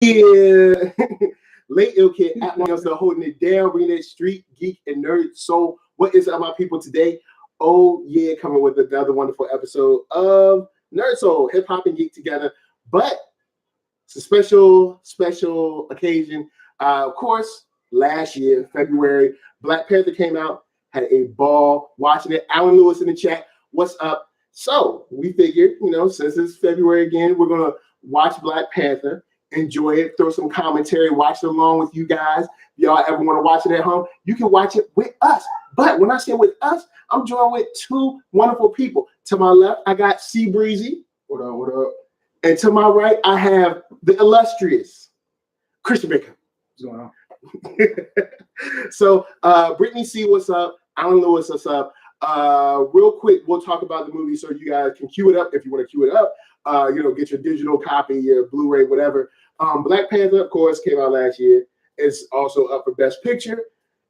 Yeah, late ill kid at OneYoungsta holding it down, bringing that street geek and nerd soul. What is up, my people? Today, oh yeah, coming with another wonderful episode of Nerd Soul, hip hop and geek together. But it's a special occasion. Of course, last year, February, Black Panther came out. Had a ball watching it. Alan Lewis in the chat. What's up? So we figured, since it's February again, we're gonna watch Black Panther. Enjoy it, throw some commentary, watch it along with you guys. If y'all ever want to watch it at home, you can watch it with us. But when I say with us, I'm joined with two wonderful people. To my left, I got C Breezy. What up, what up? And to my right, I have the illustrious Christian Baker. What's going on? So Brittany C, what's up? Alan Lewis, what's up? Real quick, we'll talk about the movie so you guys can cue it up if you want to cue it up. Get your digital copy, your Blu-ray, whatever. Black Panther, of course, came out last year. It's also up for Best Picture.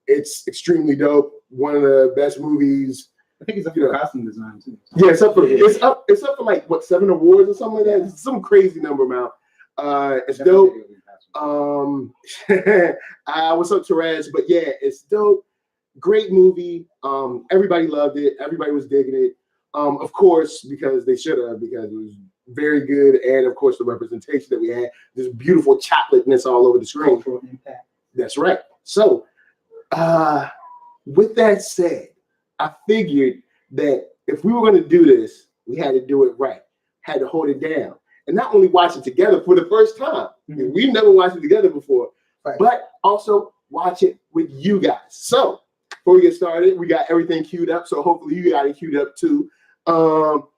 It's extremely dope. One of the best movies. I think it's up for costume design too. Yeah, it's up for like what, 7 awards or something like that. It's some crazy number amount. It's dope. What's up, Therese? But yeah, it's dope. Great movie. Everybody loved it. Everybody was digging it. Of course, because they should have, because it was very good, and of course the representation that we had, this beautiful chocolateness all over the screen. That's right. So, with that said, I figured that if we were going to do this, we had to do it right. Had to hold it down, and not only watch it together for the first time. Mm-hmm. We've never watched it together before, right, but also watch it with you guys. So, before we get started, we got everything queued up. So hopefully you got it queued up too.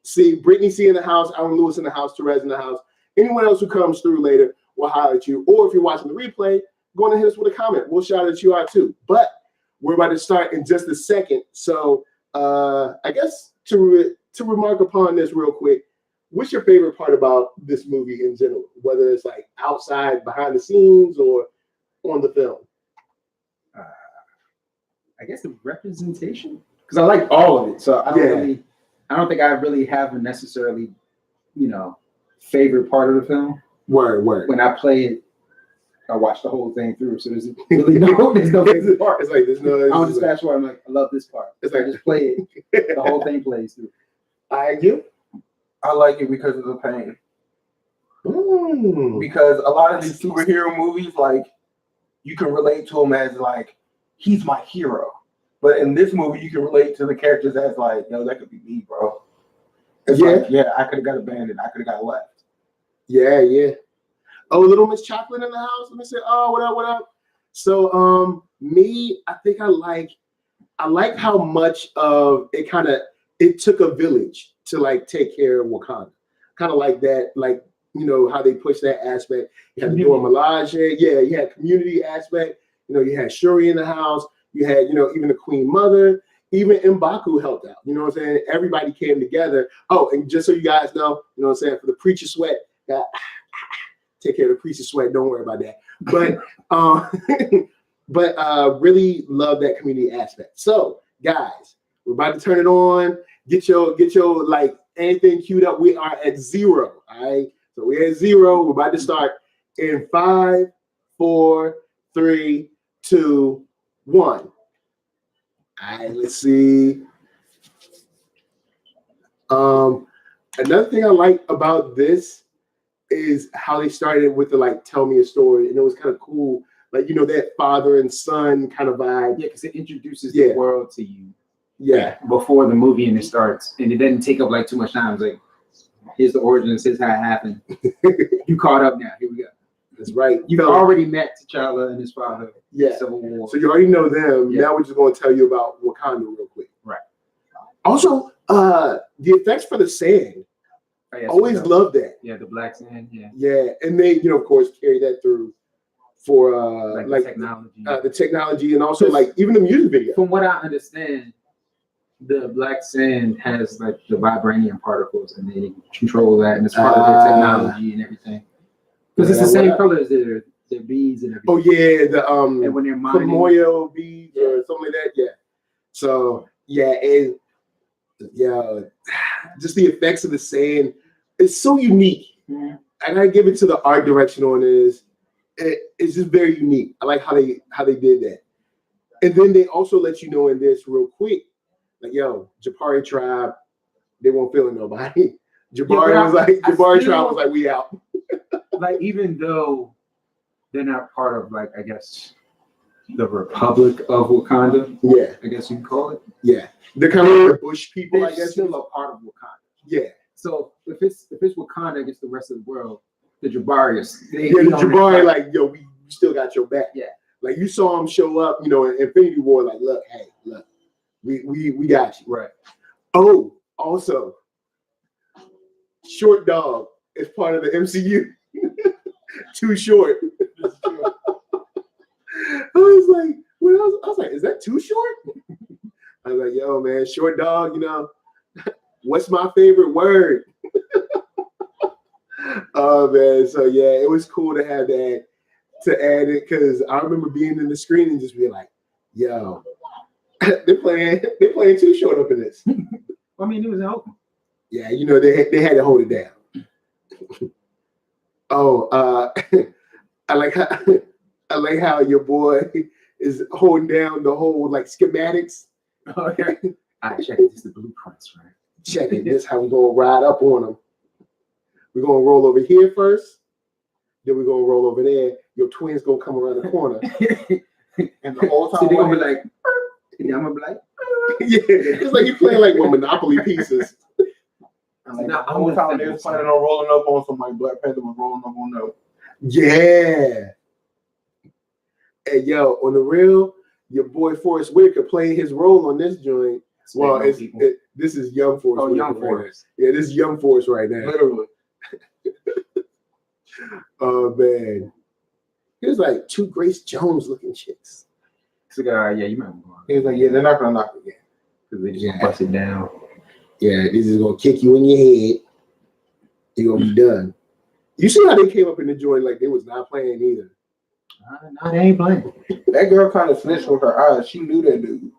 See Brittany C in the house, Alan Lewis in the house, Therese in the house. Anyone else who comes through later, we'll holler at you. Or if you're watching the replay, go on and hit us with a comment. We'll shout at you out too. But we're about to start in just a second. So I guess to remark upon this real quick, what's your favorite part about this movie in general? Whether it's like outside, behind the scenes, or on the film? I guess the representation, because I like all of it. So I don't think I really have a necessarily, favorite part of the film. Word. When I play it, I watch the whole thing through. So there's really no favorite part. It's like there's no. I don't just fast forward. I'm like, I love this part. It's like I just play it. The whole thing plays through. I like it because of the pain. Because a lot of these superhero movies, like, you can relate to them as like, he's my hero. But in this movie, you can relate to the characters as like, that could be me, bro. It's I could have got abandoned. I could have got left. Yeah. Oh, little Miss Chocolate in the house. Let me say, oh, what up? So, me, I think I like how much of it it took a village to like take care of Wakanda. Kind of like that, like, how they push that aspect. You had the Dora Milaje. Yeah, you had community aspect. You had Shuri in the house. You had, even the Queen Mother. Even M'Baku helped out. You know what I'm saying? Everybody came together. Oh, and just so you guys know, you know what I'm saying? For the preacher sweat, take care of the preacher sweat. Don't worry about that. But really love that community aspect. So, guys, we're about to turn it on. Get your like anything queued up. We are at 0. All right. So we're at 0. We're about to start in 5, 4, 3, 2, 1. All right, let's see. Another thing I like about this is how they started with the like tell me a story, and it was kind of cool, like that father and son kind of vibe. Yeah, because it introduces the world to you. Yeah, before the movie and it starts, and it doesn't take up like too much time. It's like, here's the origins, here's how it happened. You caught up now. Here we go. That's right. You've already met T'Challa and his father. Yeah. Civil War. So you already know them. Yeah. Now we're just going to tell you about Wakanda real quick. Right. Also, the effects for the sand. Oh, yeah, always loved that. Yeah, the black sand. Yeah. Yeah, and they, of course, carry that through for like technology. The technology, and also like even the music video. From what I understand, the black sand has like the vibranium particles, and they control that, and it's part of their technology and everything. Because it's the same color as their beads and everything. Oh yeah, the and when they're mining Pamoyo beads or something like that. Yeah. So just the effects of the sand. It's so unique. Mm-hmm. I gotta give it to the art direction on this. it's just very unique. I like how they did that. And then they also let you know in this real quick, like, yo, Jabari tribe, they won't feel nobody. Jabari tribe was like, we out. Like, even though they're not part of, like, I guess, the Republic of Wakanda. Yeah. I guess you can call it. Yeah. They're kind of like the Bush people, They're I guess. still a part of Wakanda. Yeah. So if it's Wakanda against the rest of the world, the Jabari's. The Jabari, like, yo, we still got your back. Yeah. Like, you saw him show up, you know, in Infinity War, like, look, we got you. Right. Oh, also, Short Dog is part of the MCU. Too Short. I was like, I was like, is that Too Short? I was like, yo, man, Short Dog, you know, what's my favorite word? Oh, man. So, yeah, it was cool to have that, to add it, because I remember being in the screen and just being like, yo, they're playing Too Short up in this. I mean, it was open. Yeah, you know, they had to hold it down. Oh, I like how your boy is holding down the whole like schematics. Oh, yeah. All right, check it. This is the blueprints, right? Check it. This is how we're gonna ride up on them. We're gonna roll over here first, then we're gonna roll over there. Your twins gonna come around the corner, and the whole time so they're gonna be like, and I'm gonna be like, yeah, it's like you're playing like with Monopoly pieces. And like the whole time they was planning on rolling up on somebody, Black Panther was rolling up on them. Yeah. And yo, on the real, your boy Forrest Whitaker playing his role on this joint. Well, this is young Forrest. Oh, young Forrest. Right, yeah, this is young Forrest right now. Literally. Oh man, here's like two Grace Jones looking chicks. So, yeah, you remember. He was like, yeah, they're not gonna knock it again because they just bust it down. Yeah, this is gonna kick you in your head. You're gonna be done. You see how they came up in the joint like they was not playing either. No, they ain't playing. That girl kind of snitched with her eyes. She knew that dude.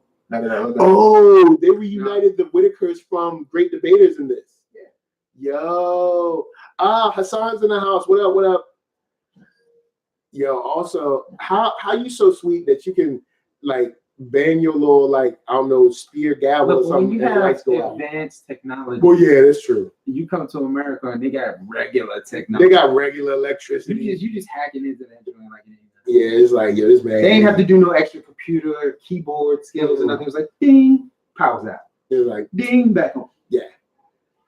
Oh, they reunited the Whitakers from Great Debaters in this. Yeah. Yo. Hassan's in the house. What up? What up? Yo, also, how you so sweet that you can like bang your little like, I don't know, spear gavel or something. When you have advanced technology. Well, yeah, that's true. You come to America and they got regular technology. They got regular electricity. You just hacking into that joint like anything. Yeah, it's like, yo, this man. They ain't have to do no extra computer, keyboard skills or nothing. It was like, ding, power's out. It was like, ding, back on. Yeah.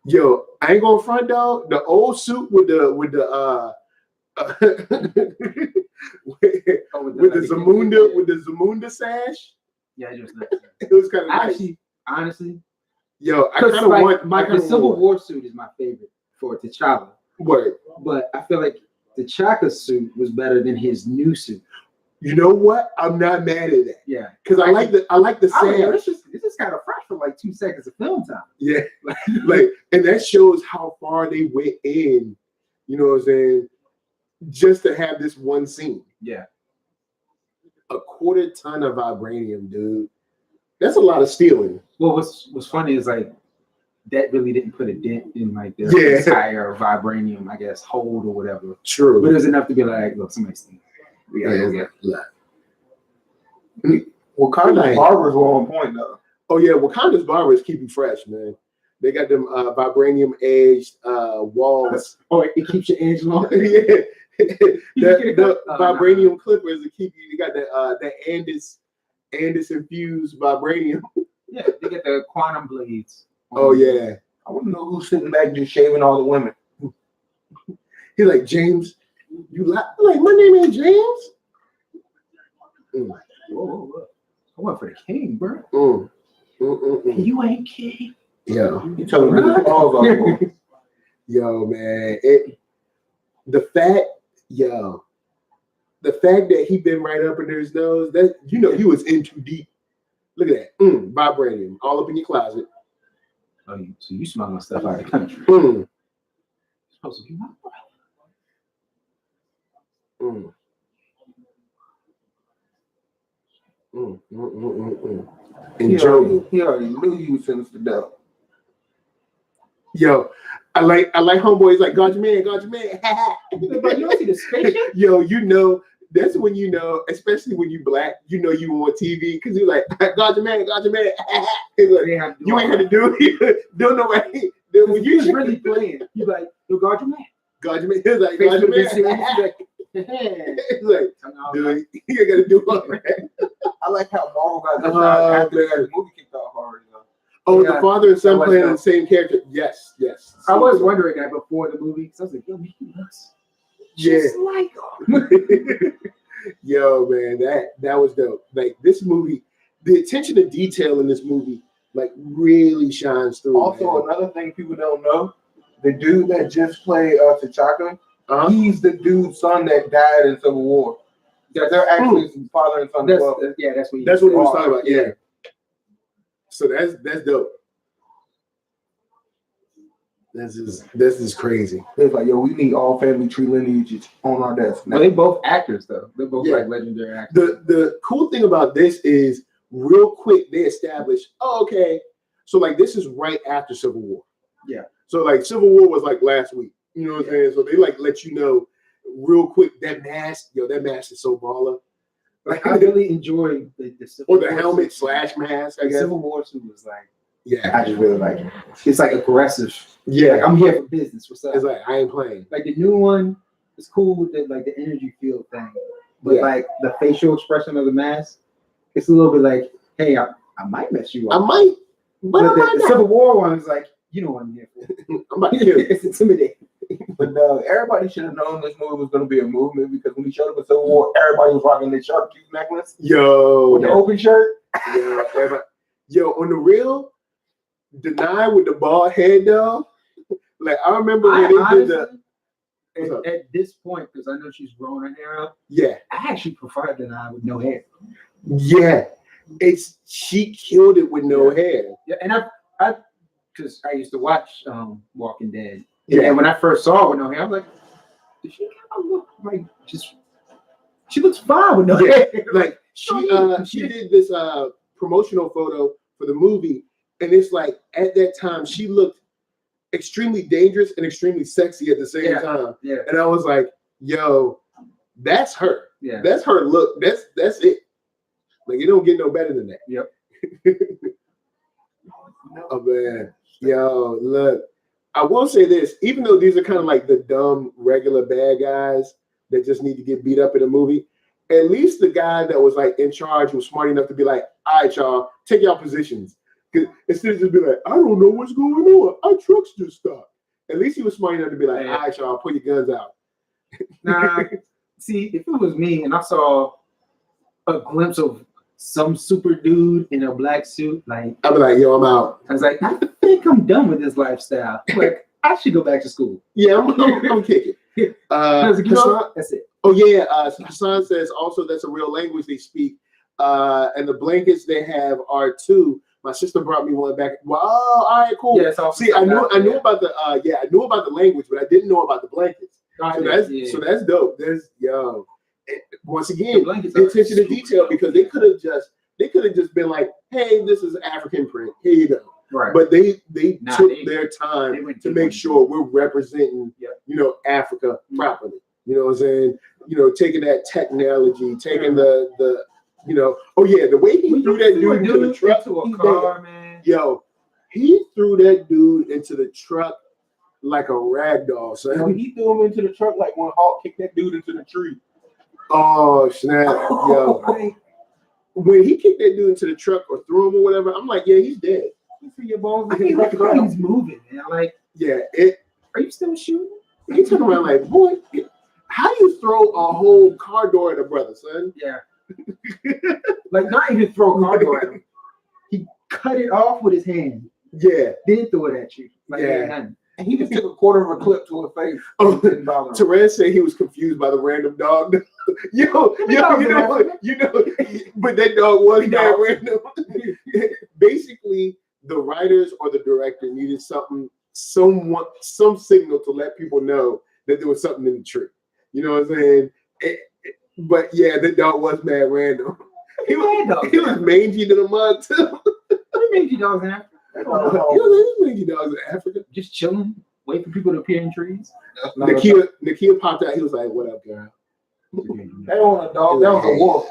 Yo, I ain't gonna front though. The old suit with the with the Zamunda sash. Yeah, it was nice. It was kind of nice. Actually, honestly, yo, I kind of want the Civil War suit is my favorite for T'Challa. Word. But I feel like T'Challa's suit was better than his new suit. You know what? I'm not mad at that. Yeah, because I like the sash. This is kind of fresh for like 2 seconds of film time. Yeah, like, and that shows how far they went in. You know what I'm saying? Just to have this one scene. Yeah. 1/4 ton of vibranium, dude. That's a lot of stealing. Well, what's funny is like that really didn't put a dent in like their entire vibranium, I guess, hold or whatever. True. But it was enough to be like, look, somebody's stealing. We gotta go get it. Wakanda's barbers were on point though. Oh yeah, Wakanda's barbers keep you fresh, man. They got them vibranium edged walls. Oh, it keeps your edge long. Yeah. the vibranium clippers that keep you. You got that Andis infused vibranium. Yeah, they get the quantum blades. Oh yeah. I wouldn't know who's sitting back just shaving all the women. He's like, James, you like my name ain't James. Whoa. I went for the king, bro. You ain't king. Yo, you telling me the balls off. Yo, man, the fact that he been right up under his nose, that he was in too deep. Look at that, vibranium all up in your closet. Oh, so you smuggling stuff out of the country? Supposed to be my brother. And he already knew you since the devil. Yo, I like homeboys like, got your man. But you don't see the spaceship? Yo, you know That's when you know, especially when you black, you know you on TV because you're like, got your man, got your man. It's like, you ain't gonna do it. Don't know what. Then when you was really playing, you like, yo, guard your man. Guard your man. It's like, guard your man. It's like, dude, you ain't gotta do all that. I like how Marvel got this shot after the movie kicked off already. Oh, the father and son playing the same character. Yes. I was wondering that before the movie. So I was like, yo, Mickey Mouse. Just like him. Yo, man, that was dope. Like this movie, the attention to detail in this movie, like really shines through. Also, man. another thing people don't know, the dude that just played T'Chaka, he's the dude's son that died in Civil War. They're actually father and son. That's what he was talking about. Yeah. So that's dope. This is crazy. It's like, yo, we need all family tree lineages on our desk. Well, they both actors though. They're both like legendary actors. The cool thing about this is real quick they establish, okay, so like this is right after Civil War. Yeah. So like Civil War was like last week. You know what I'm saying? So they like let you know real quick that mask is so baller. Like I really enjoyed the Civil War helmet / mask. I guess Civil War suit was like. Yeah, I just really like it. It's like aggressive. Yeah, like, I'm here for business. What's up? It's like I ain't playing. Like the new one is cool with the, like the energy field thing, but like the facial expression of the mask, it's a little bit like, hey, I might mess you up. I might, but the Civil War one is like, you know what I'm here for. I'm about to kill you. It's intimidating. But everybody should have known this movie was going to be a movement because when we showed up at Civil War, everybody was rocking their shark tooth necklace. Yo, with the open shirt. Yeah, everybody. Yo, on the real. Danai with the bald head though, like I remember when they did at this point, because I know she's growing her hair out. Yeah, I actually prefer Danai with no hair. Yeah, she killed it with no hair. Yeah, and I because I used to watch Walking Dead. Yeah, and when I first saw her with no hair, I was like, does she kind of look like just? She looks fine with no hair. Like she did this promotional photo for the movie. And it's like at that time she looked extremely dangerous and extremely sexy at the same time. Yeah. And I was like, yo, that's her. Yeah. That's her look. That's it. Like you don't get no better than that. Yep. Oh man. Yo, look. I will say this, even though these are kind of like the dumb regular bad guys that just need to get beat up in a movie, at least the guy that was like in charge was smart enough to be like, all right, y'all, take y'all positions. Instead of just be like, I don't know what's going on. Our trucks just stopped. At least he was smart enough to be like, all right, y'all, put your guns out. Nah, see, if it was me and I saw a glimpse of some super dude in a black suit, like I'd be like, yo, I'm out. I was like, I think I'm done with this lifestyle. Like, I should go back to school. Yeah, I'm kicking. Hassan, that's it. Oh yeah, Hassan says also that's a real language they speak. And the blankets they have are too. My sister brought me one back. Wow, all right, cool. Yeah, see, I knew about the I knew about the language, but I didn't know about the blankets. So that's dope. There's once again, the attention to detail because they could have just been like, hey, this is African print. Here you go. Right. But they took their time to make sure we're representing Africa properly. You know what I'm saying? Taking that technology, taking the the way he threw that dude into the truck to a car, man. Yo, he threw that dude into the truck like a rag doll, son. When he threw him into the truck like when Hulk kicked that dude into the tree. Oh snap, yo. When he kicked that dude into the truck or threw him or whatever, I'm like, yeah, he's dead. You see your balls? I mean, like how he's moving, man. Like, yeah, are you still shooting? He turned around like, boy, how do you throw a whole car door at a brother, son? Yeah. Like not even throw a car door at him. He cut it off with his hand. Yeah. Then throw it at you. Like and he just took a quarter of a clip to her face. Oh, Therese said he was confused by the random dog. But that dog was that random. Basically, the writers or the director needed some signal to let people know that there was something in the tree. You know what I'm saying? But yeah, that dog was mad random. He was mangy to the mud too. What mangy dogs in Africa? There's mangy dogs in Africa. Just chilling, waiting for people to appear in trees. Nakia popped out. He was like, "What up, girl?" That wasn't a dog. That was a wolf.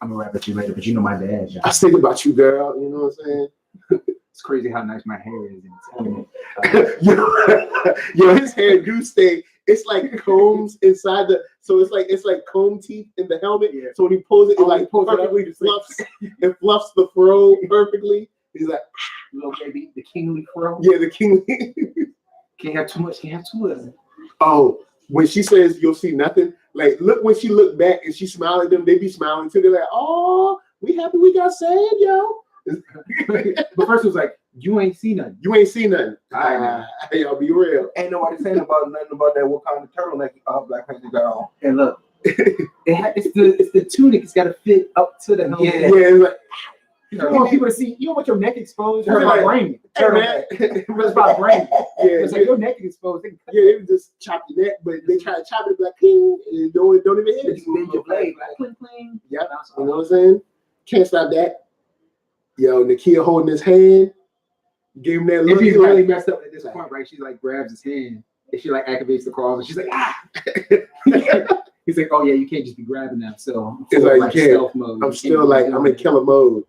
I'm gonna rap at you later, but you know my dad, John. I was thinking about you, girl. You know what I'm saying? It's crazy how nice my hair is. Yo, his hair do stay. It's like combs inside the. So it's like comb teeth in the helmet. Yeah. So when he pulls it, it like pulls it perfectly fluffs. It fluffs the fro perfectly. He's like, little baby, the kingly fro. yeah, the king. Can't have too much. Can't have too little. Oh, when she says you'll see nothing, like look when she looked back and she smiled at them, they be smiling too. They're like, oh, we happy we got saved, yo. But first it was like, you ain't seen nothing. You ain't seen nothing. Y'all be real. Ain't nobody saying nothing about that Wakanda turtleneck Black Panther got on. And look, it's the tunic. It's got to fit up to the helmet. Yeah, it's like, You don't want people to see. You don't want your neck exposed. It's Right. about brain. hey, man. It's about brain. Yeah, It's like your neck is exposed. They can cut yeah, they would just chop your neck, but they try to chop it like cling, and don't even hit you. it. Just bend your blade. Like, cling, cling. Yep. You know what I'm saying? Can't stop that. Yo, Nakia holding his hand, gave him that If look. he's He's really like, messed up at this point, right? She like grabs his hand and she like activates the claws and she's like, ah. He's like, oh yeah, you can't just be grabbing that. So It's like, you can't. stealth mode. I'm You still can't like, be I'm doing in killer mode.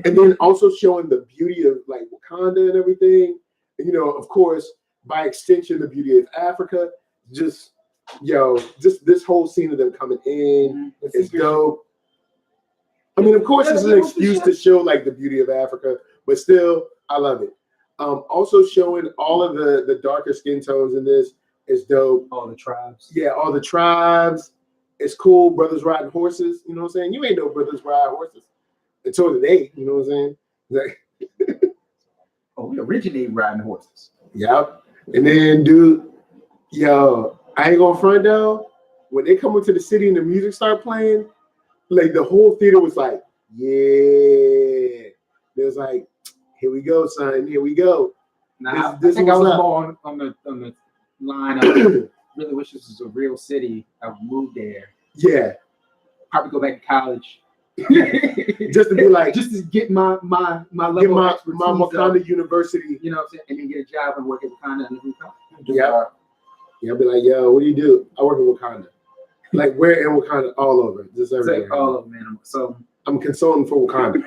And then also showing the beauty of like Wakanda and everything. And, you know, of course, by extension, the beauty of Africa. Just this whole scene of them coming in is dope. I mean, of course, it's an excuse to show like the beauty of Africa, but still, I love it. Also showing all of the darker skin tones in this is dope. all the tribes. Yeah, all the tribes. It's cool. Brothers riding horses. You know what I'm saying? You ain't no brothers ride horses until today. You know what I'm saying? Like, Oh, we originate riding horses. yep. And then, dude, yo, I ain't gonna front though. When they come into the city and the music start playing, like the whole theater was like, yeah. It was like, here we go, son. Here we go. Now, This I think I was was up. more on the line of really wish this was a real city. I would move there. Yeah. Probably go back to college. Just to be like, just to get my level get of my expertise Wakanda up, University. you know what I'm saying, and then get a job and work at Wakanda and everything. Yeah. Yeah, I'll be like, yo, what do you do? I work in Wakanda. Like, where in Wakanda? All over. Just It's everywhere. like all of them, man. So I'm consulting for Wakanda.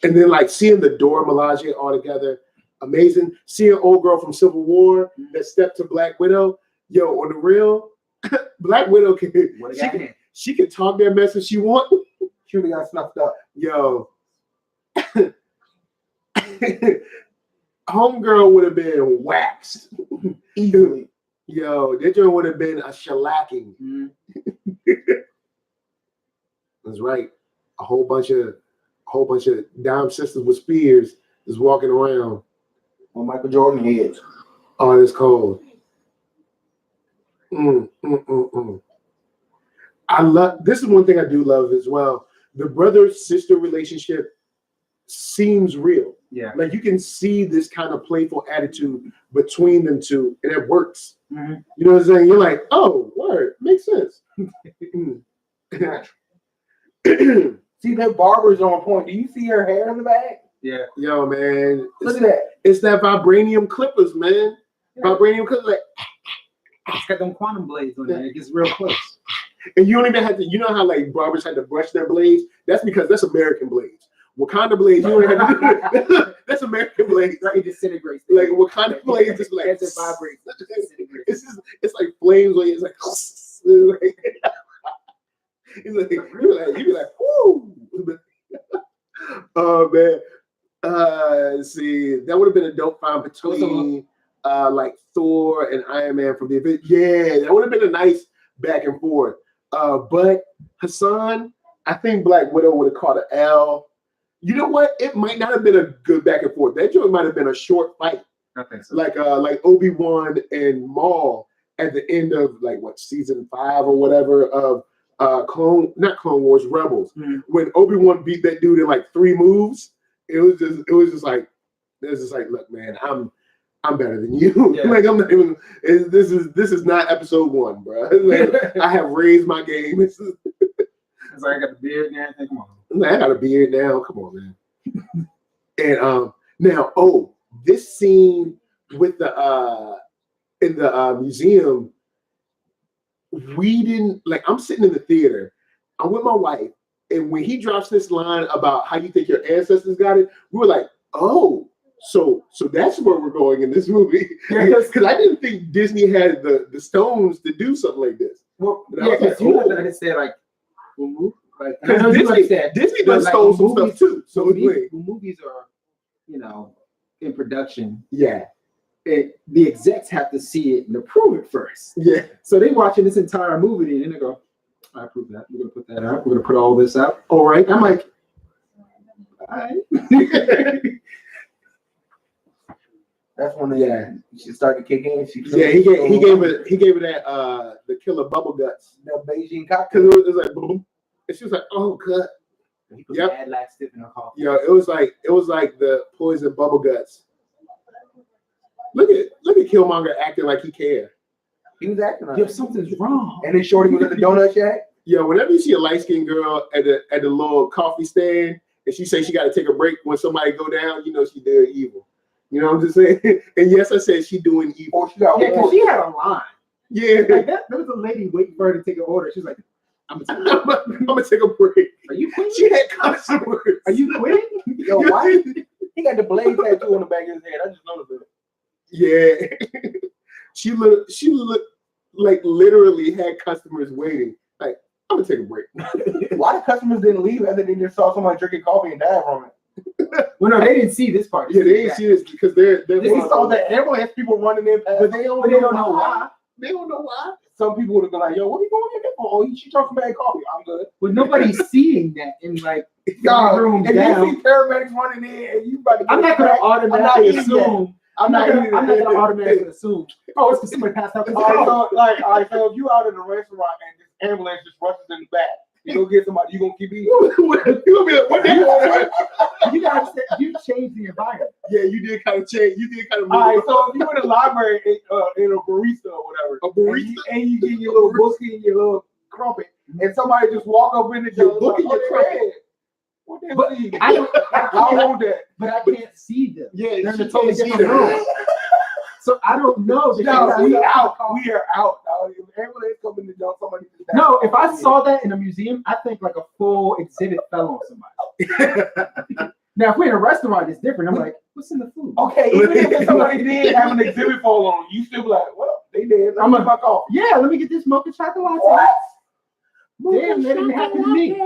And then, like, seeing the Dora Milaje all together, amazing. Seeing old girl from Civil War that stepped to Black Widow. Yo, on the real, Black Widow she can talk that mess if she want. She really got snuffed up. Yo. Homegirl would have been waxed. Easily. Yo, that joint would have been a shellacking. mm-hmm. That's right. A whole bunch of dime sisters with spears is walking around On Michael Jordan heads. on this cold. I love this is one thing I do love as well. The brother-sister relationship seems real. Yeah. Like you can see this kind of playful attitude between them two, and it works. Mm-hmm. You know what I'm saying? You're like, oh, word, makes sense. See, that barber's on point. Do you see her hair in the back? Yeah. Yo, man. Look at that. It's that vibranium clippers, man. Yeah. Vibranium clippers, like, It's got them quantum blades on there. It gets real close. and you don't even have to, you know how like barbers had to brush their blades? That's because that's American blades. Wakanda blades, you don't have to do that. That's American blades. It disintegrates. Like Wakanda blades is like, As it vibrates. it's like flames where it's like, you be like, whoo. Oh man. Let's see, that would have been a dope find between like Thor and Iron Man from the event. Yeah, that would have been a nice back and forth. But Hassan, I think Black Widow would have caught an L. You know what? It might not have been a good back and forth. That joint might have been a short fight. I think so. Like Obi-Wan and Maul at the end of like what season 5 or whatever of not Clone Wars, Rebels. Mm-hmm. When Obi-Wan beat that dude in like 3 moves, it was just like, look, man, I'm better than you. Yeah. Like I'm not even. This is not episode 1, bro. Like, I have raised my game. It's like I got the beard and everything. Come on. I got a beard now. Come on, man. And now, this scene with the in the museum we didn't like. I'm sitting in the theater. I'm with my wife, and when he drops this line about how you think your ancestors got it, we were like, oh. So that's where we're going in this movie. Because I didn't think Disney had the stones to do something like this. Well, and I was like, you have to understand, like Disney done stole some stuff too. So when movies are, you know, in production, yeah, the execs have to see it and approve it first. Yeah. So they watching this entire movie and they go, I approve that. We're gonna put that out. We're gonna put all this out. All right. I'm like, all right. That's when she started kicking. He gave it that the killer bubble guts. The Beijing cocktail. Because it was like boom, and she was like, "Oh, cut." He put mad laxative in her coffee. Yeah, it was like the poison bubble guts. Look at Killmonger acting like he cared. He was acting like something's wrong. And then Shorty was at the donut shack. Yeah, whenever you see a light skinned girl at the little coffee stand and she say she got to take a break when somebody go down, you know she did evil. You know what I'm just saying? And yes, I said she doing evil. Because she had a line. Yeah. Like there was a lady waiting for her to take an order. She was like, I'm gonna take a break. Are you quitting? She had customers. Are you quitting? Yo, why? He got the blade tattoo on the back of his head. I just noticed it. Yeah. she looked like literally had customers waiting. Like, I'm gonna take a break. Why the customers didn't leave after they just saw somebody drinking coffee and died from it? Well, no, they didn't see this part. Yeah, they didn't see this because they're they saw that everyone has people running in, but they don't know why. They don't know why. Some people would have been like, "Yo, what are you going in there for? Oh, she talking bad coffee. I'm good." But nobody's seeing that in like room down. And you see paramedics running in, and you about to. I'm not gonna automatically assume. I'm not gonna automatically assume. Oh, it's because somebody passed out. All right, so if you out in a restaurant and this ambulance just rushes in the back, you go get somebody. You gonna keep eating? You gonna be like, what? You gotta understand. You changed the environment. Yeah, you did kind of change. You did kind of. All right, so if you in the library in a barista or whatever, a barista, and you get your little bookie and your little crumpet, and somebody just walk up in the door, book and your crumpet. What they but see? I hold that, but I can't see them. Yeah, they're in a totally different room. So I don't know. No, we out. We are out. Ambulance coming to jump somebody. No, if I saw that in a museum, I think like a full exhibit fell on somebody. Now, if we're in a restaurant, it's different. I'm like, what's in the food? Okay, even if somebody did have an exhibit fall on, you still be like, well, they did. I'm gonna fuck off. Yeah, let me get this mocha chocolate. What? Damn, that didn't happen to me.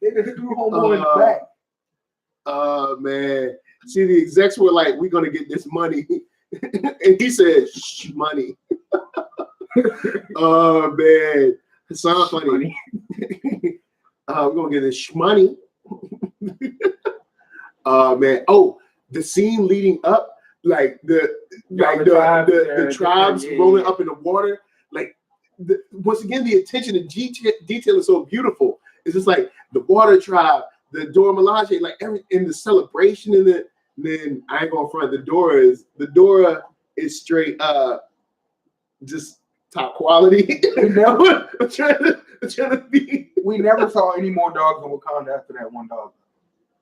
They just threw homeboy in the back. Oh man. See, the execs were like, we're gonna get this money. And he said, shh, money. Oh man. It's not funny. We're gonna get this money. Man. Oh, the scene leading up, like the tribes rolling up in the water. Like once again, the attention to detail is so beautiful. It's just like the water tribe, the Dora Milaje, like every in the celebration in the. Then I ain't gonna front. The Dora is straight just top quality. I'm trying to be. We never saw any more dogs in Wakanda after that one dog.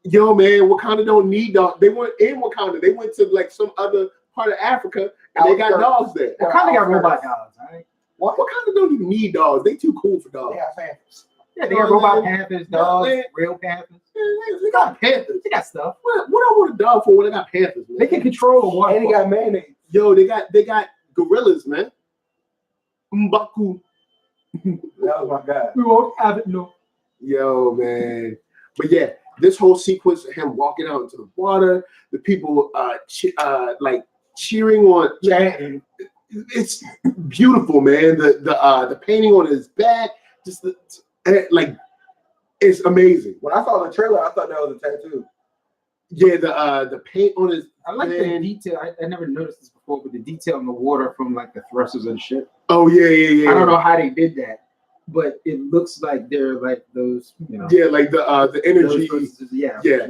Yo, man, Wakanda don't need dogs. They weren't in Wakanda. They went to like some other part of Africa and they got dogs there. Wakanda got robot dogs, right? What? Wakanda don't even need dogs. They too cool for dogs. They have panthers. Yeah, they got robot panthers, dogs, real panthers. They got panthers. They got stuff. What I want a dog for when I got panthers, man? They can control one. And they got mayonnaise. Yo, they got gorillas, man. M'Baku. That was my guy. We won't have it, no. Yo, man. But yeah, this whole sequence of him walking out into the water, the people like cheering on. Chanting. It's beautiful, man. The painting on his back, just like it's amazing. When I saw the trailer, I thought that was a tattoo. Yeah, the paint on his. I like the detail. I never noticed this before, but the detail in the water from like the thrusters of the ship. Oh yeah. I don't know how they did that, but it looks like they're like those, you know. Yeah, like the energy. Pushing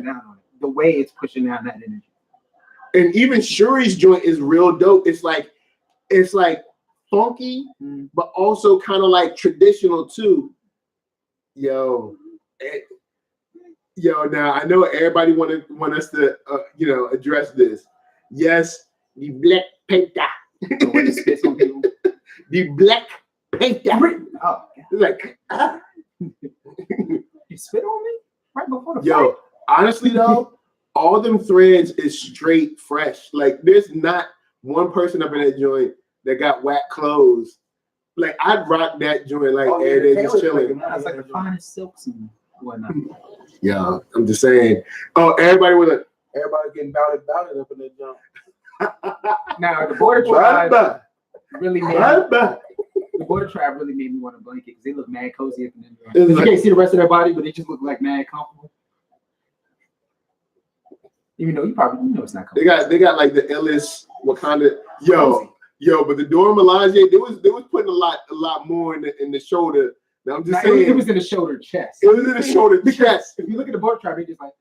down on it. The way it's pushing down that energy. And even Shuri's joint is real dope. It's like funky, but also kind of like traditional too. Yo, now I know everybody want us to address this. Yes, the Black Panther. The Black paint that. Oh, It's like, you spit on me right before the fight? yo, honestly though, all them threads is straight fresh. Like, there's not one person up in that joint that got whack clothes. Like, I'd rock that joint like every day just chilling. That's like the finest silks and whatnot. Yeah, I'm just saying. Oh, everybody getting bounded up in that jump. Now the border tribe really made me want a blanket because they look mad cozy up in there. You can't see the rest of their body, but they just look like mad comfortable. Even though you know it's not comfortable. They got like the illest Wakanda. Yo, but the Dora Milaje, they was putting a lot more in the shoulder. Now I'm just saying it was in the shoulder chest. It was in the shoulder chest. If you look at the border tribe, they just like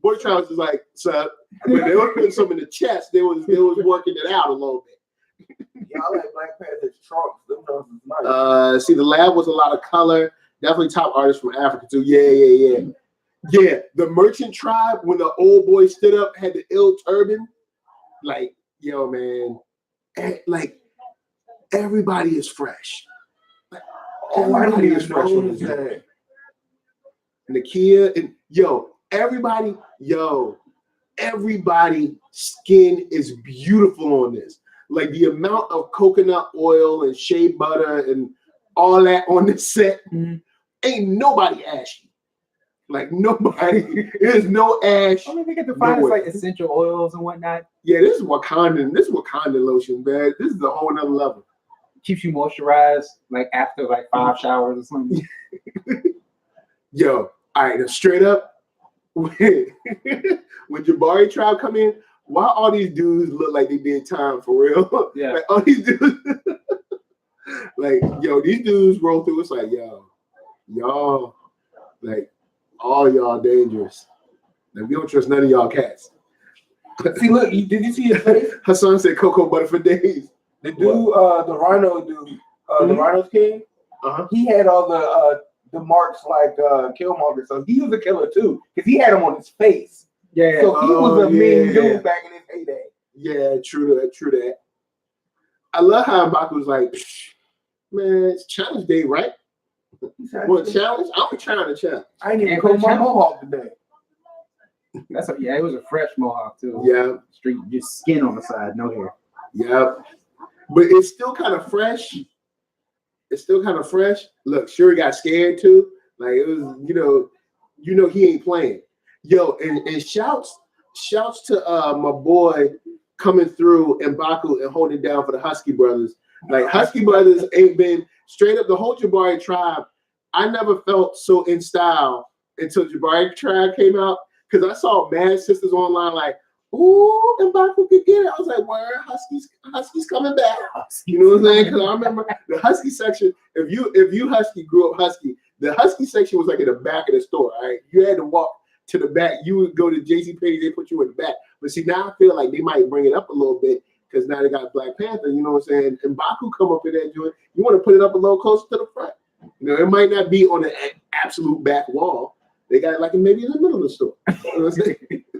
border tribe was just like, sup. But they were putting some in the chest. They was working it out a little bit. Yeah, I like Black Panther's trunks. Them trunks is nice. See, the lab was a lot of color. Definitely top artist from Africa too. Yeah. Yeah, the merchant tribe, when the old boy stood up, had the ill turban. Like, yo, man, like everybody is fresh. Like, everybody is fresh on this joint. Nakia and everybody skin is beautiful on this. Like the amount of coconut oil and shea butter and all that on this set, ain't nobody ashy. Like nobody, there's no ash. I mean, they get the finest like essential oils and whatnot. Yeah, this is Wakandan. This is Wakanda lotion, man. This is a whole nother level. Keeps you moisturized like after like 5 showers or something. Yo, all right, now straight up, when Jabari tribe come in, why all these dudes look like they did time for real? Yeah. Like all these dudes, like yo, these dudes roll through. It's like y'all, like. All y'all dangerous. Like, we don't trust none of y'all cats. See, look, did you see his face? Hassan said cocoa butter for days. The dude, the Rhino dude, the Rhino's king, he had all the marks like Killmonger, so he was a killer too, because he had them on his face. Yeah. So he was a mean dude back in his heyday. Yeah, true that. I love how Mbaku was like, man, it's challenge day, right? What challenge? I'm trying to challenge. I ain't even cut my mohawk today. It was a fresh mohawk too. Yeah. Street, just skin on the side, no hair. Yeah. But it's still kind of fresh. Look, Shuri got scared too. Like it was, you know he ain't playing. Yo, and shouts to my boy coming through Mbaku and holding it down for the Husky brothers. Like Husky brothers ain't been straight up the whole Jabari tribe. I never felt so in style until Jabari tribe came out, because I saw mad sisters online like, ooh, Mbaku could get it. I was like, where Husky's coming back. You know what I'm saying? Because I remember the Husky section. If you Husky grew up Husky, the Husky section was like in the back of the store. All right, you had to walk to the back. You would go to JCPenney, they put you in the back. But see, now I feel like they might bring it up a little bit, because now they got Black Panther, you know what I'm saying? And Mbaku come up in that joint. You want to put it up a little closer to the front. It might not be on the absolute back wall. They got it like maybe in the middle of the store. You know what I'm saying?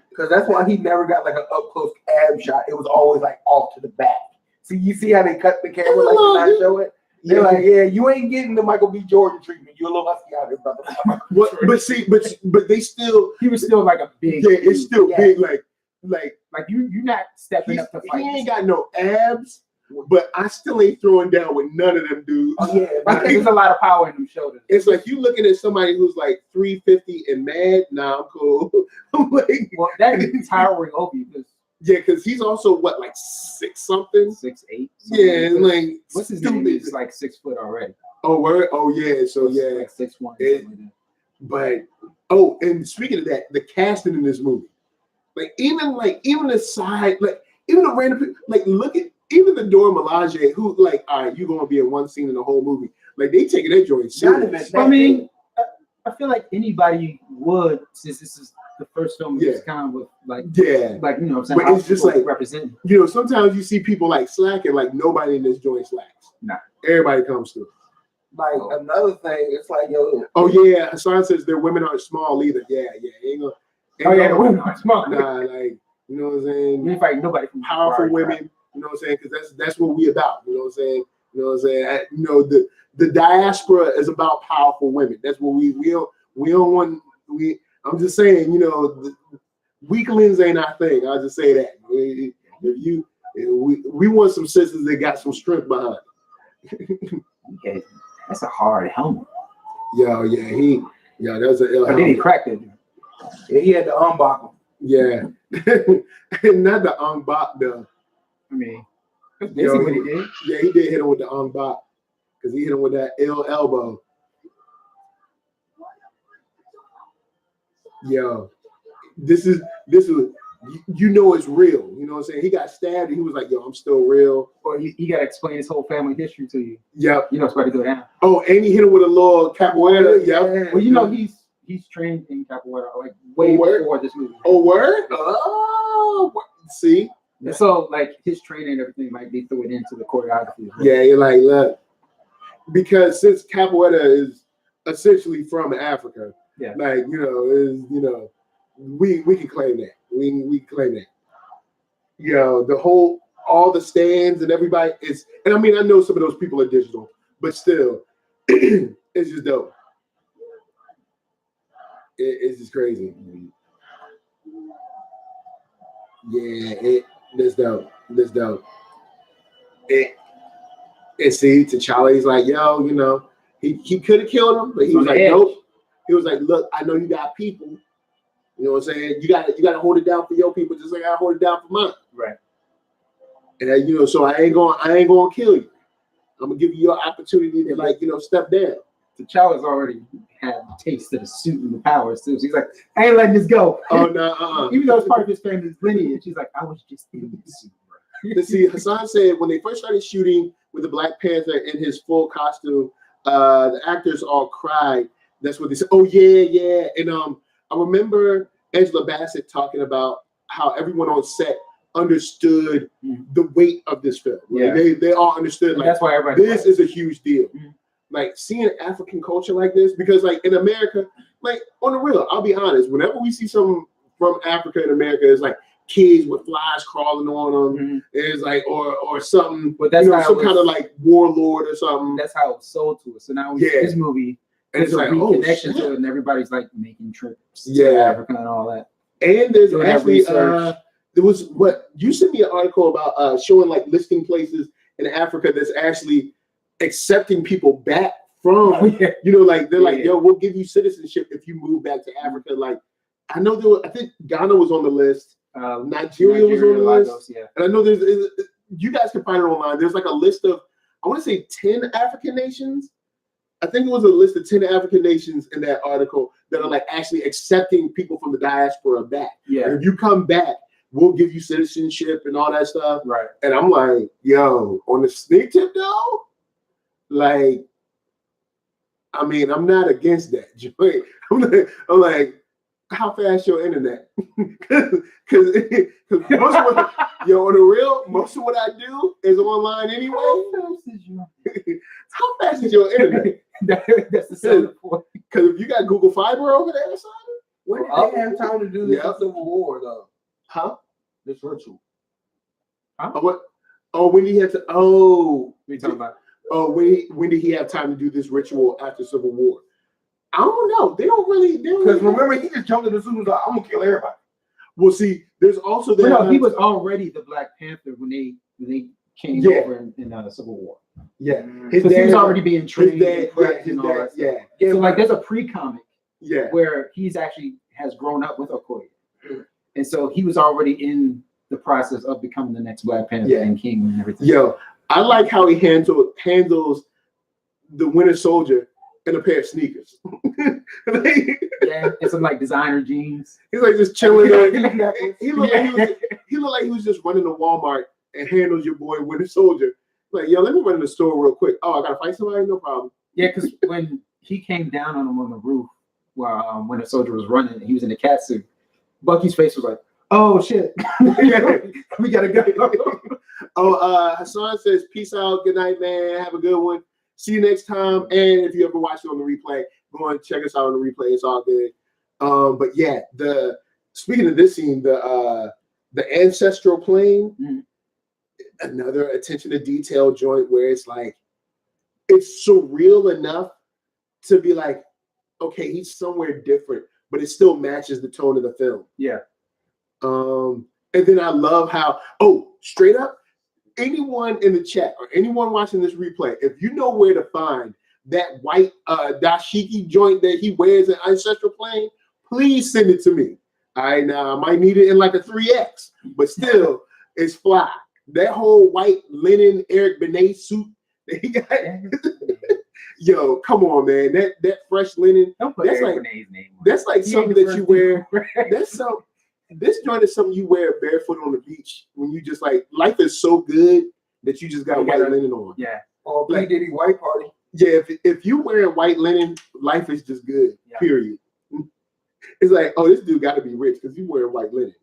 Because that's why he never got like an up close ab shot. It was always like off to the back. See, you see how they cut the camera like to not show it? They're like, yeah, you ain't getting the Michael B. Jordan treatment. You're a little Husky out here, brother. But they still, he was still like a big. Yeah, it's still big. Like you're not stepping up to fight. He ain't got no abs, but I still ain't throwing down with none of them dudes. Oh, yeah, like, there's a lot of power in them shoulders. It's like you looking at somebody who's like 350 and mad. Nah, I'm cool. I'm like, well, that is towering over you. Because he's also what, like 6 something, 6'8". Yeah, like what's his name? He's like 6 foot already. Oh, word. Oh, yeah. So yeah, like 6'1". But and speaking of that, the casting in this movie, even the side, even the random people, look at even the Dora Milaje, who all right, you're gonna be in one scene in the whole movie. They taking that joint serious. I mean, I feel like anybody would, since this is the first film of this kind with what I'm saying, but it's just representing. Sometimes you see people slacking, nobody in this joint slacks. Nah, everybody comes through. Another thing, it's like, yo. Oh yeah, Hassan says their women aren't small either. Yeah, ain't gonna. The women aren't small. Nah, you know what I'm saying. We ain't fighting nobody from powerful women. You know what I'm saying? Because that's what we about. You know what I'm saying? You know what I'm saying? You know, the diaspora is about powerful women. That's what we don't want. I'm just saying, you know, the weaklings ain't our thing. I'll just say that. We want some sisters that got some strength behind it. Yeah, that's a hard helmet. That's an ill Or did he helmet. crack it? Yeah, he had to unbox him. Yeah. Not the unbop though. I mean, that's basically what he did. Yeah, he did hit him with the unbop because he hit him with that ill elbow. Yo, this is you know it's real. You know what I'm saying? He got stabbed and he was like, yo, I'm still real. Or he got to explain his whole family history to you. Yep. You know it's about to go down. Oh, and he hit him with a little capoeira. Yep. Well, you know he's trained in capoeira like way before this movie. Oh, word? Oh, see? And so like his training and everything might be thrown into the choreography. Yeah, you're like, look, because since capoeira is essentially from Africa, yeah, like we can claim that. We can claim that. You know, all the stands and everybody is, and I mean I know some of those people are digital, but still, it's just dope. It's just crazy. Yeah, that's dope. That's dope. And see, T'Challa's like, yo, you know, he could have killed him, but he was like, nope. He was like, look, I know you got people. You know what I'm saying? You gotta hold it down for your people, just like I hold it down for mine. Right. And you know, so I ain't gonna kill you. I'm gonna give you your opportunity to like, you know, step down. T'Challa's already had a taste of the suit and the powers too. So he's like, I ain't letting this go. Oh no, Even though it's part of his family's lineage, she's like, I was just in the suit. Let's see, Hassan said when they first started shooting with the Black Panther in his full costume, the actors all cried. That's what they said. Oh yeah. And I remember Angela Bassett talking about how everyone on set understood the weight of this film. Like, yeah, they all understood. Like, that's why everybody. This is a huge deal. Like seeing African culture like this, because like in America, like on the real, I'll be honest. Whenever we see something from Africa in America, it's like kids with flies crawling on them. It's like or something. But that's some kind of like warlord or something. That's how it's sold to us. So now this movie. And it's like reconnection to it, and everybody's like making trips to Africa and all that. And there's actually there was what you sent me an article about showing like listing places in Africa that's actually accepting people back from you know, like they're like, yo, we'll give you citizenship if you move back to Africa. Like I know I think Ghana was on the list, Nigeria was on the list, and I know there's you guys can find it online. There's like a list of I want to say 10 African nations. I think it was a list of 10 African nations in that article that are like actually accepting people from the diaspora back. Yeah. And if you come back, we'll give you citizenship and all that stuff. Right. And I'm like, yo, on the sneak tip though, like, I mean, I'm not against that. I'm like, how fast your internet? Because most of what, on the real, most of what I do is online anyway. How fast is your internet? That's the same point. Because if you got Google Fiber over there or something, when did they have time to do this Civil War though? Huh? This ritual. Huh? When he had to? Oh, what are you talking about? Oh, when did he have time to do this ritual after Civil War? I don't know. They don't really. Because remember, he just jumped in the suit and was like, "I'm gonna kill everybody." Well, see, there's also that. No, he was already the Black Panther when they came over in Civil War. Yeah, his dad was already being trained. Yeah. So like, there's a pre-comic. Yeah. Where he's actually has grown up with Okoye, and so he was already in the process of becoming the next Black Panther and king and everything. Yo, I like how he handles the Winter Soldier in a pair of sneakers. And some like designer jeans. He's like just chilling. He looked like he was just running to Walmart and handles your boy Winter Soldier. Like, yo, let me run in the store real quick. Oh, I gotta fight somebody? No problem. Yeah, because when he came down on him on the roof while Winter Soldier was running and he was in the cat suit, Bucky's face was like, oh shit. We gotta go. Hassan says, peace out, good night, man. Have a good one. See you next time. And if you ever watch it on the replay, go and check us out on the replay. It's all good. But yeah, speaking of this scene, the ancestral plane, another attention to detail joint where it's like it's surreal enough to be like, okay, he's somewhere different, but it still matches the tone of the film. Yeah. And then I love how, straight up, anyone in the chat or anyone watching this replay, if you know where to find that white dashiki joint that he wears in Ancestral Plane, please send it to me. All right, now I might need it in like a 3X, but still, it's fly. That whole white linen Eric Benet suit that he got. Yo, come on, man. That fresh linen. Don't put Eric Benet's name on. That's like something that you wear. This joint is something you wear barefoot on the beach when you just like, life is so good that you just got white linen on. Yeah. Or P. Diddy white party. Yeah, if you wearing white linen, life is just good. Yeah. Period. It's like, this dude got to be rich because you wearing white linen.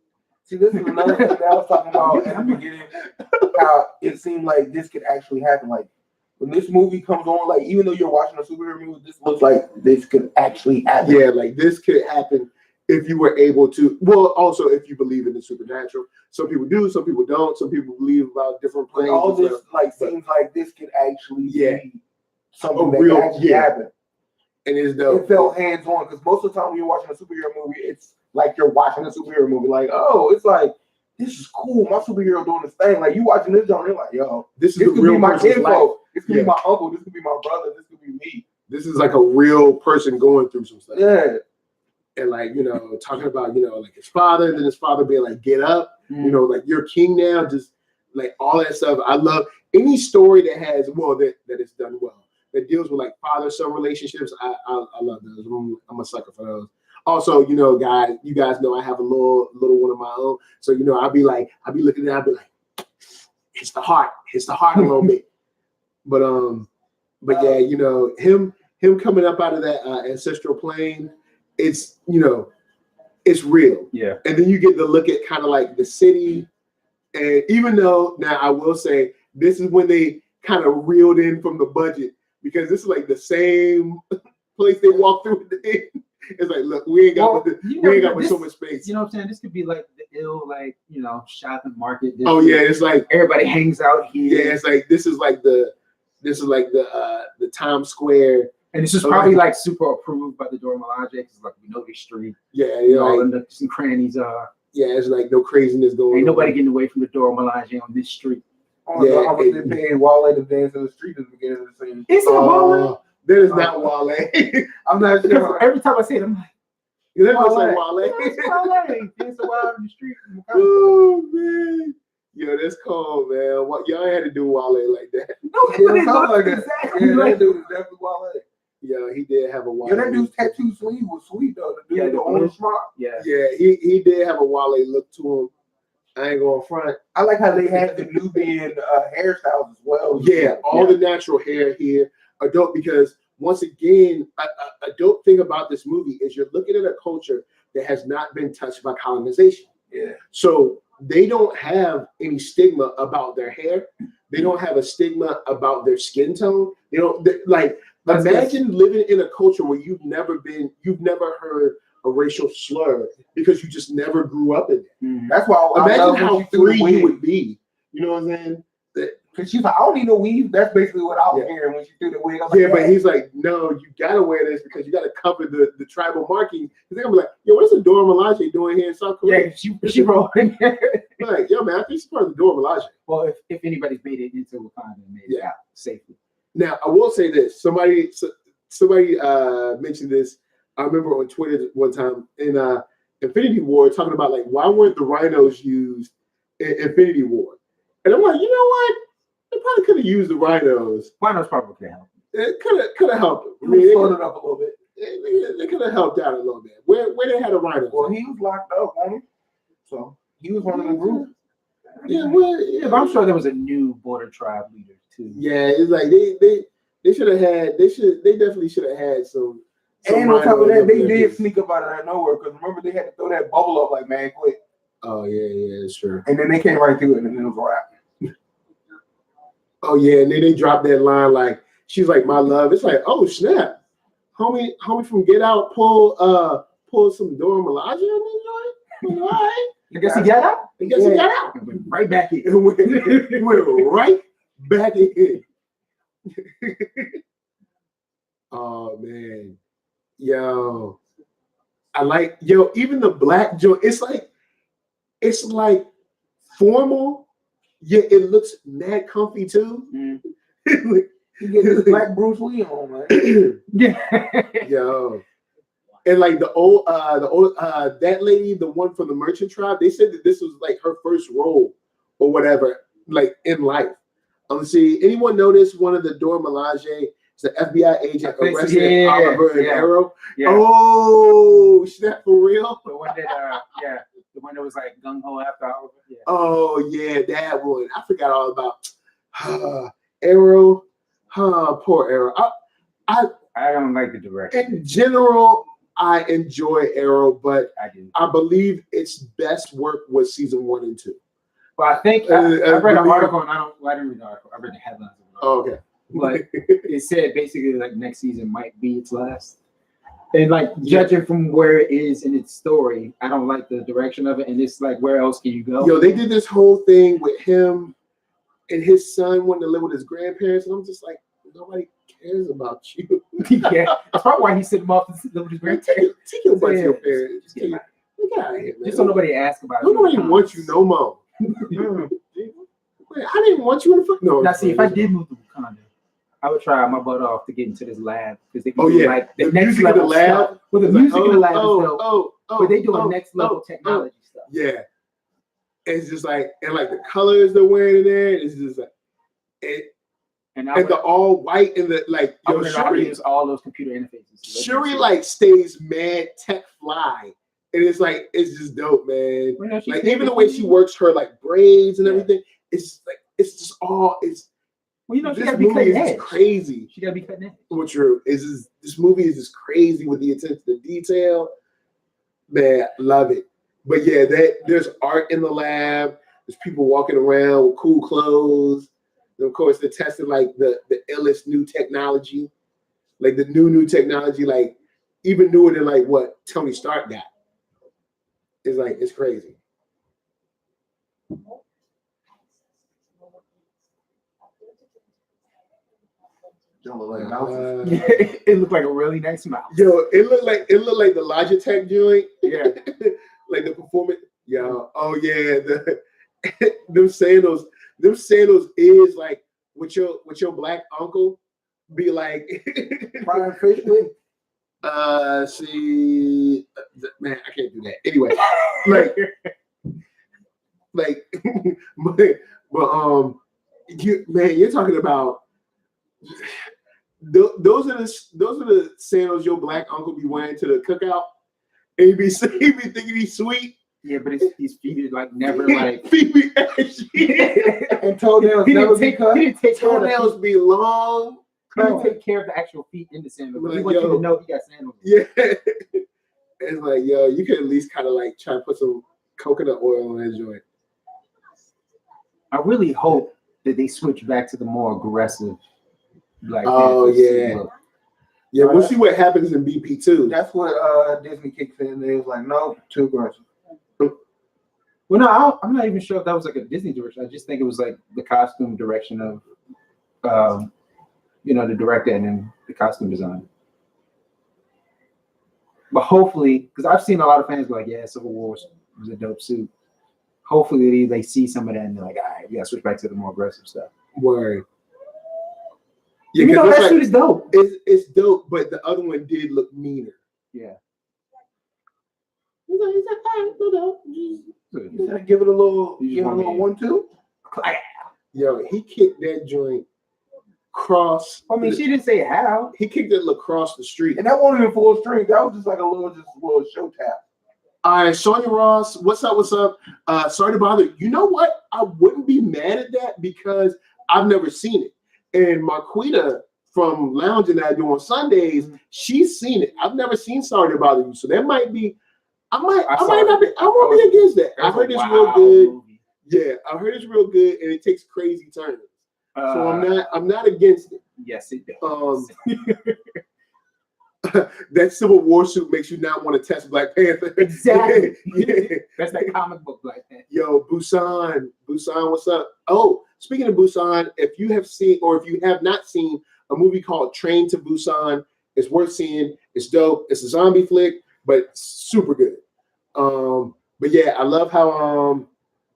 See, this is another thing that I was talking about at the beginning, how it seemed like this could actually happen. Like, when this movie comes on, like, even though you're watching a superhero movie, this looks like this could actually happen. Yeah, like, this could happen if you were able to. Well, also, if you believe in the supernatural. Some people do, some people don't. Some people believe about different planes. All this, seems like this could actually be something that real, could actually happen. And it's dope. It felt hands-on, because most of the time when you're watching a superhero movie, it's like you're watching a superhero movie. Like, it's like, this is cool. My superhero doing this thing. Like, you watching this, you're like, yo, this could real be my kinfolk. This could be my uncle. This could be my brother. This could be me. This is like a real person going through some stuff. Yeah. And like, talking about, like his father, then his father being like, get up, like you're king now, just like all that stuff. I love any story that has, that is done well, that deals with like father-son relationships. I love those. I'm a sucker for those. Also, guys, you guys know I have a little one of my own. So, I'll be looking at it, I'll be like, hits the heart a little bit. But yeah, him coming up out of that ancestral plane, it's it's real. Yeah. And then you get to look at kind of like the city. And even though now I will say this is when they kind of reeled in from the budget, because this is like the same place they walk through. It's like, look, we ain't got so much space. You know what I'm saying? This could be like the ill, shopping market. It's like everybody hangs out here. Yeah, it's like this is like the Times Square. And this is probably like super approved by the Dora Milaje, because like we know the street. Yeah, all the nooks and crannies are. Yeah, it's like no craziness going on. Ain't nobody getting away from the Dora Milaje on this street. How much they paying Wale to dance in the street at the beginning of the scene? It's not Wale. That is not Wale. I'm not sure. Every time I say it, I'm like, that looks like Wale. It's Wale. Dancing wild in the street. Oh man. Yo, that's cold, man. What y'all had to do Wale like that? No, it sounds like that. Exactly. Yeah, that dude is definitely Wale. Yeah, he did have a Wale. Yeah, that dude's tattoo sleeve was sweet though. The dude with the orange smart. Yeah, he did have a Wale look to him. I ain't going front. I like how they had the Nubian hairstyles as well. Yeah, all the natural hair here are dope, because once again, a dope thing about this movie is you're looking at a culture that has not been touched by colonization. Yeah. So they don't have any stigma about their hair. They don't have a stigma about their skin tone. Imagine living in a culture where you've never heard a racial slur because you just never grew up in it. Mm-hmm. That's why imagine how free you would be. You know what I'm saying? Because she's like, I don't need no weave. That's basically what I was hearing when she threw the wig. But he's like, no, you gotta wear this because you gotta cover the tribal marking. Because they're gonna be like, yo, what's the Dora Milaje doing here in South Korea? Yeah, she rolled in there. Like, yo, man, I think she's part of the Dora Milaje. Well, if anybody's made it into Wakanda and made it out safely. Now, I will say this. Somebody mentioned this. I remember on Twitter one time in Infinity War talking about like, why weren't the rhinos used in Infinity War? And I'm like, you know what? They probably could have used the rhinos. Rhinos probably could help. It could have helped them. I mean, they floated up a little bit. They could have helped out a little bit. Where they had a rhino? Well, he was locked up on him, so he was one of the group. Yeah, but I'm sure there was a new border tribe leader too. Yeah, it's like they should have had. They definitely should have had some. And on top of that, they did sneak up out of nowhere, because remember they had to throw that bubble up like, man, quick. Oh yeah, it's true. And then they came right through it, and then it was a wrap. Oh yeah, and then they dropped that line like, she's like, my love. It's like, oh snap, homie from Get Out pull some Dora Milaje on this joint. All right, I guess he got out. He got out. Went right back in. Went right back in. Oh man, yo, even the black joint. It's like formal, yet it looks mad comfy too. You get this black Bruce Lee on, man. Yeah. Yo. And like the old that lady, the one from the Merchant Tribe, they said that this was like her first role or whatever, like in life. See, anyone notice one of the Dora Milaje is the FBI agent arrested Oliver and Arrow? Yeah. Oh, snap, for real? The one that the one that was like gung ho after Oliver. Yeah. Oh yeah, that one. I forgot all about Arrow. Poor Arrow. I don't like the direction. In general, I enjoy Arrow, but I believe its best work was season 1 and 2. Well, I think I read an article, and I didn't read the article. I read the headlines. Oh, okay. But it said basically like next season might be its last. And like judging from where it is in its story, I don't like the direction of it. And it's like, where else can you go? Yo, they did this whole thing with him and his son wanting to live with his grandparents, and I'm just like, nobody cares about you. Yeah, that's probably why he sent him off to live with his grandparents. Take your butt to your parents. Get out of here, man. Just so nobody asks about it. Nobody wants you no more. Wait, I didn't want you in the fuck. No. Now, see, if I did move to Wakanda, I would try my butt off to get into this lab because they can do like the next music level in the lab. stuff. Well, the music in the lab is dope, oh, but they doing next level technology stuff. Yeah, it's just like, and like the colors they're wearing in there, it's just like it. And the all white and the like. Yo, Shuri use all those computer interfaces. Shuri like stays mad tech fly, and it's like it's just dope, man. Well, no, like even the way she works her like braids and everything, it's like it's just all it's. Well, you know, this movie is just crazy. She gotta be cutting edge. Well, true. This movie is just crazy with the attention to detail. Man, love it. But yeah, there's art in the lab. There's people walking around with cool clothes. And of course, they're testing like the illest new technology, like the new technology, like even newer than like what Tony Stark got. It's like it's crazy. Don't look like mouse. It looked like a really nice mouse. Yo, it looked like the Logitech joint. Yeah, like the performance. Yo, oh yeah, them sandals is like with your black uncle be like. Brian Fishman. See, man, I can't do that. Anyway, but you're talking about. Those are the sandals your black uncle be wearing to the cookout, and he be thinking he's sweet. Yeah, but his feet is like never like feet be ashy. And toenails never be cut. He didn't take Toenails be long. He didn't take care of the actual feet in the sandals. But he Like, wants you yo. to know he got sandals. Yeah, it's like yo, you can at least kind of like try to put some coconut oil on that joint. I really hope that they switch back to the more aggressive Black Oh Panther yeah. look. Yeah, we'll see what happens in BP2. That's what Disney kicked in. They was like, no, too aggressive. Well, no, I'm not even sure if that was like a Disney direction. I just think it was like the costume direction of, the director and then the costume design. But hopefully, because I've seen a lot of fans go like, yeah, Civil War was a dope suit. Hopefully they see some of that and they're like, all right, we gotta switch back to the more aggressive stuff. Word. Yeah, You know, that suit is dope. It's dope, but the other one did look meaner. Yeah. Give it a little 1-2. Yo, he kicked that joint cross. I mean, she didn't say how. He kicked it across the street. And that wasn't even full strength. That was just like a little show tap. All right, Sonya Ross, what's up? What's up? Sorry to bother. You know what? I wouldn't be mad at that because I've never seen it. And Marquita from Lounge and I do on Sundays, she's seen it. I've never seen Sorry to Bother You. So that might be, I won't be against that. I heard it's real good. Movie. Yeah, I heard it's real good and it takes crazy turns. So I'm not against it. Yes, it does. That Civil War suit makes you not want to test Black Panther. Exactly. Yeah. That's that comic book Black Panther. Yo, Busan, what's up? Oh, speaking of Busan, if you have seen or if you have not seen a movie called Train to Busan, it's worth seeing. It's dope. It's a zombie flick, but super good. But yeah, I love how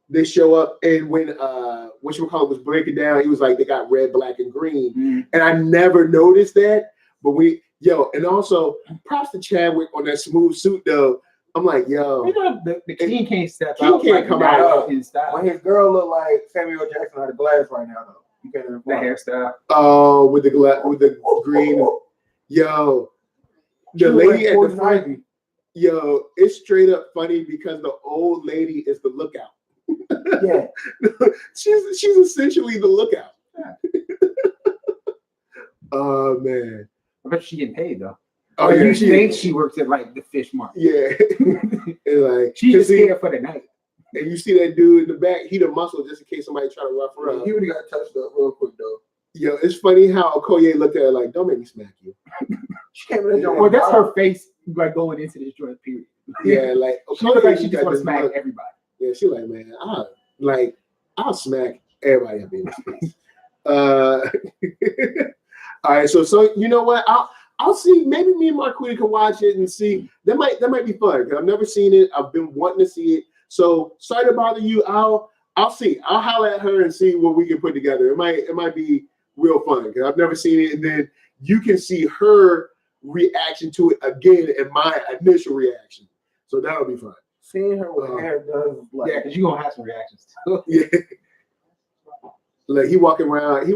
they show up, and when whatchamacallit was breaking down, he was like, they got red, black, and green. And I never noticed that. But and also props to Chadwick on that smooth suit though. I'm like, yo. You know, the king can't step King out. can't like, come out. in style. When his girl look like Samuel Jackson out of glass right now, though. You can't even The hairstyle. Oh, with the green. Yo. The lady at the front. Yo, it's straight up funny because the old lady is the lookout. Yeah. she's essentially the lookout. Oh man. I bet she getting paid though. Oh yeah, yeah, she thinks she works at like the fish market. Yeah. And like she's just here for the night. And you see that dude in the back, he the muscle just in case somebody try to rough her up. He would have got touched up real quick though. Yo, it's funny how Okoye looked at her like, don't make me smack you. She came in there. Well, that's her face like going into this joint period. Yeah, like she looks like she just want to smack everybody. Yeah, she like, man, I'll smack everybody up in this face. All right, so you know what? I'll see. Maybe me and Marquita can watch it and see. That might be fun because I've never seen it. I've been wanting to see it. So sorry to bother you. I'll see. I'll holler at her and see what we can put together. It might be real fun because I've never seen it, and then you can see her reaction to it again and my initial reaction. So that'll be fun. Seeing her with hair does like yeah, because you're gonna have some reactions too. Yeah. Like he walking around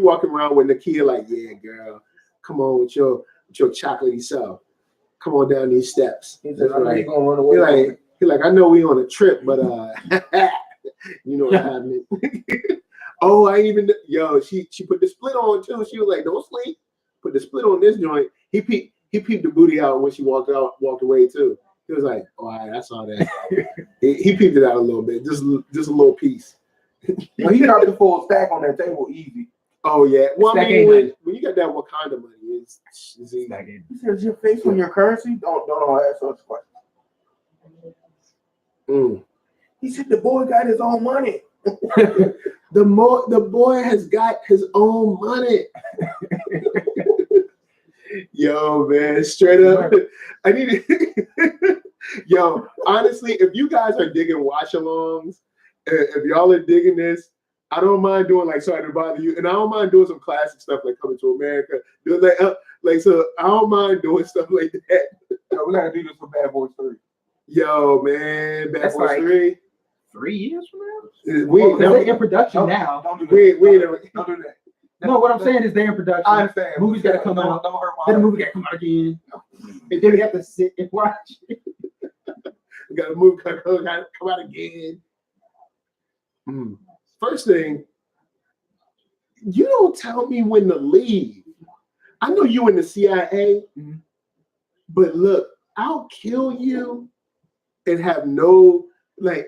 with Nakia like, yeah, girl, come on with your chocolatey self. Come on down these steps. He said, I know you're gonna run away. He like, I know we on a trip, but you know what happened. Oh, she put the split on too. She was like, don't sleep. Put the split on this joint. He peeped the booty out when she walked away too. He was like, all right, I saw that. he peeped it out a little bit, just a little piece. No, he dropped the full stack on that table easy. Oh yeah. Well, I mean, when you got that Wakanda money, it's easy. He says your face on your currency. Don't ask us questions. He said the boy got his own money. The boy has got his own money. Yo, man, straight up. I need it. Yo, honestly, if you guys are digging watch-alongs, if y'all are digging this, I don't mind doing like Sorry to Bother You, and I don't mind doing some classic stuff like Coming to America. So I don't mind doing stuff like that. Yo, we gotta do this for Bad Boys 3. Yo, man, Bad Boys 3. 3 years from now? They're in production now. Don't do that. No, what I'm saying is they're in production. I understand. Movie's gotta come out. Don't hurt my Then the movie gotta come out again. And then we have to sit and watch it. We got a movie gotta come out again. First thing, you don't tell me when to leave. I know you in the CIA, but look, I'll kill you and have no,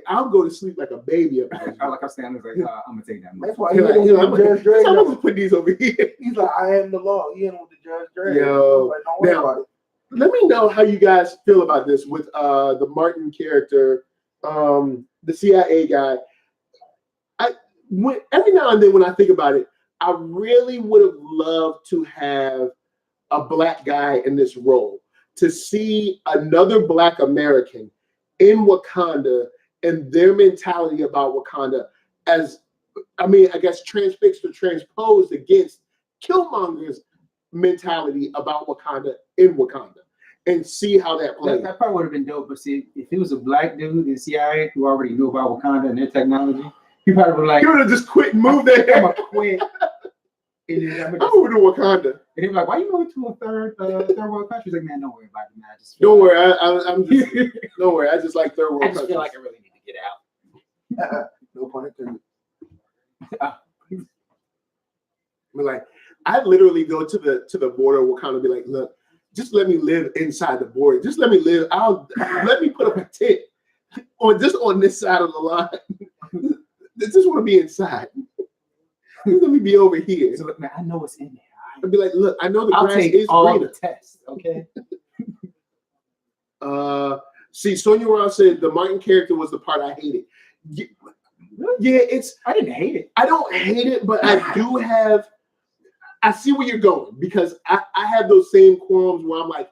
I'll go to sleep like a baby up there. Like I'm saying, I'm gonna take that. That's why I'm gonna put these over here. He's like, I am the law. He ain't with the Judge Dredd. Yo, like, don't worry about it. Let me know how you guys feel about this with the Martin character, the CIA guy. Every now and then when I think about it, I really would have loved to have a black guy in this role, to see another Black American in Wakanda and their mentality about Wakanda as, I guess, transfixed or transposed against Killmonger's mentality about Wakanda in Wakanda, and see how that plays. That probably would have been dope, but see, if it was a black dude in CIA who already knew about Wakanda and their technology, he probably would like, he would have just quit and moved there. I'm gonna quit. And then I'm moving to Wakanda. And he'd be like, why you moving to a third world country? He's like, man, don't worry about it, man. Don't worry, I'm just don't worry. I just like third world countries. I just countries. feel like I really need to get out. No pun intended. I literally go to the border of Wakanda and be like, look, just let me live inside the border. Just let me live. Let me put up a tent on this side of the line. I just want to be inside. Let me be over here. So look, man, I know what's in there. I'd be like, look, I know the I'll grass take is all greener. the tests, okay? See, Sonia Ross said the Martin character was the part I hated. Yeah, it's. I didn't hate it. I don't hate it, but I do have. I see where you're going because I have those same qualms where I'm like,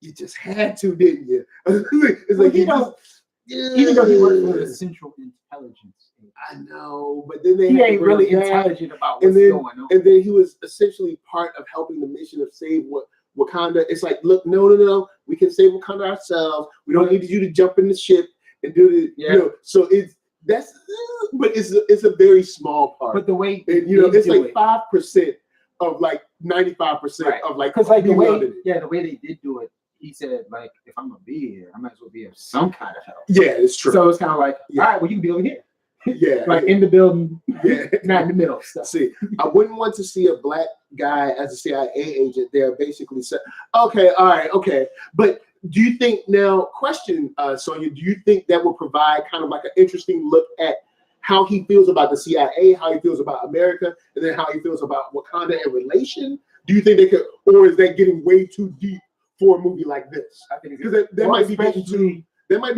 you just had to, didn't you? It's like you just. Even though he works for the Central Intelligence. I know, but then he ain't really intelligent about what's going on. And then he was essentially part of helping the mission of save Wakanda. It's like, look, no, we can save Wakanda ourselves. We don't need you to jump in the ship and do the, you know. So but it's a very small part. But the way, and, it's like 5% of like 95% of like, because like the way they did do it. He said, like, if I'm gonna be here, I might as well be of some kind of help. Yeah, it's true. So it's kind of like, all right, well, you can be over here. Yeah, like in the building, not in the middle. Stuff. See, I wouldn't want to see a black guy as a CIA agent there. Basically, said, okay, all right, okay. But do you think now? Question, Sonia, do you think that would provide kind of like an interesting look at how he feels about the CIA, how he feels about America, and then how he feels about Wakanda in relation? Do you think they could, or is that getting way too deep for a movie like this? I think because that might be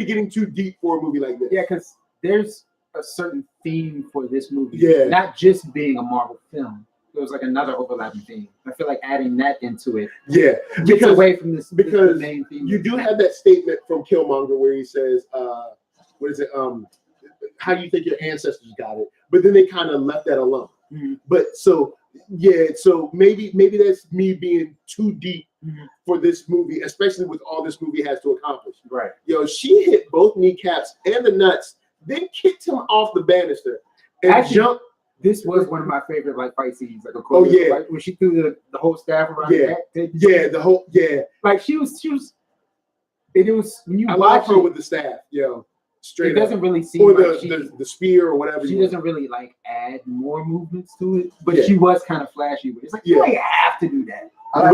getting too deep for a movie like this. Yeah, because there's a certain theme for this movie. Yeah, not just being a Marvel film. There was like another overlapping theme. I feel like adding that into it. Yeah, gets away from this because the main theme. You do have that statement from Killmonger where he says, "What is it? How do you think your ancestors got it?" But then they kind of left that alone. Mm-hmm. But so maybe that's me being too deep for this movie, especially with all this movie has to accomplish. Right. She hit both kneecaps and the nuts, then kicked him off the banister and jumped. This was one of my favorite like fight scenes. Like, like when she threw the whole staff around. Like she was. It was when you watch her with the staff. Straight. It doesn't really seem or like the spear or whatever. She doesn't really like add more movements to it, but she was kind of flashy with it. It's like you don't have to do that. I'd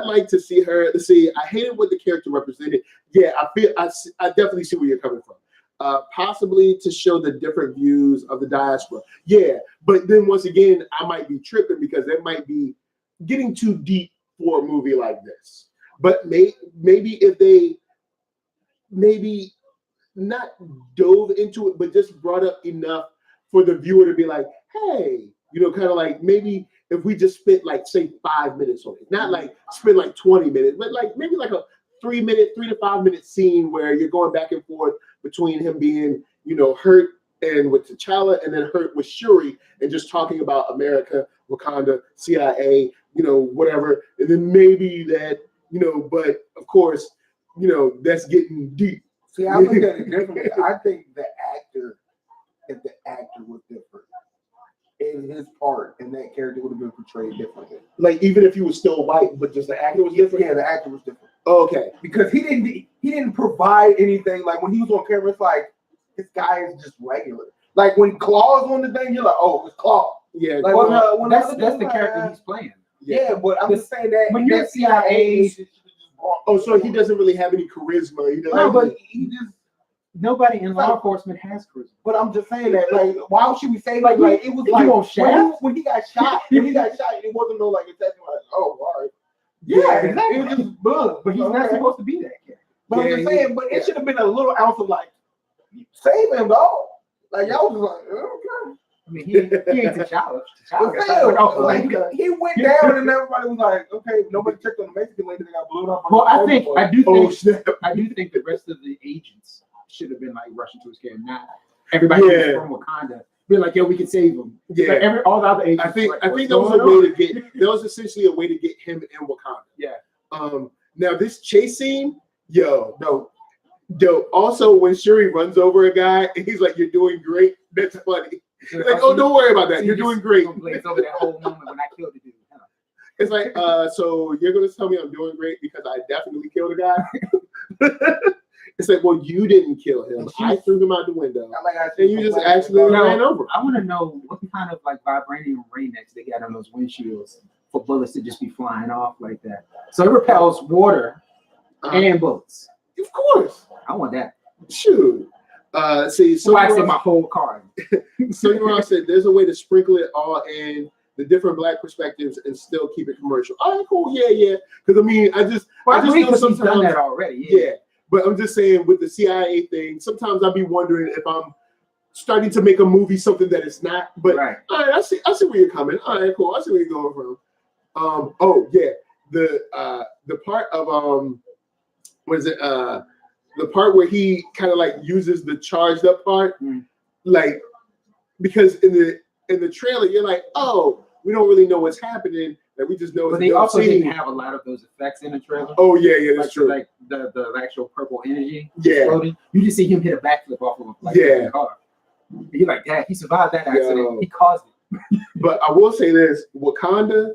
like to see her. I hated what the character represented. Yeah, I definitely see where you're coming from. Possibly to show the different views of the diaspora. Yeah, but then once again, I might be tripping because that might be getting too deep for a movie like this. But maybe if they not dove into it, but just brought up enough for the viewer to be like, hey, kind of like maybe if we just spent like say 5 minutes on it, not like spend like 20 minutes, but like maybe like a 3 to 5 minute scene where you're going back and forth between him being, hurt and with T'Challa and then hurt with Shuri and just talking about America, Wakanda, CIA, whatever. And then maybe that, but of course, that's getting deep. See, I look at it differently. I think if the actor was different, in his part, and that character would have been portrayed differently. Like even if he was still white, but just the actor was different. Yeah, the actor was different. Oh, okay, because he didn't provide anything. Like when he was on camera, it's like this guy is just regular. Like when Claw's on the thing, you're like, oh, it's Claw. Yeah, like that's the character he's playing. Yeah, but I'm just saying that when you're CIA. Oh, so he doesn't really have any charisma. He just. Nobody in law enforcement has charisma. But I'm just saying that, like, why should we say like it was like when he got shot, it wasn't no like it's like, oh, all right. Yeah, exactly. It was just boom. But he's not supposed to be that character. But I'm just saying, but it should have been a little ounce of like save him, dog. Like y'all was like, okay. I mean, he ain't T'Challa. He went down and everybody was like, okay, nobody checked on the Mexican lady that got blown up. Well, I do think the rest of the agents should have been like rushing to his care, not everybody from Wakanda. Be like, yo, we can save him. Yeah, like all the other agents. I think that was a way to get. That was essentially a way to get him in Wakanda. Yeah. Now this chase scene, no. Also, when Shuri runs over a guy and he's like, "You're doing great." That's funny. He's like, "Oh, don't worry about that. You're doing great." It's over that whole moment when I killed the dude. It's like, so you're gonna tell me I'm doing great because I definitely killed a guy. It's like, well, you didn't kill him. I threw him out the window, and you just actually ran over. I want to know what kind of like vibranium rainets they got on those windshields for bullets to just be flying off like that. So it repels water and bullets. Of course, I want that. Shoot. See, so I said my whole car. So you said there's a way to sprinkle it all in the different black perspectives and still keep it commercial. All right, cool, yeah. Because I mean, I just know sometimes he's done that already. Yeah. But I'm just saying with the CIA thing, sometimes I'll be wondering if I'm starting to make a movie something that it's not. But Right. all right, I see where you're coming. All right, cool. I see where you're going from. Oh yeah, the part of what is it? The part where he kind of like uses the charged up part, like because in the trailer you're like, oh, we don't really know what's happening. Like we just know. But they also didn't have a lot of those effects in the trailer. Oh yeah, that's like, true. Like the actual purple energy. Yeah. Exploding. You just see him hit a backflip off of a car. And you're like, Dad, he survived that accident. Yo. He caused it. But I will say this: Wakanda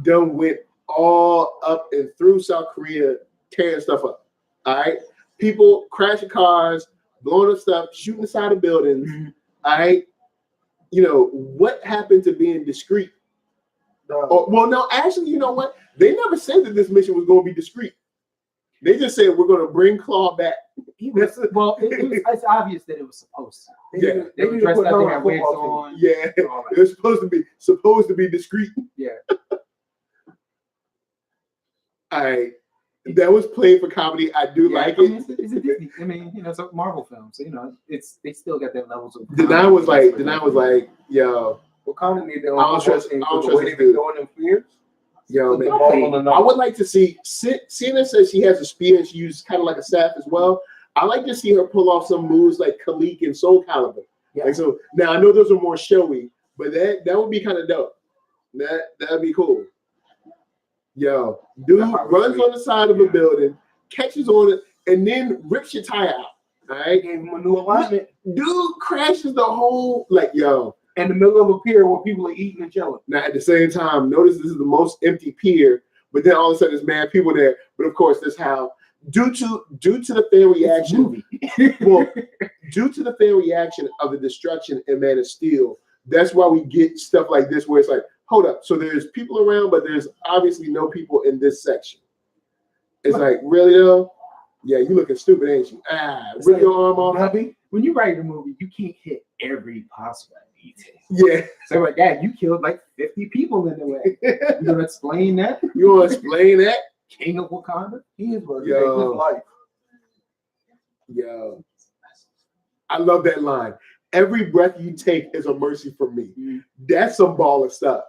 done went all up and through South Korea, tearing stuff up. All right, people crashing cars, blowing up stuff, shooting inside of buildings. All right, you know what happened to being discreet? Well, no, actually, you know what? They never said that this mission was going to be discreet. They just said we're going to bring Claw back. Well, it's obvious that it was supposed to. They were dressed up, they had wigs on. Yeah, they're supposed to be discreet. Yeah. All right, that was played for comedy. I do like it. It's a Disney. I mean, you know, it's a Marvel film, so you know, they still got their levels of. Danai was like, yo. Wakanda need their I own don't trust the way they've been going in fears. Yo, man, I would like to see. Sienna says she has a spear and she uses kind of like a staff as well. I like to see her pull off some moves like Khalik and Soul Calibur. Yeah. Like so. Now I know those are more showy, but that would be kind of dope. That'd be cool. Yo, dude runs on the side of a building, catches on it, and then rips your tire out. All right, Gave him a new alignment. Dude crashes the whole in the middle of a pier where people are eating and chilling. Now, at the same time, notice this is the most empty pier, but then all of a sudden there's mad people there. But of course, that's how, due to the fan reaction, due to the fan reaction of the destruction in Man of Steel, that's why we get stuff like this where it's like, hold up, so there's people around, but there's obviously no people in this section. It's like, really though? Yeah, you looking stupid, ain't you? Rip like, your arm off. Hubby, when you write a movie, you can't hit every possible detail. Yeah. So like, Dad, you killed like 50 people in the way. You gonna explain that? You wanna explain that? King of Wakanda? He is what his life. Yo. I love that line. Every breath you take is a mercy from me. That's some baller stuff.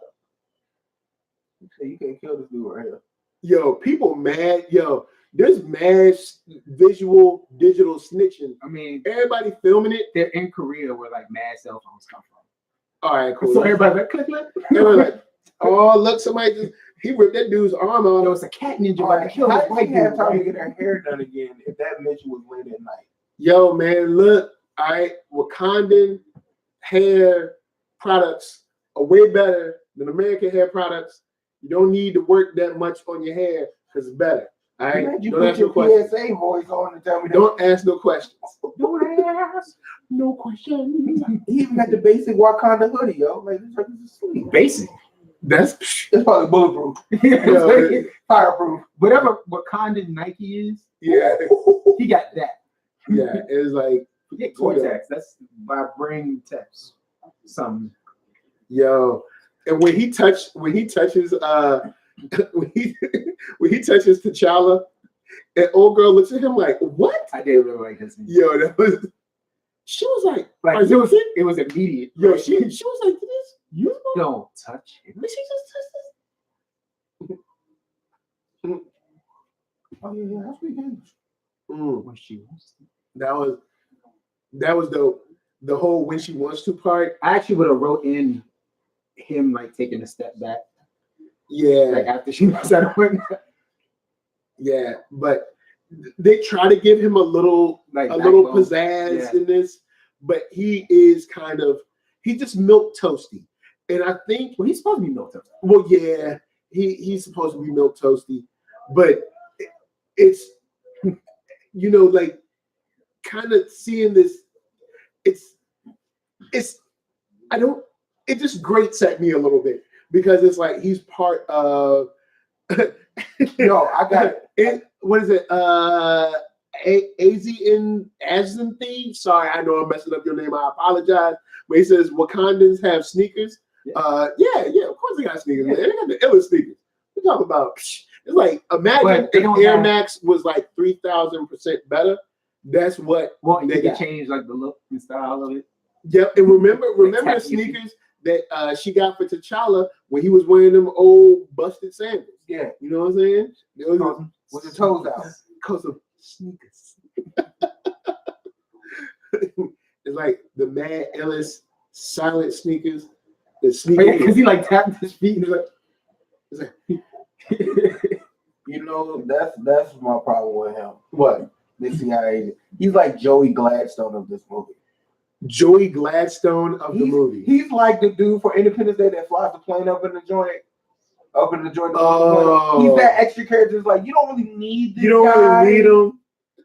You can't kill this dude right here. Yo, people mad. Yo, there's mass visual digital snitching. I mean, everybody filming it. They're in Korea where like mad cell phones come from. All right, cool. So everybody like click. Everybody like, oh look, somebody he ripped that dude's arm off. It was a cat ninja about to kill this white dude. Have time to get her hair done again if that mission was late at night. Yo, man, look, all right, Wakandan hair products are way better than American hair products. You don't need to work that much on your hair because it's better. All right, you don't put ask your no questions. PSA voice on and tell me. Don't ask no questions. Don't ask no questions. He even got the basic Wakanda hoodie, yo. Like this is asleep. Basic. It's probably bulletproof. Fireproof. Whatever Wakandan Nike is. Yeah, he got that. Yeah, it's like forget Cortex. That's vibrating text. Something. Yo, and when he touches when he touches T'Challa, and old girl looks at him like, "What?" I did really like this. Yo, that was. She was like it was immediate. Yo, she was like, "This you don't touch it." Did she just touch this? Oh yeah, that's weekend. When she wants to. That was the whole when she wants to part. I actually would have wrote in him like taking a step back. Yeah. Like after she was out of window. Yeah, but they try to give him a little pizzazz in this, but he is he's just milk toasty. And I think he's supposed to be milk toasty. Well, yeah, he's supposed to be milk toasty, but it's like kind of seeing this, it just grates at me a little bit because it's like he's part of no, I got it. What is it? Azanthe. Sorry, I know I'm messing up your name. I apologize. But he says Wakandans have sneakers. Yeah, of course they got sneakers. Man. They got the illest sneakers. We talk about It's like imagine if Air Max was like 3,000% better. That's what they could change like the look and style of it. Yep, and remember the sneakers that she got for T'Challa when he was wearing them old busted sandals. Yeah, you know what I'm saying? With the toes out because of sneakers. It's like the Mad Ellis silent sneakers. The sneakers because he like tapped his feet and it's like you know, that's my problem with him. What? The CIA. He's like Joey Gladstone of this movie. Joey Gladstone of the movie. He's like the dude for Independence Day that flies the plane up in the joint. Oh. He's that extra character. It's like you don't really need this. You don't really need him,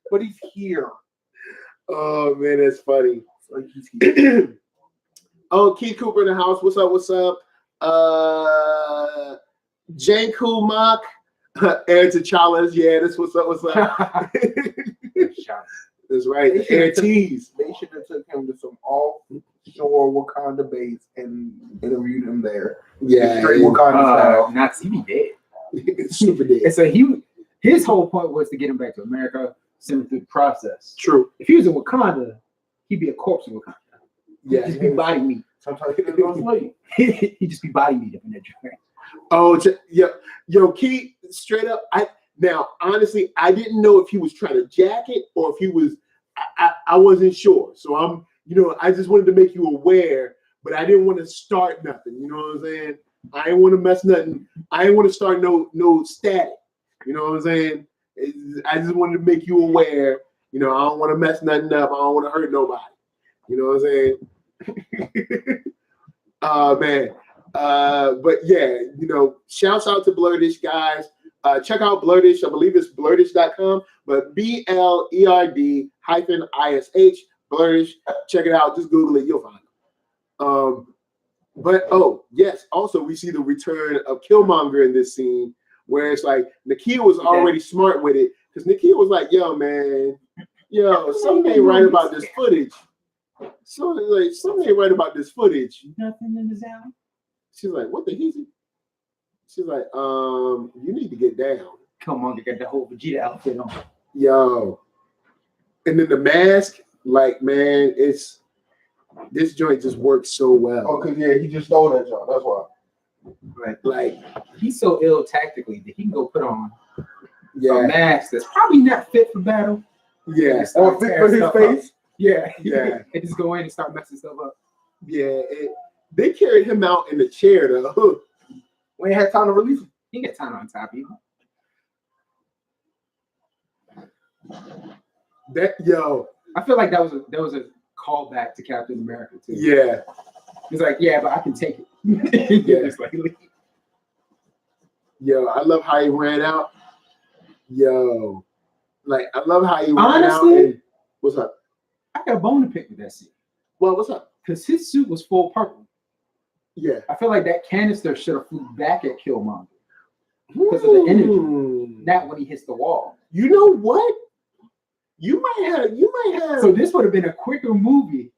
but he's here. Oh man, that's funny. Like he's here. Oh, Keith Cooper in the house. What's up? What's up? Jane Kumak, Air T'Challa's. Yeah, that's what's up. What's up? That's right. The Air T's. They should have took him to some offshore Wakanda base and interviewed him there. Yeah, straight Wakanda style. Not CB dead. Super dead. And so his whole point was to get him back to America, send him through the process. True. If he was in Wakanda, he'd be a corpse in Wakanda. Yeah, He'd just be body meat. Sometimes he doesn't sleep. He'd just be body meat up in that joint. Oh, yeah, yo, Keith, straight up. Now, honestly, I didn't know if he was trying to jack it or if he was. I wasn't sure. So I just wanted to make you aware, but I didn't want to start nothing. You know what I'm saying? I didn't want to mess nothing. I didn't want to start no static. You know what I'm saying? I just wanted to make you aware. I don't want to mess nothing up. I don't want to hurt nobody. You know what I'm saying? Man. But yeah, shouts out to Blurdish, guys. Check out Blurdish. I believe it's blurdish.com, but BLERD-ISH, Blurdish. Check it out. Just Google it. You'll find it. But yes, also we see the return of Killmonger in this scene where it's like Nakia was already smart with it because Nakia was like, yo, man, something ain't right about this footage. Something ain't right about this footage. Nothing in the sound. She's like, what the heck? She's like, you need to get down. Come on, get the whole Vegeta outfit on. Yo. And then the mask, like, man, this joint just works so well. Oh, because he just stole that joint. That's why. Right. Like, he's so ill tactically that he can go put on a mask that's probably not fit for battle. Yeah. Or fit for his face. Up. Yeah. Yeah. And just go in and start messing stuff up. Yeah. They carried him out in the chair, though. We ain't had time to release him. He got time on top of you. I feel like that was a callback to Captain America too. Yeah. He's like, yeah, but I can take it. Yeah. It's like, yo, I love how he ran out. Yo. Like, I love how he ran out. And, what's up? I got a bone to pick with that scene. Well, what's up? Because his suit was full purple. Yeah. I feel like that canister should have flew back at Killmonger because of the energy. Not when he hits the wall. You know what? You might have. So this would have been a quicker movie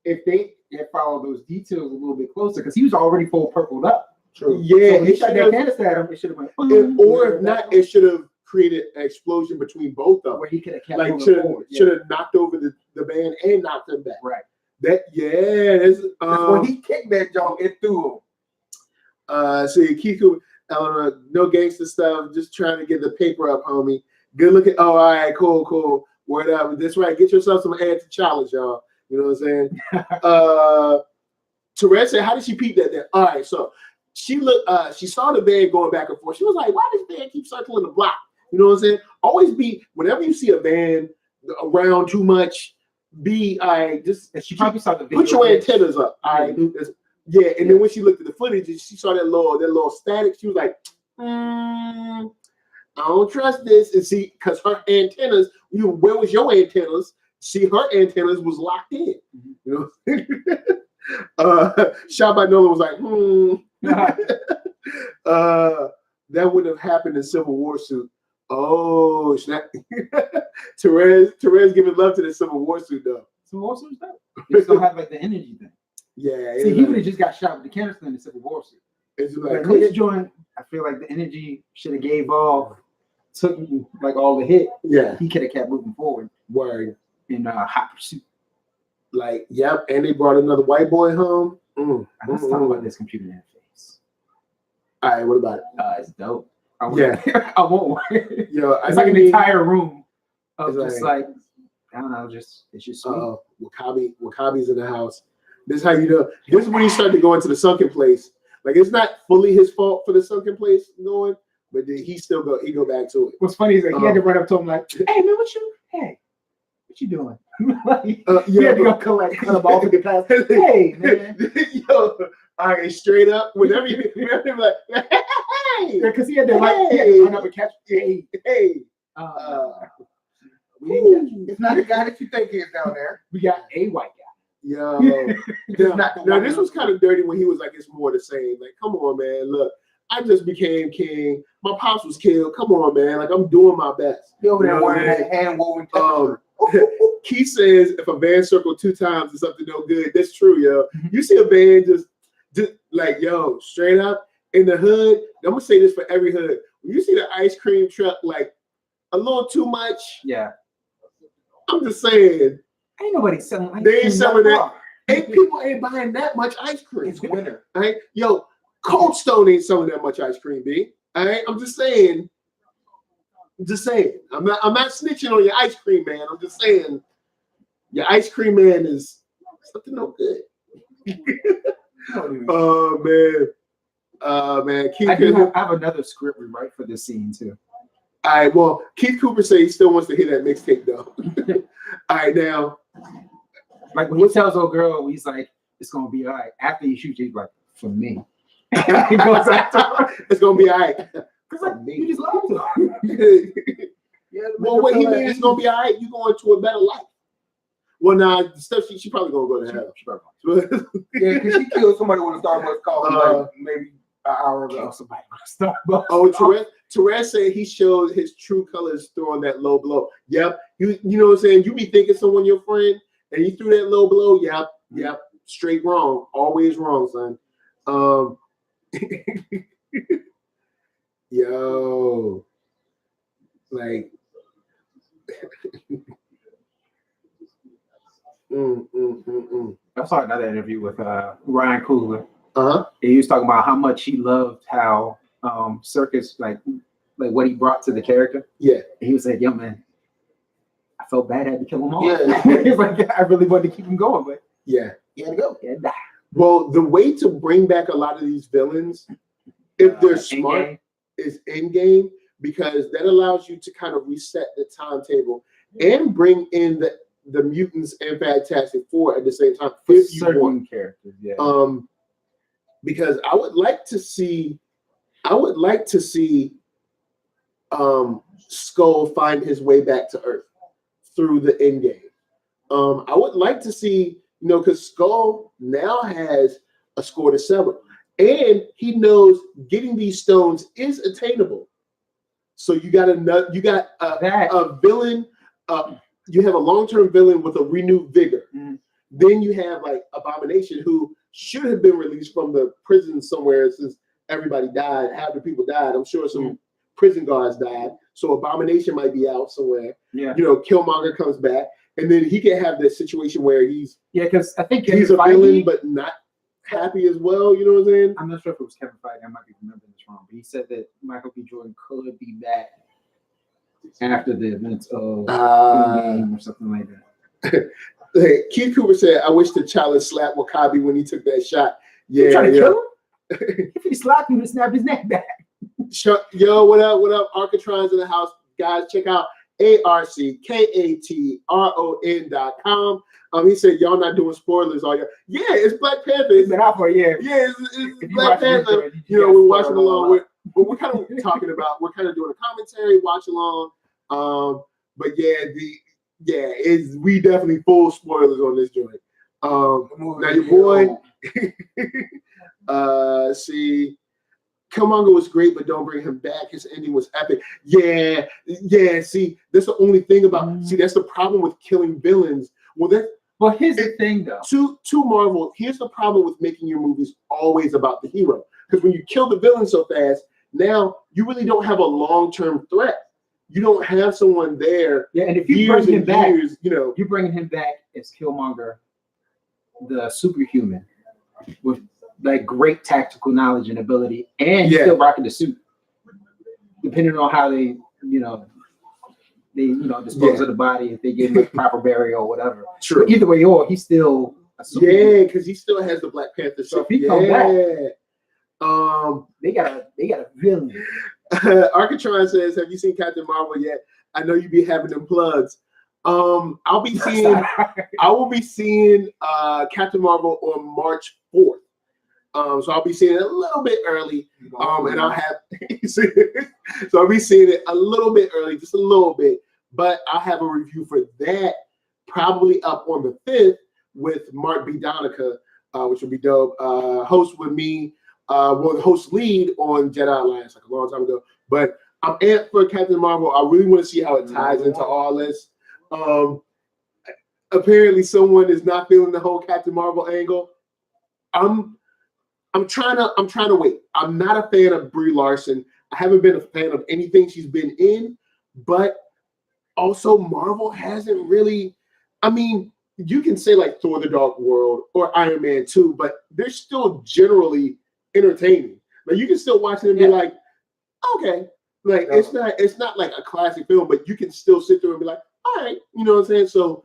if they had followed those details a little bit closer because he was already full purpled up. True. Yeah. So when he shot that canister at him, it should have went. Or if not, it should have created an explosion between both of them. Where he could have kept like should have knocked over the band and knocked him back. Right. That's when he kicked that jump, it threw him. See, Kiku, no gangster stuff, just trying to get the paper up, homie. Good looking. Oh, all right, cool. Whatever. That's right. Get yourself some Air T'Challa, y'all. You know what I'm saying? Therese said, how did she peep that there? All right, so she looked, she saw the van going back and forth. She was like, why does van keep circling the block? You know what I'm saying? Always be, whenever you see a van around too much, be just she probably saw the video. Put your antennas up. All right. Yeah, and then when she looked at the footage and she saw that little static, she was like, I don't trust this. And see, because her antennas, where was your antennas? See, her antennas was locked in. You know, Shot by Nolan was like, that wouldn't have happened in Civil War suit. Oh, Therese giving love to the Civil War suit though. Civil War suit's dope. They still have like the energy thing. Yeah. See, he would have just got shot with the canister in the Civil War suit. It's Like like, this joint, I feel like the energy should have gave off, took like all the hit. yeah, He could have kept moving forward word. in hot pursuit. Like, yep, and they brought another white boy home. Let's talk about this computer interface. All right, what about it? It's dope. I want one. Yo, It's like an entire room of it's just like I don't know, it's just sweet. Wakabi's in the house. This is how you know. This is when he started to go into the sunken place. Like, it's not fully his fault for the sunken place going, but then he go back to it. What's funny is that he had to run up to him like, "Hey man, what you doing?" Like, he had to go cut him off in the past. Hey man, yo, all right, straight up. Whenever you like, hey, because he had to run up and catch. Hey. It's not the guy that you think is down there. We got a white guy. Yo, Now this was kind of dirty when he was like, it's more the same. Like, come on, man. Look, I just became king. My pops was killed. Come on, man. Like, I'm doing my best. You over there wearing that hand woven Keith says if a van circled 2 times, it's up to no good. That's true, yo. You see a van just like, yo, straight up in the hood. I'm gonna say this for every hood. When you see the ice cream truck like a little too much, yeah. I'm just saying. Ain't nobody selling ice cream. They ain't selling that. People ain't buying that much ice cream. It's winter. All right, yo, Cold Stone ain't selling that much ice cream, B. All right, I'm just saying. I'm not snitching on your ice cream man. I'm just saying, your ice cream man is something no good. Oh man, Keith. I have another script rewrite for this scene too. All right, well, Keith Cooper says he still wants to hear that mixtape though. All right, now, like when he tells old girl, he's like, "It's gonna be all right." After he shoots, he's like, "For me." He goes after, it's gonna be all right. Cause like you just love him. Well, what he means it's gonna be all right. You going to a better life. Well, nah, stuff she probably gonna go to hell. Yeah, because she killed somebody with a Starbucks coffee like maybe an hour ago. Somebody with a Starbucks. Oh, Therese said he showed his true colors throwing that low blow. Yep. You know what I'm saying? You be thinking someone your friend and he threw that low blow. Yep. Straight wrong. Always wrong, son. Yo. Like I saw another interview with Ryan Coogler. Uh-huh. He was talking about how much he loved how Circus like what he brought to the character. Yeah. And he was like, "Yo, man, I felt bad I had to kill him all." Yeah. He's like, I really wanted to keep him going, but Yeah. He had to go. yeah, die. Well, the way to bring back a lot of these villains, if they're smart, is in game, because that allows you to kind of reset the timetable and bring in the mutants and Fantastic Four at the same time. If you want characters, yeah. Because I would like to see Skull find his way back to Earth through the end game. I would like to see, because Skull now has a score to settle, and he knows getting these stones is attainable. So you got a villain. You have a long-term villain with a renewed vigor. Mm-hmm. Then you have like Abomination, who should have been released from the prison somewhere since everybody died. Half the people died. I'm sure some prison guards died. So Abomination might be out somewhere. Yeah. Killmonger comes back, and then he can have this situation where he's because I think he's a villain, but not happy as well. You know what I'm saying? I'm not sure if it was Kevin Feige. I might be remembering this wrong, but he said that Michael B. Jordan could be back after the events of Endgame or something like that. Keith Cooper said, "I wish the challenge slapped Wakabi when he took that shot." Yeah, you trying to kill him? If he slapped him, to snap his neck back. Yo, what up? What up? Arcatron's in the house, guys. Check out ARCKATRON.com. He said, "Y'all not doing spoilers, all y'all." Yeah, it's Black Panther. It's been out for a year. Yeah, it's Black Panther. We're watching along with. But we're kind of talking about. We're kind of doing a commentary, watch along. But we definitely full spoilers on this joint. Now your boy, see, Killmonger was great, but don't bring him back. His ending was epic. Yeah. See, that's the only thing about. See, that's the problem with killing villains. Well, here's the thing, though. To Marvel, here's the problem with making your movies always about the hero. Because when you kill the villain so fast, now you really don't have a long-term threat. You don't have someone there. Yeah, and if you bring him back, years, you know, you're bringing him back as Killmonger, the superhuman, with like great tactical knowledge and ability, and he's still rocking the suit. Depending on how they dispose of the body, if they give him a proper burial or whatever. True. But either way, he's still a superhuman. Yeah, because he still has the Black Panther. So if he come back, they got a villain. Arcatron says, "Have you seen Captain Marvel yet? I know you be having them plugs." I will be seeing Captain Marvel on March 4th. So I'll be seeing it a little bit early. And I'll have so I'll be seeing it a little bit early, just a little bit. But I'll have a review for that probably up on the 5th with Mark B. Donica, which will be dope. Host with me. The host lead on Jedi Alliance like a long time ago. But I'm amped for Captain Marvel. I really want to see how it ties into all this. Apparently, someone is not feeling the whole Captain Marvel angle. I'm trying to wait. I'm not a fan of Brie Larson. I haven't been a fan of anything she's been in, but also Marvel hasn't really. I mean, you can say like Thor: The Dark World or Iron Man 2, but they're still generally entertaining. Like you can still watch it and be like, okay, like it's not like a classic film, but you can still sit there and be like, all right, you know what I'm saying? So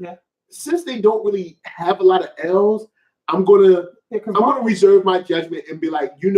since they don't really have a lot of L's, I'm gonna reserve my judgment and be like, you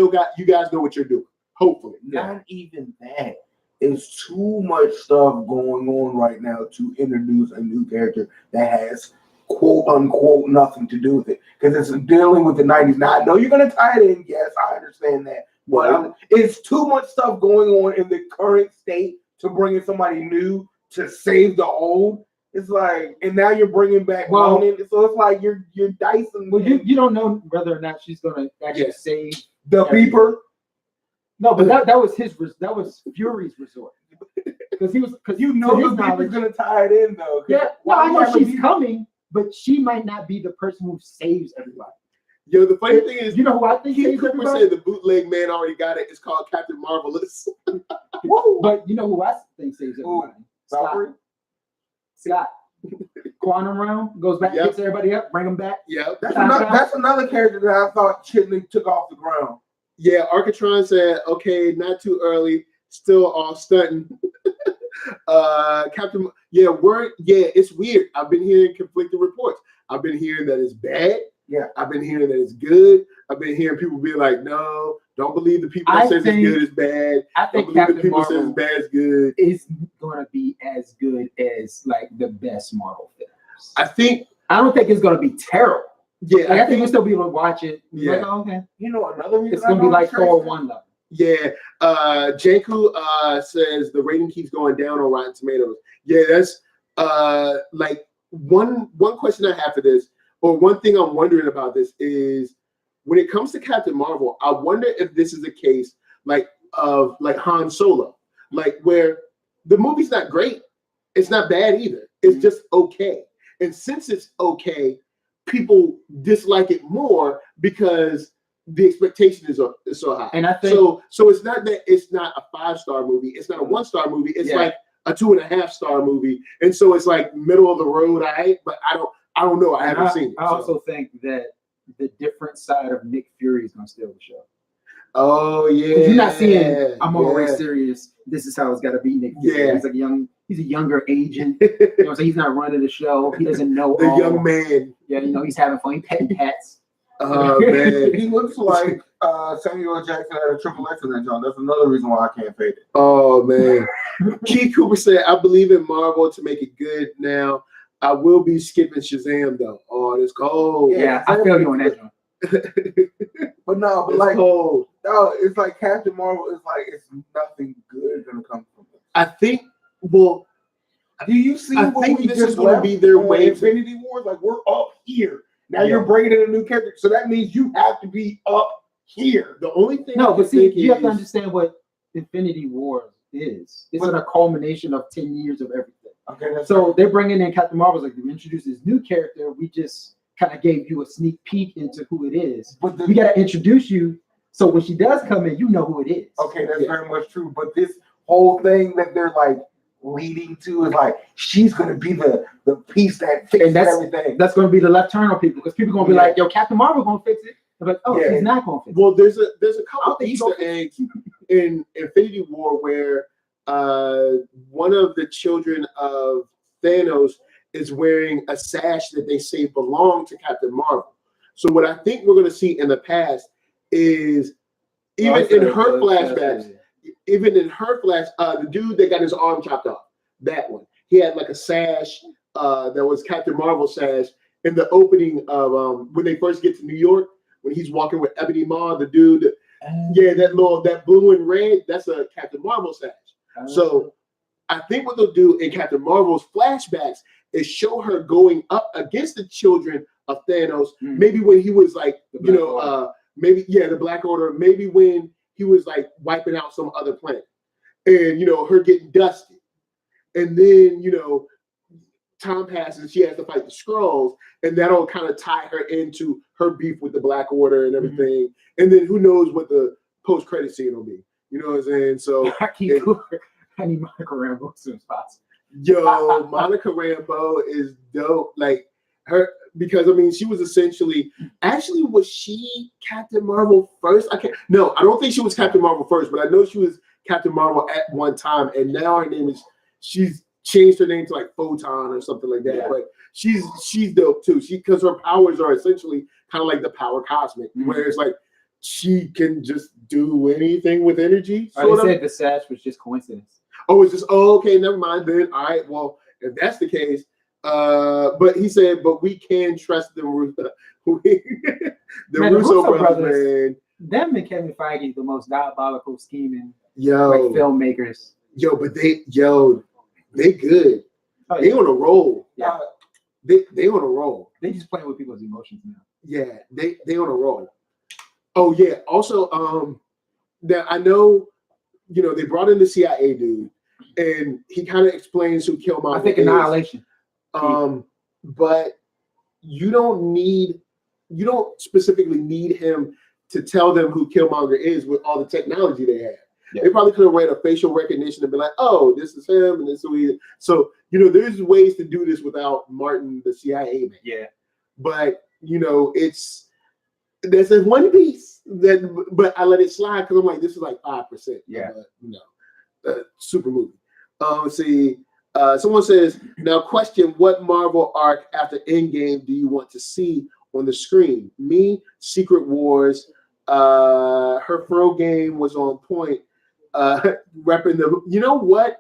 guys know what you're doing. Hopefully, not even that. It's too much stuff going on right now to introduce a new character that has quote unquote nothing to do with it, because it's dealing with the 90s. Now I know you're gonna tie it in. Yes, I understand that, but it's too much stuff going on in the current state to bring in somebody new to save the old. It's like, and now you're bringing back Ronan, so it's like you're dicing. Well, you don't know whether or not she's gonna actually save the Beeper. No, but that was Fury's resort. Because the Beeper's gonna tie it in though. Yeah, well, I know she's coming, but she might not be the person who saves everybody. Yo, the funny thing is, you know who I think saves everybody? Said the bootleg man already got it. It's called Captain Marvelous. But you know who I think saves everybody? Scott. Quantum Realm goes back, picks everybody up, bring them back. Yeah, that's another character that I thought Chidley took off the ground. Yeah, Arcatron said, okay, not too early, still all stunting. Captain, it's weird. I've been hearing conflicting reports. I've been hearing that it's bad. Yeah, I've been hearing that it's good. I've been hearing people be like, no, don't believe the people that says it's good is bad. I think Captain the people Marvel says bad is good. It's going to be as good as like the best Marvel films. I don't think it's going to be terrible. Yeah, I think we'll still be able to watch it. Yeah. Like, oh, okay. You know, another reason it's going to be like Thor 1 though. Yeah. Janku says the rating keeps going down on Rotten Tomatoes. Yeah, that's like one question I have for this, or one thing I'm wondering about this is when it comes to Captain Marvel, I wonder if this is a case like Han Solo, like where the movie's not great, it's not bad either. It's just okay. And since it's okay, people dislike it more because the expectation is so high. And I think so it's not that it's not a 5-star movie, it's not a 1-star movie, it's like a 2.5-star movie. And so it's like middle of the road, but I don't know. I haven't seen it. I also think that the different side of Nick Fury is gonna steal the show. Oh yeah. You're not seeing I'm always serious. This is how it's gotta be, Nick Fury. Yeah. He's a younger agent. You know, so he's not running the show. He doesn't know the young man. Yeah, you know, he's having fun. He's petting cats. Oh man. He looks like Samuel L. Jackson at a Triple X in that joint. That's another reason why I can't fade it. Oh man. Keith Cooper said, I believe in Marvel to make it good now. I will be skipping Shazam though. Oh, it's cold. Yeah, I feel you on that one. But like cold. No, it's like Captain Marvel is like it's nothing good gonna come from it. I think. Well, do you see? I think this is going to be their way. Infinity Wars, like we're up here now. You're bringing in a new character, so that means you have to be up here. The only thing, you have to understand what Infinity Wars is. It's a culmination of 10 years of everything. Okay, so they're bringing in Captain Marvel, like we introduced this new character. We just kind of gave you a sneak peek into who it is. But we got to introduce you So when she does come in, you know who it is. Okay, that's very much true. But this whole thing that they're like leading to is like she's gonna be the piece that fixes everything. That's gonna be the left turn on people because people gonna be like, "Yo, Captain Marvel gonna fix it." They're like, "Oh, she's not gonna fix it." Well, there's a couple Easter eggs in Infinity War where one of the children of Thanos is wearing a sash that they say belonged to Captain Marvel. So what I think we're gonna see in the past is even in her flashbacks. Even in her flash, the dude that got his arm chopped off, that one, he had like a sash that was Captain Marvel sash in the opening of when they first get to New York, when he's walking with Ebony Maw, the dude, that blue and red, that's a Captain Marvel sash. So I think what they'll do in Captain Marvel's flashbacks is show her going up against the children of Thanos, maybe when he was like, the Black Order, maybe when he was like wiping out some other planet and, her getting dusted. And then, time passes, she has to fight the Skrulls, and that'll kind of tie her into her beef with the Black Order and everything. And then who knows what the post-credit scene will be. You know what I'm saying? So I need Monica Rambeau as soon as possible. Yo, Monica Rambeau is dope. Like her, because she was actually was she Captain Marvel first? I don't think she was Captain Marvel first, but I know she was Captain Marvel at one time, and now her name is she's changed her name to like Photon or something like that. Yeah. But she's dope too. Because her powers are essentially kind of like the power cosmic, where it's like she can just do anything with energy. They said the sash was just coincidence. Oh, it's just okay, never mind then. All right, well, if that's the case. But he said, but we can trust the Russo brothers, man. Them and Kevin Feige, the most diabolical scheming filmmakers. But they good. They on a roll. Yeah. They on a roll. They just playing with people's emotions now. Yeah, they on a roll. Oh yeah. Also, that I know, they brought in the CIA dude, and he kind of explains who Killmonger is. I think Annihilation. But you don't specifically need him to tell them who Killmonger is with all the technology they have. Yeah. They probably could have read a facial recognition and be like, "Oh, this is him," and this is who he is. So there's ways to do this without Martin, the CIA man. Yeah, but there's a one piece but I let it slide because I'm like, this is like 5%. Yeah, super movie. Let's see. Someone says, now question, what Marvel arc after Endgame do you want to see on the screen? Me, Secret Wars. Her throw game was on point. Repping the, you know what?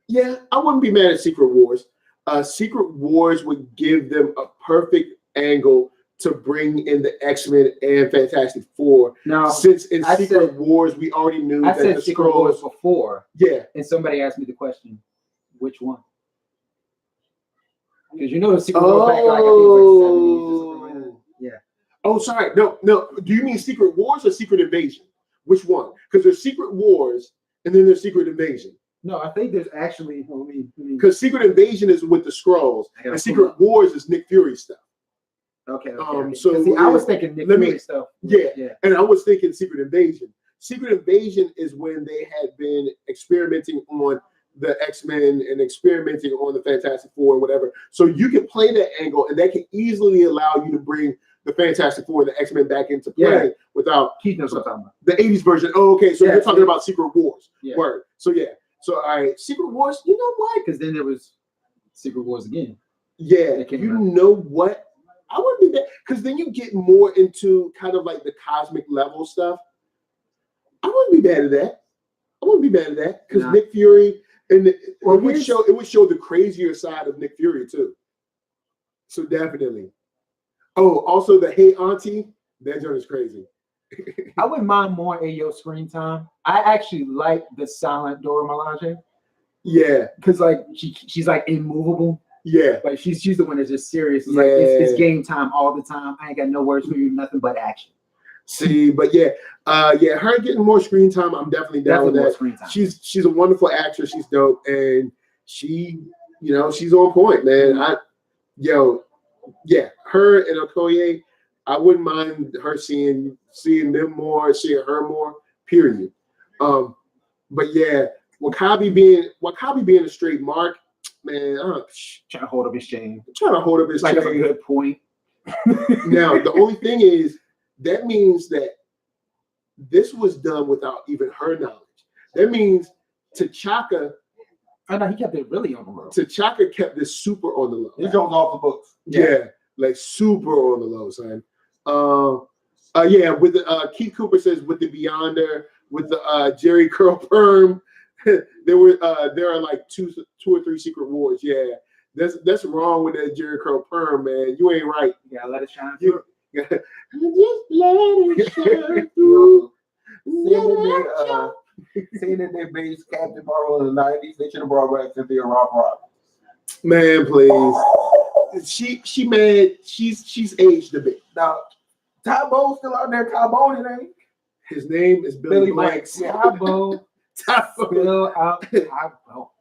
Yeah, I wouldn't be mad at Secret Wars. Secret Wars would give them a perfect angle to bring in the X-Men and Fantastic Four. Now, since in Secret Wars, we already knew that the Secret Wars before. Yeah. And somebody asked me the question, which one? Because the Secret Wars back like I think it was like 70s. Yeah. Oh, sorry. No. Do you mean Secret Wars or Secret Invasion? Which one? Because there's Secret Wars and then there's Secret Invasion. No, I think there's actually because Secret Invasion is with the Skrulls and Secret Wars is Nick Fury stuff. Okay. So see, I was thinking Nick Fury stuff. Yeah, and I was thinking Secret Invasion. Secret Invasion is when they had been experimenting on the X-Men and experimenting on the Fantastic Four or whatever. So you can play that angle, and that can easily allow you to bring the Fantastic Four and the X-Men back into play without Keith knows what I'm talking about. The 80s version. Oh, okay. So you're talking about Secret Wars. Yeah. Word. So So all right, Secret Wars, you know what? Because then there was Secret Wars again. Yeah, know what? I wouldn't be bad because then you get more into kind of like the cosmic level stuff. I wouldn't be bad at that. Because Nick Fury and it would show the crazier side of Nick Fury too. So definitely. Oh, also the Hey Auntie, that joint is crazy. I wouldn't mind more Ayo screen time. I actually like the silent Dora Milaje. Yeah, because like she's like immovable. Yeah, like she's the one that's just serious. It's like it's game time all the time. I ain't got no words for you, nothing but action. See, but her getting more screen time, I'm definitely down with that. She's a wonderful actress. She's dope, and she's on point, man. Her and Okoye, I wouldn't mind her seeing them more, seeing her more. Period. But yeah, Wakabi being a straight mark, man. Trying to hold up his chain. Trying to hold up his Like chain. that's a good point. Now the only thing is that means that this was done without even her knowledge. That means T'Chaka. I know he kept it really on the low. T'Chaka kept this super on the low. It goes off the books. Yeah, like super on the low, son. Yeah, with the Keith Cooper says with the Beyonder, with the Jerry Curl Perm, there are like two or three secret wars. Yeah, that's wrong with that Jerry Curl Perm, man. You ain't right. You gotta let it shine through. Just let it shine through. Seeing that they based Captain Marvel in the 90s, they should have brought back Cynthia Rock. Man, please. She mad. She's aged a bit. Now, Tybo's still out there. Tybone, it ain't. His name is Billy Blanks. Tybo. Still out. Tybo.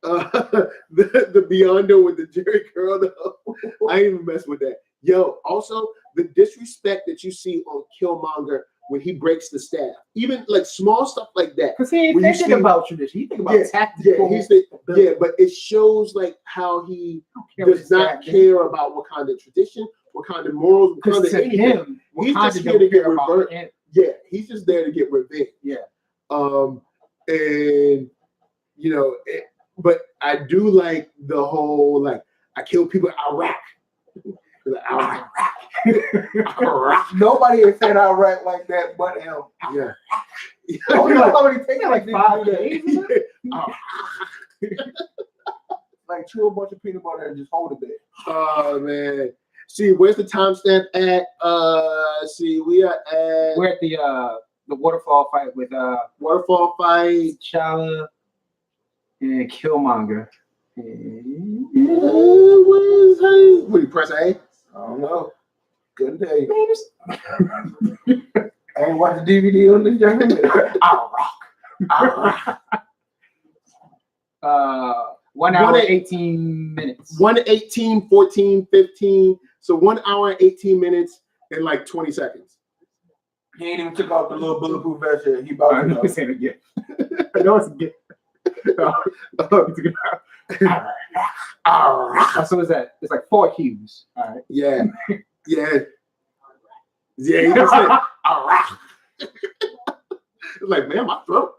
The Beyonder with the Jerry Curl though. I ain't even mess with that. Yo, also the disrespect that you see on Killmonger when he breaks the staff, even like small stuff like that. Because he ain't thinking about tradition. He think about tactical. Yeah, but it shows like how he does not care about Wakanda tradition, Wakanda morals, Wakanda anything. He's just here to get revenge. Yeah, he's just there to get revenge. Yeah. And you know, but I do like the whole like I kill people in Iraq. Iraq. Nobody has said Iraq like that but him. Yeah. Somebody take like 5 days. Like chew a bunch of peanut butter and just hold a bit. Oh man. See, where's the timestamp at? We're at the waterfall fight with T'Challa and Killmonger. What do you press A? I don't know. Good day. I ain't watched the DVD on this journey. Iraq. 1 hour 18 minutes. 1:18, 14, 15. So 1 hour and 18 minutes and like 20 seconds. He ain't even took off the little bulletproof vest yet. He about to know. It's a gift. I know it's a gift. So is that? It's like 4 hues. All right. Yeah. Yeah. Yeah. He just said, it's like, man, my throat.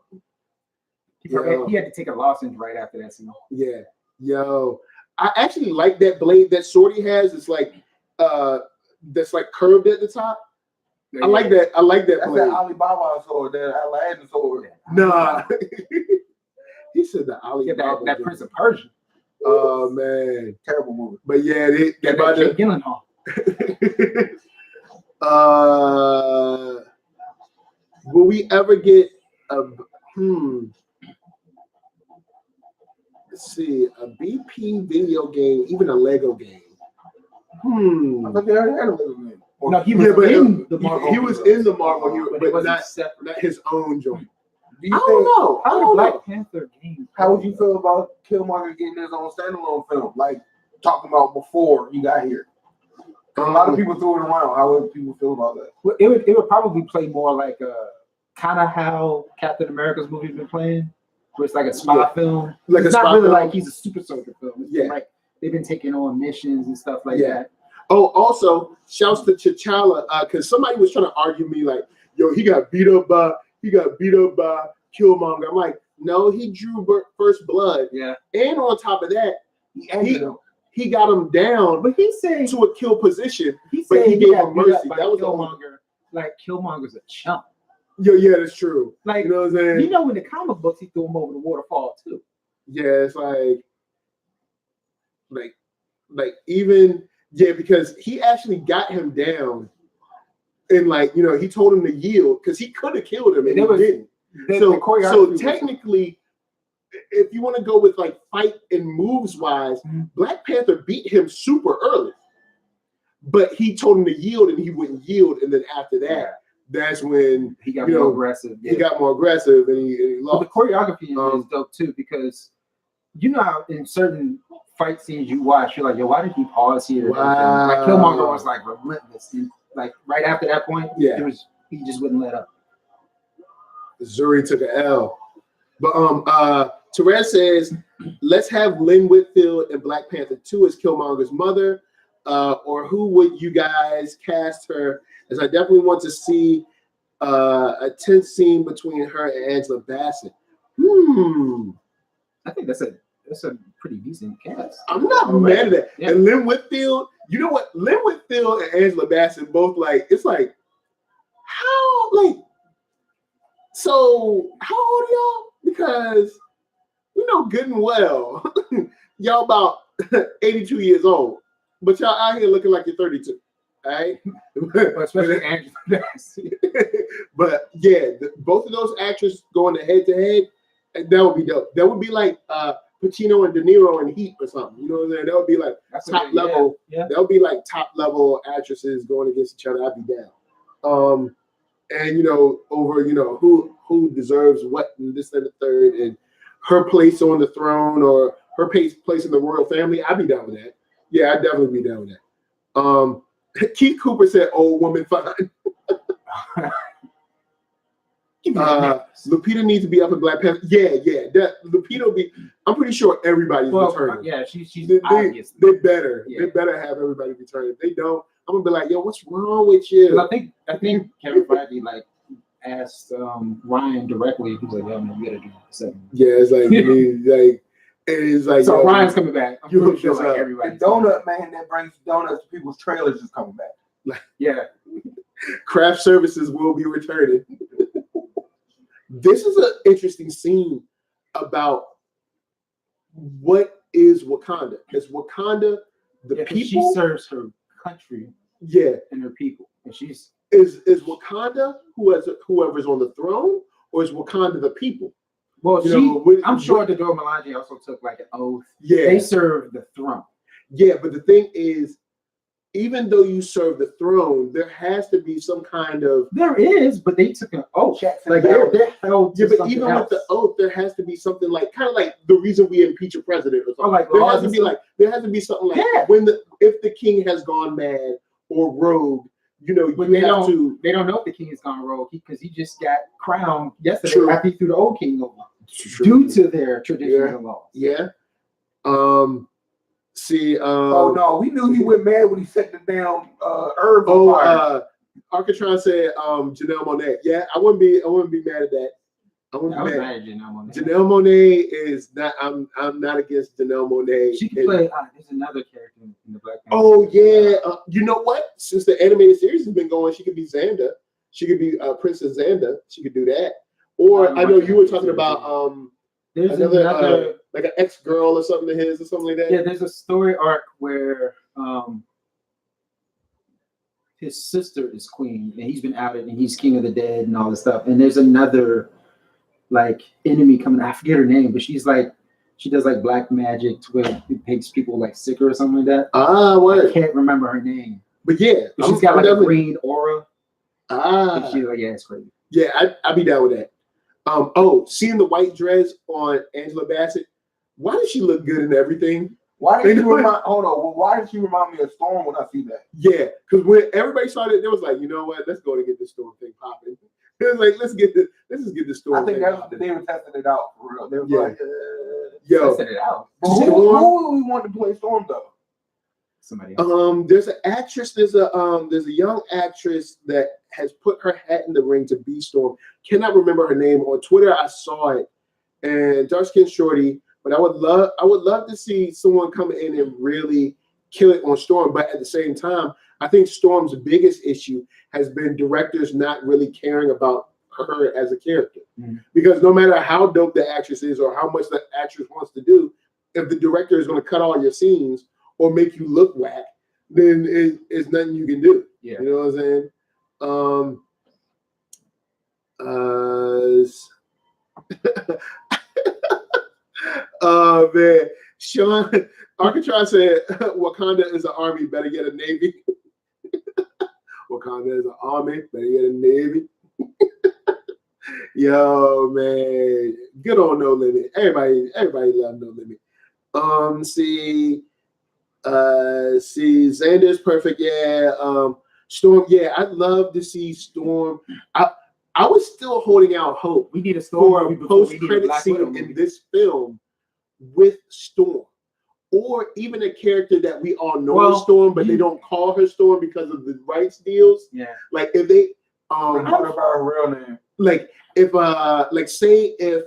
He had to take a lozenge right after that scene. Yeah. Yo. I actually like that blade that Shorty has. It's like that's like curved at the top. I like that. I like that That's blade. that Alibaba sword, that Aladdin sword. Nah. He said the Alibaba. That Prince of Persia. Oh man, Terrible movie. But yeah, they about Jake Gyllenhaal. Will we ever get a let's see, a BP video game, even a Lego game? I thought they already had a Lego game. No, he was in the Marvel. He was in the Marvel hero, but not his own joint. I don't know. I don't know. Black Panther game. How would you feel about Killmonger getting his own standalone film? Like talking about before he got here. A lot of people threw it around. How would people feel about that? Well, it would probably play more like kind of how Captain America's movie's been playing, where it's like a spy film. Like it's a not spy really film. like he's a super soldier film. It's like they've been taking on missions and stuff like that. Oh, also, shouts to T'Challa, because somebody was trying to argue me like, yo, he got beat up by Killmonger. I'm like, no, he drew first blood. Yeah. And on top of that, he got him down, but he said to a kill position. He gave him mercy. That was Killmonger. Like Killmonger's a chump. Yeah, that's true. Like, you know what I'm saying? You know, in the comic books, he threw him over the waterfall too. Yeah, it's like even. Yeah, because he actually got him down, and he told him to yield because he could have killed him and he didn't. So technically, if you want to go with like fight and moves wise, Black Panther beat him super early, but he told him to yield and he wouldn't yield, and then after that, that's when he got more aggressive. He got more aggressive and he lost. But the choreography is dope too because you know how in certain fight scenes you watch, you're like, yo, why did he pause here? Wow. Like Killmonger was like relentless, and like right after that point, Yeah. he just wouldn't let up. Zuri took an L. But Therese says, let's have Lynn Whitfield in Black Panther 2 as Killmonger's mother. Or who would you guys cast her? As I definitely want to see a tense scene between her and Angela Bassett. I think that's a pretty decent cast. I'm not mad at that. Yeah. And Lynn Whitfield, you know what? Lynn Whitfield and Angela Bassett both like, it's like, how, like, so how old are y'all? Because we know good and well, y'all about 82 years old, but y'all out here looking like you're 32. All right, especially Angela Bassett. But yeah, both of those actors going head to head, that would be dope. That would be like Pacino and De Niro in Heat or something. You know what I'm saying? That would be like top level. Yeah. That would be like top level actresses going against each other. I'd be down. And you know, over who deserves what and this and the third, and her place on the throne or her place in the royal family. I'd be down with that. Yeah, I'd definitely be down with that. Keith Cooper said, "Old woman fine." Lupita needs to be up in Black Panther. Yeah. That Lupita will be. I'm pretty sure everybody's returning. Yeah, she's they better. Yeah. They better have everybody return. If they don't, I'm gonna be like, yo, what's wrong with you? I think Kevin Feige like asked Ryan directly. He was like, "Yeah, man, we gotta do something." Yeah, it's like, it's like. So Ryan's coming back. I'm pretty sure like everybody. The donut man that brings donuts to people's trailers is coming back. Like, yeah, craft services will be returning. This is an interesting scene about what is Wakanda. Is Wakanda the people? She serves her country, and her people, and she's is Wakanda whoever's on the throne, or is Wakanda the people? Well, I'm sure the Dora Milaje also took like an oath. Yeah, they serve the throne. Yeah, but the thing is, even though you serve the throne, there has to be some kind of. There is, but they took an oath. Like they're held. Yeah, but even with the oath, there has to be something like kind of like the reason we impeach a president or something. Like there has to be something like if the king has gone mad or rogue, but they don't know if the king has gone rogue because he just got crowned yesterday after he threw the old king over due to their traditions and laws. Yeah. See. Oh no, we knew he went mad when he set the damn herb. Arcatron said Janelle Monáe. Yeah, I wouldn't be mad at that. I wouldn't be mad at Janelle Monáe. Janelle Monáe is not. I'm not against Janelle Monáe. She can play. There's another character in the Black Panther. Oh yeah, you know what? Since the animated series has been going, she could be Xanda. She could be Princess Xanda. She could do that. Or I know you were talking about there's another like an ex-girl or something of his or something like that. Yeah, there's a story arc where his sister is queen and he's been outed and he's king of the dead and all this stuff. And there's another like enemy coming. I forget her name, but she does like black magic to where it makes people like sicker or something like that. Word. I can't remember her name. But yeah, she's got like a green aura. She's like, yeah, it's crazy. Yeah, I'd be down with that. Seeing the white dress on Angela Bassett, why does she look good in everything? Why did she remind me of Storm when I see that? Yeah, because when everybody saw it, they was like, you know what? Let's go to get this Storm thing popping. It was like, let's just get this Storm. I think they were testing it out for real. They were like, testing it out. Who do we want to play Storm though? Somebody else. There's an actress. There's a young actress that has put her hat in the ring to be Storm. Cannot remember her name. On Twitter, I saw it, and dark skin shorty. But I would love to see someone come in and really kill it on Storm. But at the same time, I think Storm's biggest issue has been directors not really caring about her as a character. Mm-hmm. Because no matter how dope the actress is or how much the actress wants to do, if the director is going to cut all your scenes or make you look whack, then it's nothing you can do. Yeah. You know what I'm saying? Oh man, Sean Arcatron said Wakanda is an army, better get a navy. Wakanda is an army, better get a navy. Yo man, good on No Limit. Everybody love No Limit. See, Xander's perfect. Yeah. Storm. Yeah, I'd love to see Storm. I was still holding out hope. We need a Storm for a post-credit scene in this film with Storm, or even a character that we all know is Storm, but they don't call her Storm because of the rights deals. Yeah. Like if they what about her real name? like if like say if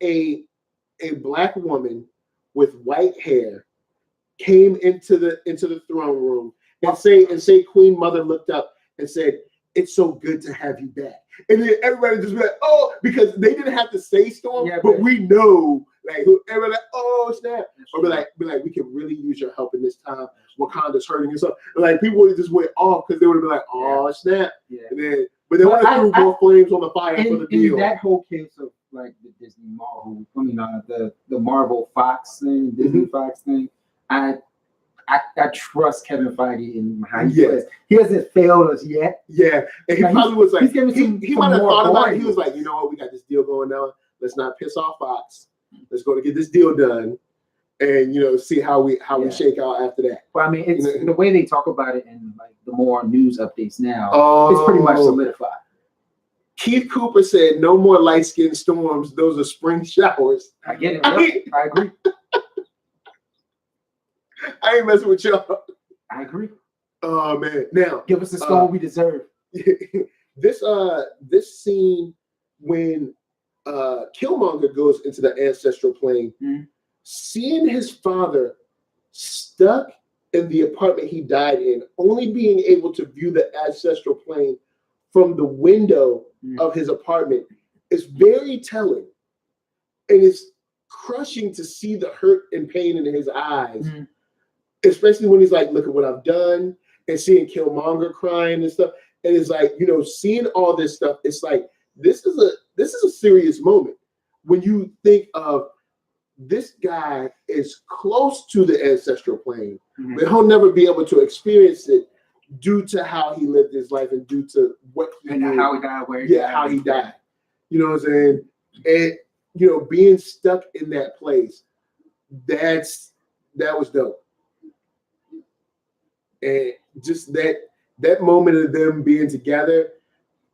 a black woman with white hair came into the throne room and say Queen Mother looked up and said, "It's so good to have you back," and then everybody just be like, "Oh," because they didn't have to say Storm, but we know like everybody like, "Oh snap," or be like, "We can really use your help in this time. Wakanda's hurting and stuff." Like people would have just went off because they would have been like, "Oh snap," and then but they would have threw more flames on the fire for the deal. In that whole case of like the Disney Marvel, the Marvel Fox thing, Disney Fox thing, I trust Kevin Feige in how he plays. He hasn't failed us yet. Yeah, and he probably was like, he might have thought about it. He was like, you know what, we got this deal going now. Let's not piss off Fox. Let's go to get this deal done, and see how we shake out after that. But I mean, it's the way they talk about it and like the more news updates now. It's pretty much solidified. Keith Cooper said, "No more light-skinned storms. Those are spring showers." I get it. I agree. I ain't messing with y'all. I agree. Oh man! Now give us the Storm we deserve. This scene when Killmonger goes into the ancestral plane, seeing his father stuck in the apartment he died in, only being able to view the ancestral plane from the window of his apartment is very telling, and it's crushing to see the hurt and pain in his eyes, especially when he's like, "Look at what I've done," and seeing Killmonger crying and stuff. And it's like, seeing all this stuff, it's like this is a serious moment when you think of this guy is close to the ancestral plane, but he'll never be able to experience it due to how he lived his life and due to what he and knew. How he died, where he died. How he died. You know what I'm saying? And being stuck in that place, that was dope. And just that moment of them being together,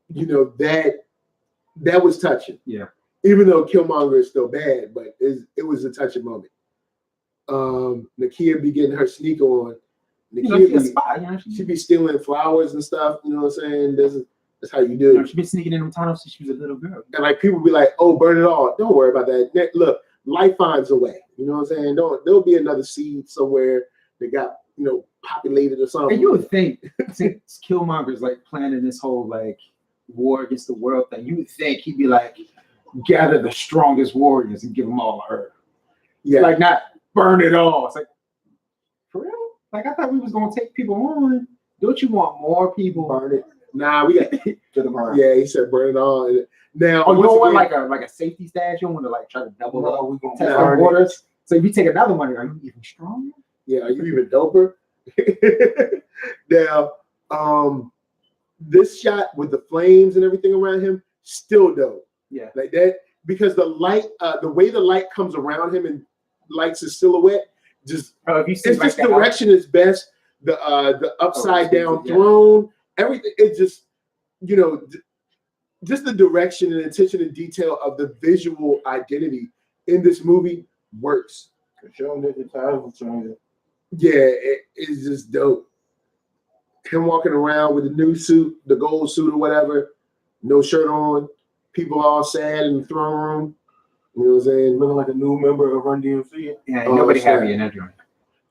that was touching. Yeah. Even though Killmonger is still bad, but it was a touching moment. Nakia be getting her sneaker on. She be stealing flowers and stuff. You know what I'm saying? That's how you do. She been sneaking in them tunnels since she was a little girl. And like people be like, "Oh, burn it all." Don't worry about that. Look, life finds a way. You know what I'm saying? There'll be another seed somewhere that got populated or something. And you would think since Killmonger's like planning this whole like war against the world thing, you would think he'd be like, gather the strongest warriors and give them all a herb. Yeah, like not burn it all. It's like, for real? Like I thought we was gonna take people on. Don't you want more people? Burn it. Nah, we got to the burn. Yeah, he said burn it all. Now, you don't want like a safety stash. You don't want to like try to double up. We gonna test the waters. So if you take another one, are you even stronger? Yeah, are you even doper? Now, this shot with the flames and everything around him, still dope. Yeah, like that because the light, the way the light comes around him and lights his silhouette, just it's just direction is best. The upside down throne, everything. It just just the direction and attention and detail of the visual identity in this movie works. Yeah, it's just dope. Him walking around with the new suit, the gold suit or whatever, no shirt on, people all sad in the throne room. You know what I'm saying? Looking like a new member of Run DMC. Yeah, nobody happy in that joint.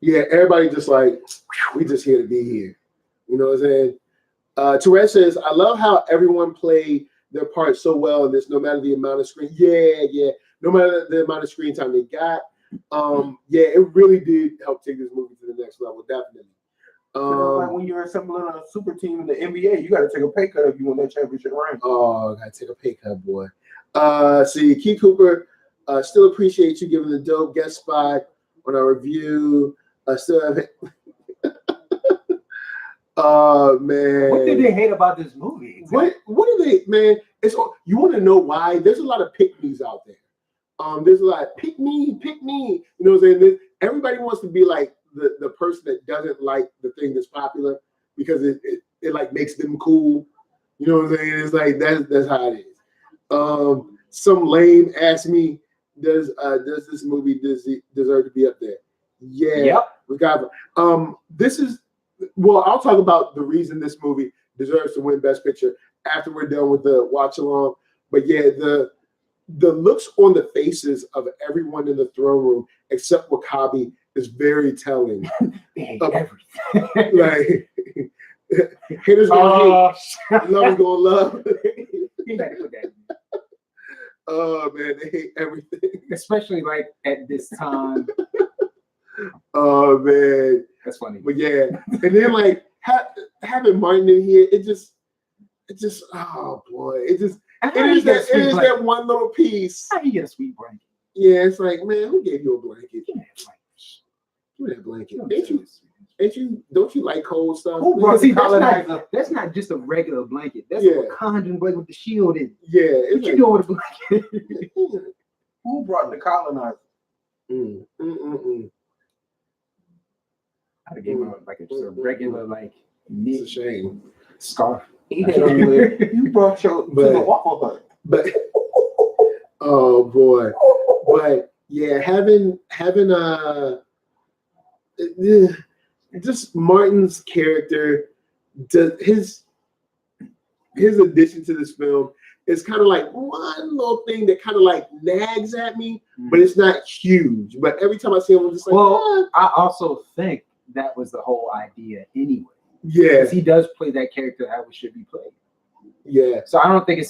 Yeah, everybody just like, we just here to be here. You know what I'm saying? Therese says, I love how everyone played their part so well in this, no matter the amount of screen. Yeah. No matter the amount of screen time they got. It really did help take this movie to the next level, definitely. Like when you're assembling a super team in the NBA, you got to take a pay cut if you want that championship ring. Oh, got to take a pay cut, boy. See, Keith Cooper, still appreciate you giving the dope guest spot on our review. Still have it. Oh man, what did they hate about this movie? What do they, man? You want to know why? There's a lot of pick-me's out there. There's a lot, pick me. You know what I'm saying? Everybody wants to be like the person that doesn't like the thing that's popular because it like makes them cool. You know what I'm saying? It's like that's how it is. Some lame asked me, does this movie deserve to be up there? Yeah. Yep. We got this is I'll talk about the reason this movie deserves to win Best Picture after we're done with the watch along. But yeah, the looks on the faces of everyone in the throne room except Wakabi is very telling. Like haters gonna hate, lovers gonna love. Oh man, they hate everything, especially like at this time. Oh man, that's funny. But yeah, and then like having Martin in here, it just oh boy, it is that one little piece. How do you get a sweet blanket? Yeah, it's like, man, who gave you a blanket? Give me that blanket. Don't you like cold stuff? Who brought that's not just a regular blanket. That's a Wakandan blanket with the shield in. Yeah, what you doing with a blanket? Who brought the colonizer? I gave him like just a regular like knit. It's a shame. Scarf. He hit him with you brought your to the Waffle Hut. But oh boy. But yeah, having just Martin's character, his addition to this film is kind of like one little thing that kind of like nags at me, but it's not huge. But every time I see him, I'm just like, I also think that was the whole idea anyway. Yeah, because he does play that character how it should be played. Yeah, so I don't think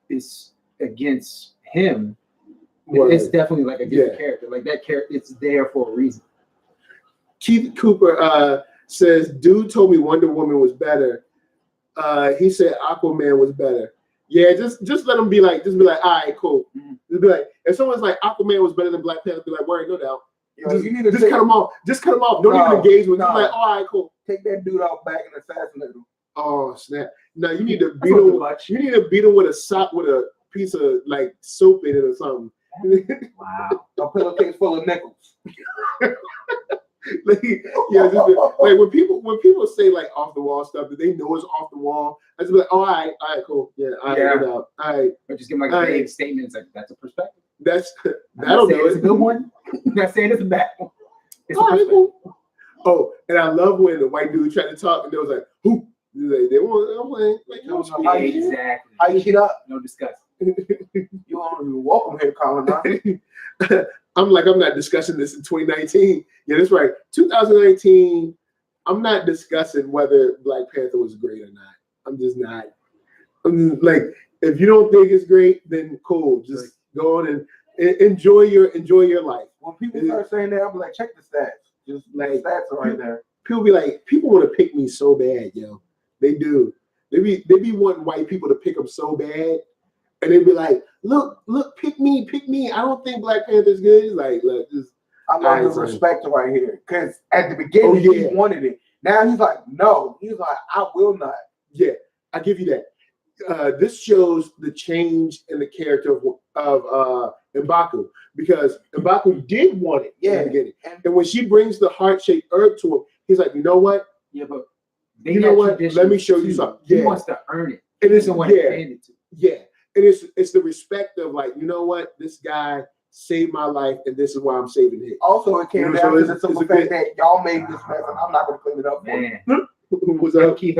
it's against him. Right. It's definitely like a different character. Like that character, it's there for a reason. Keith Cooper says, "Dude told me Wonder Woman was better. He said Aquaman was better." Yeah, just let him be like, all right, cool. Mm-hmm. Just be like, if someone's like Aquaman was better than Black Panther, be like, worry, no doubt. You need to just cut him off. Just cut him off. Don't even engage with him. Like, all right, cool. Take that dude out back and assassinate him. Oh snap! No, you need to beat him. You need to beat him with a piece of like soap in it or something. Wow! A pillowcase full of nickels. Like when people say like off the wall stuff that they know is off the wall, I just be like, all right, cool, all right. Or just give them like a vague statement. It's like that's a perspective. That'll do it. It's a good one. I'm not saying it's a bad one. It's a cool. Oh, and I love when the white dude tried to talk and they was like, who? They want like, exactly. How you get up? No discuss. You aren't even welcome here, Colin. I'm not discussing this in 2019. Yeah, that's right. 2019, I'm not discussing whether Black Panther was great or not. I'm just not. I'm like, if you don't think it's great, then cool. Just go on and enjoy your life. When people start saying that, I'm like, check the stats. Just like stats are right there. People be like, people want to pick me so bad, yo. They do. They be wanting white people to pick them so bad. And they'd be like, look, pick me. I don't think Black Panther's good. It's like, look, just I love the respect right here. Because at the beginning, he wanted it. Now he's like, no. He's like, I will not. Yeah, I give you that. This shows the change in the character of M'Baku, because M'Baku did want it in the beginning. And when she brings the heart-shaped herb to him, he's like, you know what? Yeah, but you know what? Let me show you something. He wants to earn it. And it's what he handed to. Yeah. And it's the respect of like, you know what? This guy saved my life, and this is why I'm saving him. Also, it came down to the simple fact that y'all made this mess, and I'm not going to clean it up for you. What's up? Keith,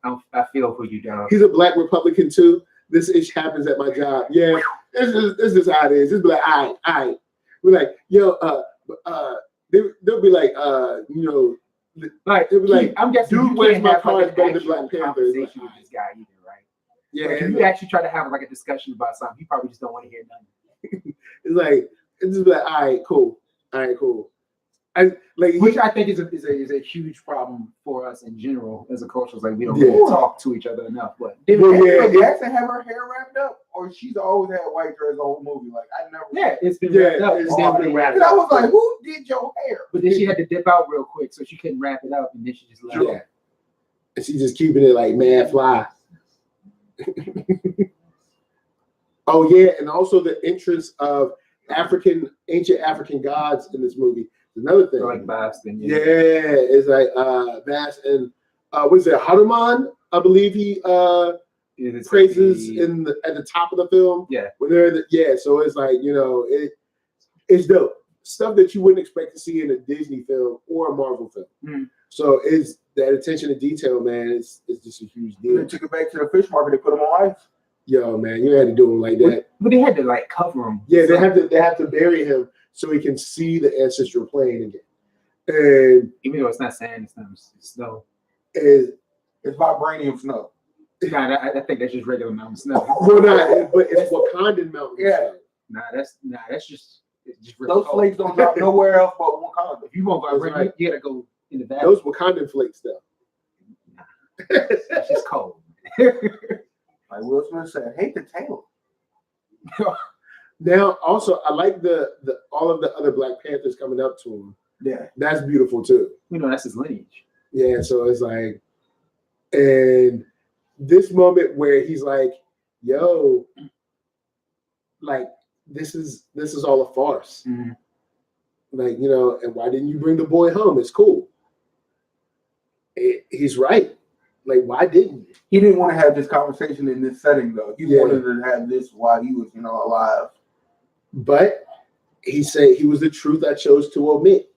I feel for you, dog. He's a Black Republican too. This ish happens at my job. Yeah, this is how it is. It's like, all right. We're like, yo, they'll be like, like, they'll be like, I'm guessing dude, where's my car is better than Black Panther. Conversation with this guy either, right? Yeah. Like, if you actually try to have like a discussion about something, you probably just don't want to hear nothing. It's like, it's just like, all right, cool. Which I think is a huge problem for us in general as a culture. It's like we don't really talk to each other enough. But did Jackson have her hair wrapped up, or she's always had white dress the whole movie? Like I never. Yeah, it's been wrapped up. It's been wrapped up. I was like, who did your hair? But then she had to dip out real quick, so she couldn't wrap it up, and then she just left. Yeah, and she's just keeping it like mad fly. Oh yeah, and also the entrance of ancient African gods in this movie. Another thing. Like Boston. Yeah, it's like Bass and what is it, Hanuman? I believe he praises at the top of the film. Yeah. When they're so it's like, it's dope. Stuff that you wouldn't expect to see in a Disney film or a Marvel film. Mm. So it's that attention to detail, man. It's just a huge deal. They took it back to the fish market. They put them on ice. Yo, man, you had to do him like that. But they had to like cover him. Yeah, they have to bury him so he can see the ancestral plane again. And even though it's not sand, it's snow. It's vibranium snow. Nah, I think that's just regular mountain snow. Well, but it's Wakandan mountain. Yeah. Snow. That's just those flakes don't drop nowhere else but Wakanda. If you want vibranium, you gotta go in the valley. Those Wakandan flakes, though. Nah, that's just cold. Like Will Smith said, hate the tail. Now, also, I like the all of the other Black Panthers coming up to him. Yeah, that's beautiful too. That's his lineage. Yeah, so it's like, and this moment where he's like, "Yo, like this is all a farce." Mm-hmm. Like, and why didn't you bring the boy home? It's cool. He's right. Like, why didn't you? He didn't want to have this conversation in this setting, though. He wanted to have this while he was, alive. But he said he was the truth I chose to omit.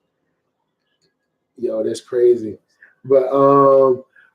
Yo, that's crazy. But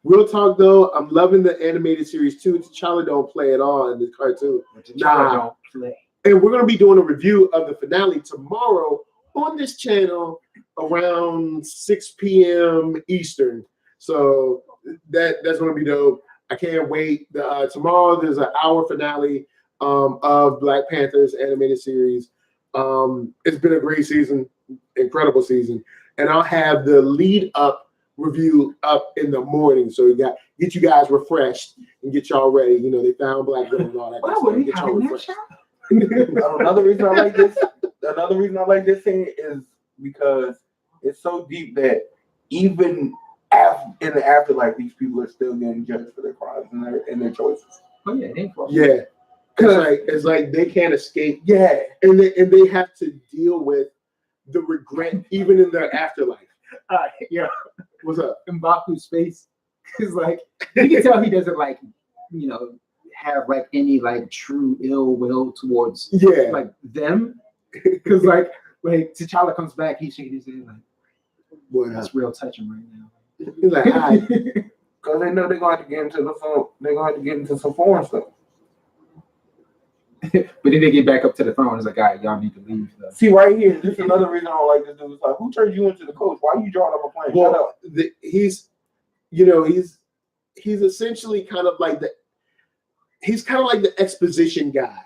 real talk though, I'm loving the animated series too. T'Challa don't play at all in this cartoon. T'Challa don't play. And we're gonna be doing a review of the finale tomorrow on this channel around 6 p.m. Eastern. So that's gonna be dope. I can't wait. Tomorrow there's an hour finale of Black Panther's animated series. It's been a great season, incredible season, and I'll have the lead up review up in the morning, so get you guys refreshed and get y'all ready. They found Black Widow and all that. Get y'all refreshed. Another reason I like this. Another reason I like this scene is because it's so deep that even in the afterlife, these people are still getting judged for their crimes and their choices. Oh yeah, they fall. Yeah. It's like they can't escape. Yeah. And they have to deal with the regret even in their afterlife. Yeah. What's up? M'Baku's face is like, you can tell he doesn't have like any like true ill will towards like them. Because like T'Challa comes back, he's shaking his head like, boy, that's real touching right now. He's like, because they know they're going to have to get into the phone. They're going to have to get into some foreign stuff. But then they get back up to the throne. It's like, all right, y'all need to leave. See, right here, this is another reason I don't like this dude. It's like, who turned you into the coach? Why are you drawing up a plan? Well, shut up. He's essentially kind of like the exposition guy.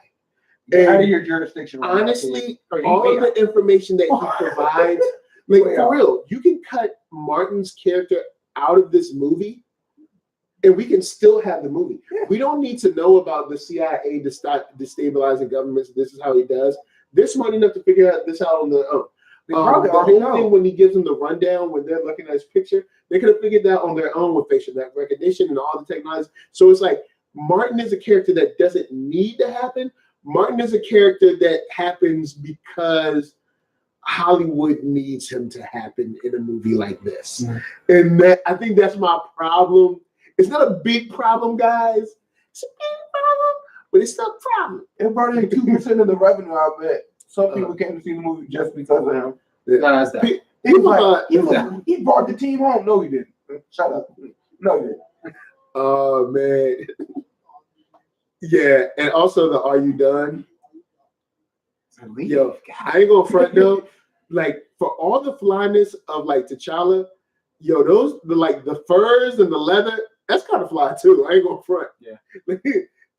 Get out of your jurisdiction. Right honestly, all of the information that he provides, like for real, you can cut Martin's character out of this movie, and we can still have the movie. Yeah. We don't need to know about the CIA destabilizing governments. This is how he does. They're smart enough to figure this out on their own. The whole thing when he gives them the rundown, when they're looking at his picture, they could have figured that on their own with facial recognition and all the technology. So it's like Martin is a character that doesn't need to happen. Martin is a character that happens because Hollywood needs him to happen in a movie like this. Mm. And I think that's my problem. It's not a big problem, guys. It's a big problem, but it's not a problem. It brought in 2% of the revenue, I bet. Some people came to see the movie just because of him. He brought the team home. No, he didn't. Shut up. No, he didn't. Oh, man. Yeah, and also the "Are you done?" Yo, I ain't gonna front though. Like for all the flyness of like T'Challa, yo, the furs and the leather, that's kind of fly too. I ain't gonna front. Yeah.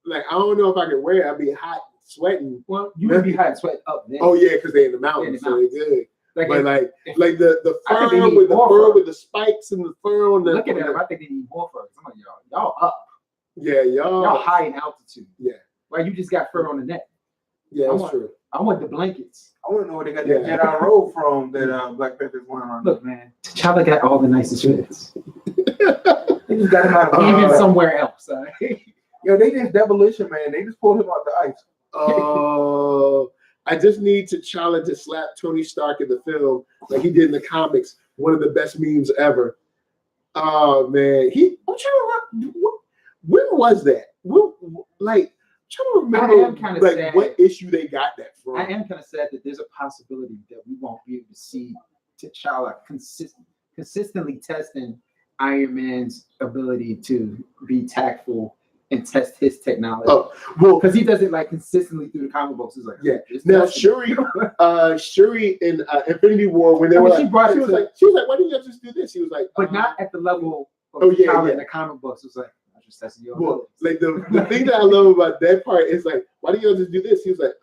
Like I don't know if I can wear it. I'd be hot, sweating. Well, you would be hot and sweat up there. Oh yeah, because they're in the mountains, so they're good. But the fur with the spikes and the fur on the. Look at that. I think they need more fur. I'm like, y'all up. Yeah, y'all high in altitude. Yeah. Like you just got fur on the neck. Yeah, that's true. I want the blankets. I want to know where they got that Jedi robe from that Black Panther's wearing on. Look, man, T'Challa got all the nicest fits. They just got him out of even somewhere else. Yo, they just demolition, man. They just pulled him out the ice. Oh, I just need T'Challa to slap Tony Stark in the film like he did in the comics. One of the best memes ever. Oh man, I'm trying to remember, when was that? Like, I'm trying to remember like sad. What issue they got that from. I am kind of sad that there's a possibility that we won't be able to see T'Challa consistently testing Iron Man's ability to be tactful and test his technology. Oh, well, because he does it like consistently through the comic books. It's like, yeah. Now Shuri in Infinity War, when they were like, she was like, why didn't you just do this? He was like, but not at the level of in the comic books. It was like, I just tested your ability. Like the thing that I love about that part is like, why didn't you just do this? He was like,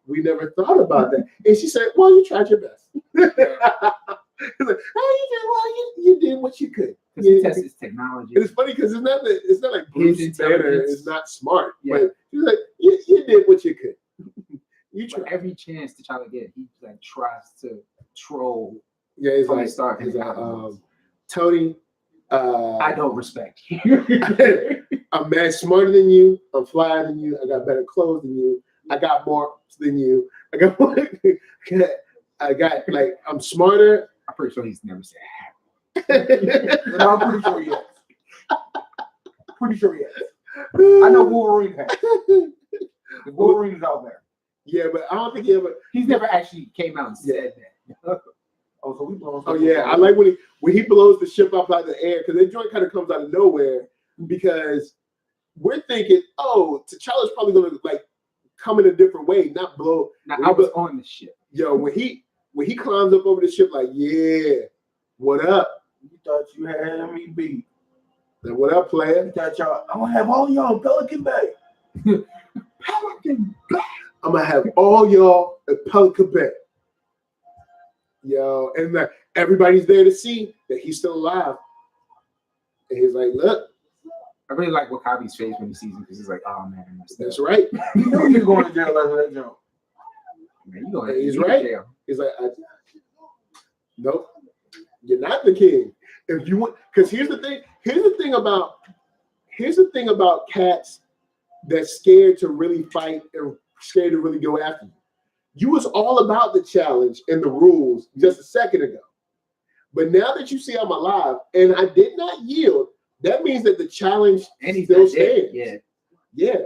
we never thought about that. And she said, well, you tried your best. He's like, oh, you did what you could. Because he tests his technology. And it's funny because it's not like Bruce Banner is not smart. Yeah. But he's like, you did what you could. You tried. Every chance T'Challa get, he like tries to troll. Yeah, he's like, Tony, I don't respect you. I'm mad smarter than you. I'm flyer than you. I got better clothes than you. I got more than you. I got like, I'm smarter. I'm pretty sure he's never said no, I'm pretty sure he has. Pretty sure he has. I know Wolverine has. The Wolverine's out there. Yeah, but I don't think he's never actually came out and said that. Oh, so we blow. Oh yeah, I like when he blows the ship up out of the air, because that joint kind of comes out of nowhere, because we're thinking, oh, T'Challa's probably gonna like come in a different way, not blow. Now I was on the ship. Yo, when he climbs up over the ship, like, yeah, what up? You thought you had me beat. Then what up, player? You thought y'all, I'm gonna have all y'all in Pelican Bay. Pelican Bay. I'm gonna have all y'all at Pelican Bay. Yo, and everybody's there to see that he's still alive. And he's like, look. I really like Wakabi's face when he sees him, because he's like, oh man. That's right. You know you're going to jail after that jump. Man, he's right. Jail. He's like, nope, you're not the king. If you want, because here's the thing about cats that's scared to really fight and scared to really go after you. You was all about the challenge and the rules just a second ago. But now that you see I'm alive and I did not yield, that means that the challenge still stands. Yeah. Yeah.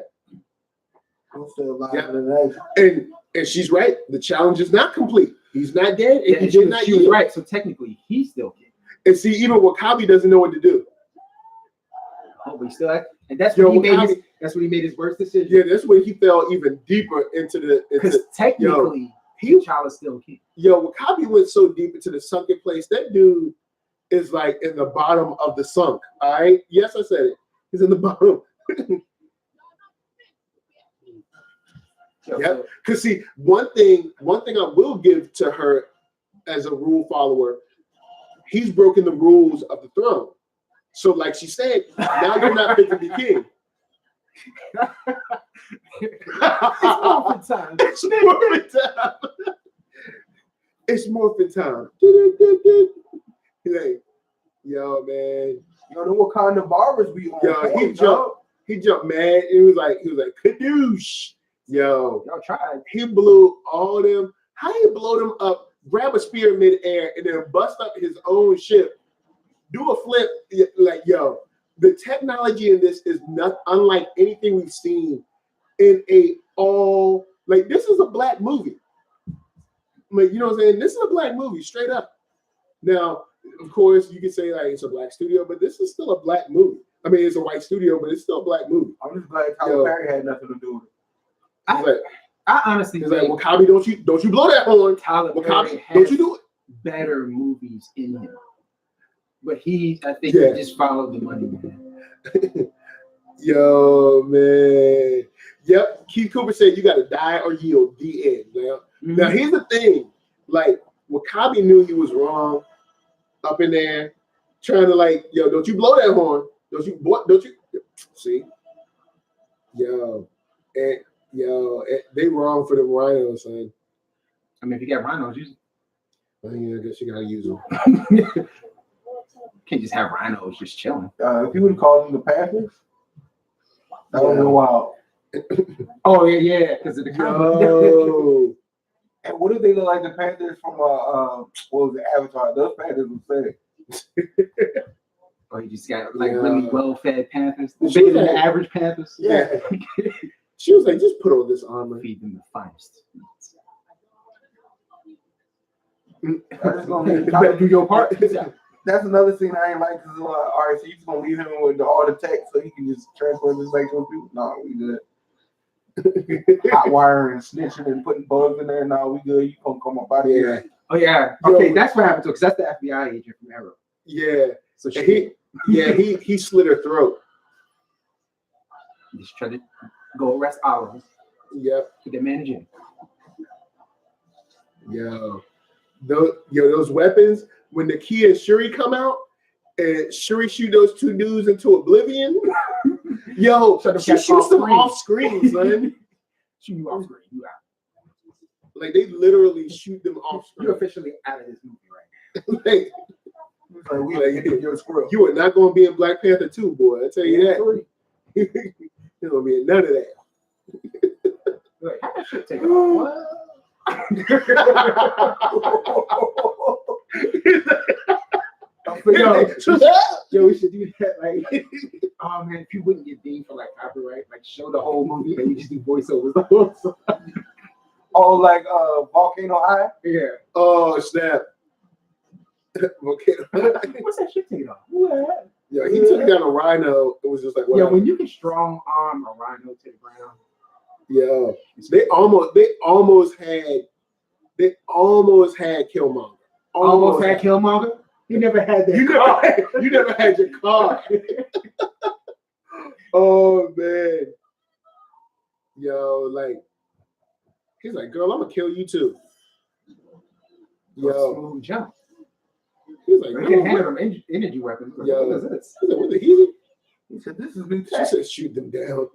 I'm still alive. Yeah. And she's right. The challenge is not complete. He's not dead. And he did not yield. She was right. So technically, he's still king. And see, even Wakabi doesn't know what to do. Oh, but he still, and that's when he made his worst decision. Yeah, that's when he fell even deeper into the. Because technically, T'Challa's still king. Yo, Wakabi went so deep into the sunken place. That dude is like in the bottom of the sunk. All right. Yes, I said it. He's in the bottom. Yeah. Because see, one thing I will give to her as a rule follower, he's broken the rules of the throne. So, like she said, now you're not fit to be king. It's morphin' time. It's morphin' time. He's like, yo, man. Yo, the Wakanda barbers be on. Yo, he jumped mad. He was like, kadoosh. Yo, y'all tried. He blew all them. How he blow them up, grab a spear midair, and then bust up his own ship, do a flip. Like, yo, the technology in this is not unlike anything we've seen in this is a black movie. Like, you know what I'm saying? This is a black movie, straight up. Now, of course, you can say like it's a black studio, but this is still a black movie. I mean, it's a white studio, but it's still a black movie. I'm just glad Tyler Perry had nothing to do with it. I honestly think like, Wakabi, don't you blow that horn. Tyler Wakabi, don't you do it. Better movies in him. But he just followed the money, man. Yo, man. Yep. Keith Cooper said you got to die or yield. The end. Now, here's the thing. Like, Wakabi knew he was wrong up in there, trying to like, yo, don't you blow that horn. Don't you see? They wrong for the rhinos, son. I mean, if you got rhinos, use them. I guess you gotta use them. Can't just have rhinos just chilling. If you would call them the Panthers, that would be wild. Oh yeah, because of the comic. Yo. And what if they look like the Panthers from what was the Avatar? Those Panthers were sick. Or you just got like Yeah. really well-fed Panthers, She bigger than was the like- average Panthers. Yeah. She was like, just put on this armor. Feed them the finest. That's gonna You be- better do your part. That's another scene I ain't like. Cause all right, so you just gonna leave him with all the tech so he can just transfer this back to people? No, we good. Hot wiring and snitching and putting bugs in there. No, we good. You gonna come up out of here? Oh yeah. Okay, that's what happened to her because that's the FBI agent from Arrow. Yeah. So And she he slit her throat. just tried to go arrest Oliver. Yep. Put that man in jail. Yo. Those weapons, when the Kia and Shuri come out, and Shuri shoot those two dudes into oblivion. Yo, Shut the she cat shoots off them screen. off screen, son. Shoot you off screen. You out. Like they literally shoot them off You're screen. officially out of this movie right Like, Like, we like hit your squirrel. you are not going to be in Black Panther 2, boy. I tell you that. You're going to be in none of that. now. Like, how that shit take off? Yo, we should do that. Like, oh man, if you wouldn't get deemed for like copyright, like show the whole movie and we just do voiceovers the whole time. Oh, like Volcano High? Yeah. Oh, snap. Okay. What's that shit take off? What? Yo, he took down a rhino. It was just like, Yeah, whatever. when you can strong arm a rhino to the ground. Yo, they almost had Killmonger. Almost had Killmonger. You never had that. You never had your car. Oh man. Yo, like he's like, girl, I'm gonna kill you too. Yo, Smooth jump. he's like, You no, can handle them energy weapons. Like, Yo. what is this? He's like, what the easy? He said, this is new She tech. said, shoot them down.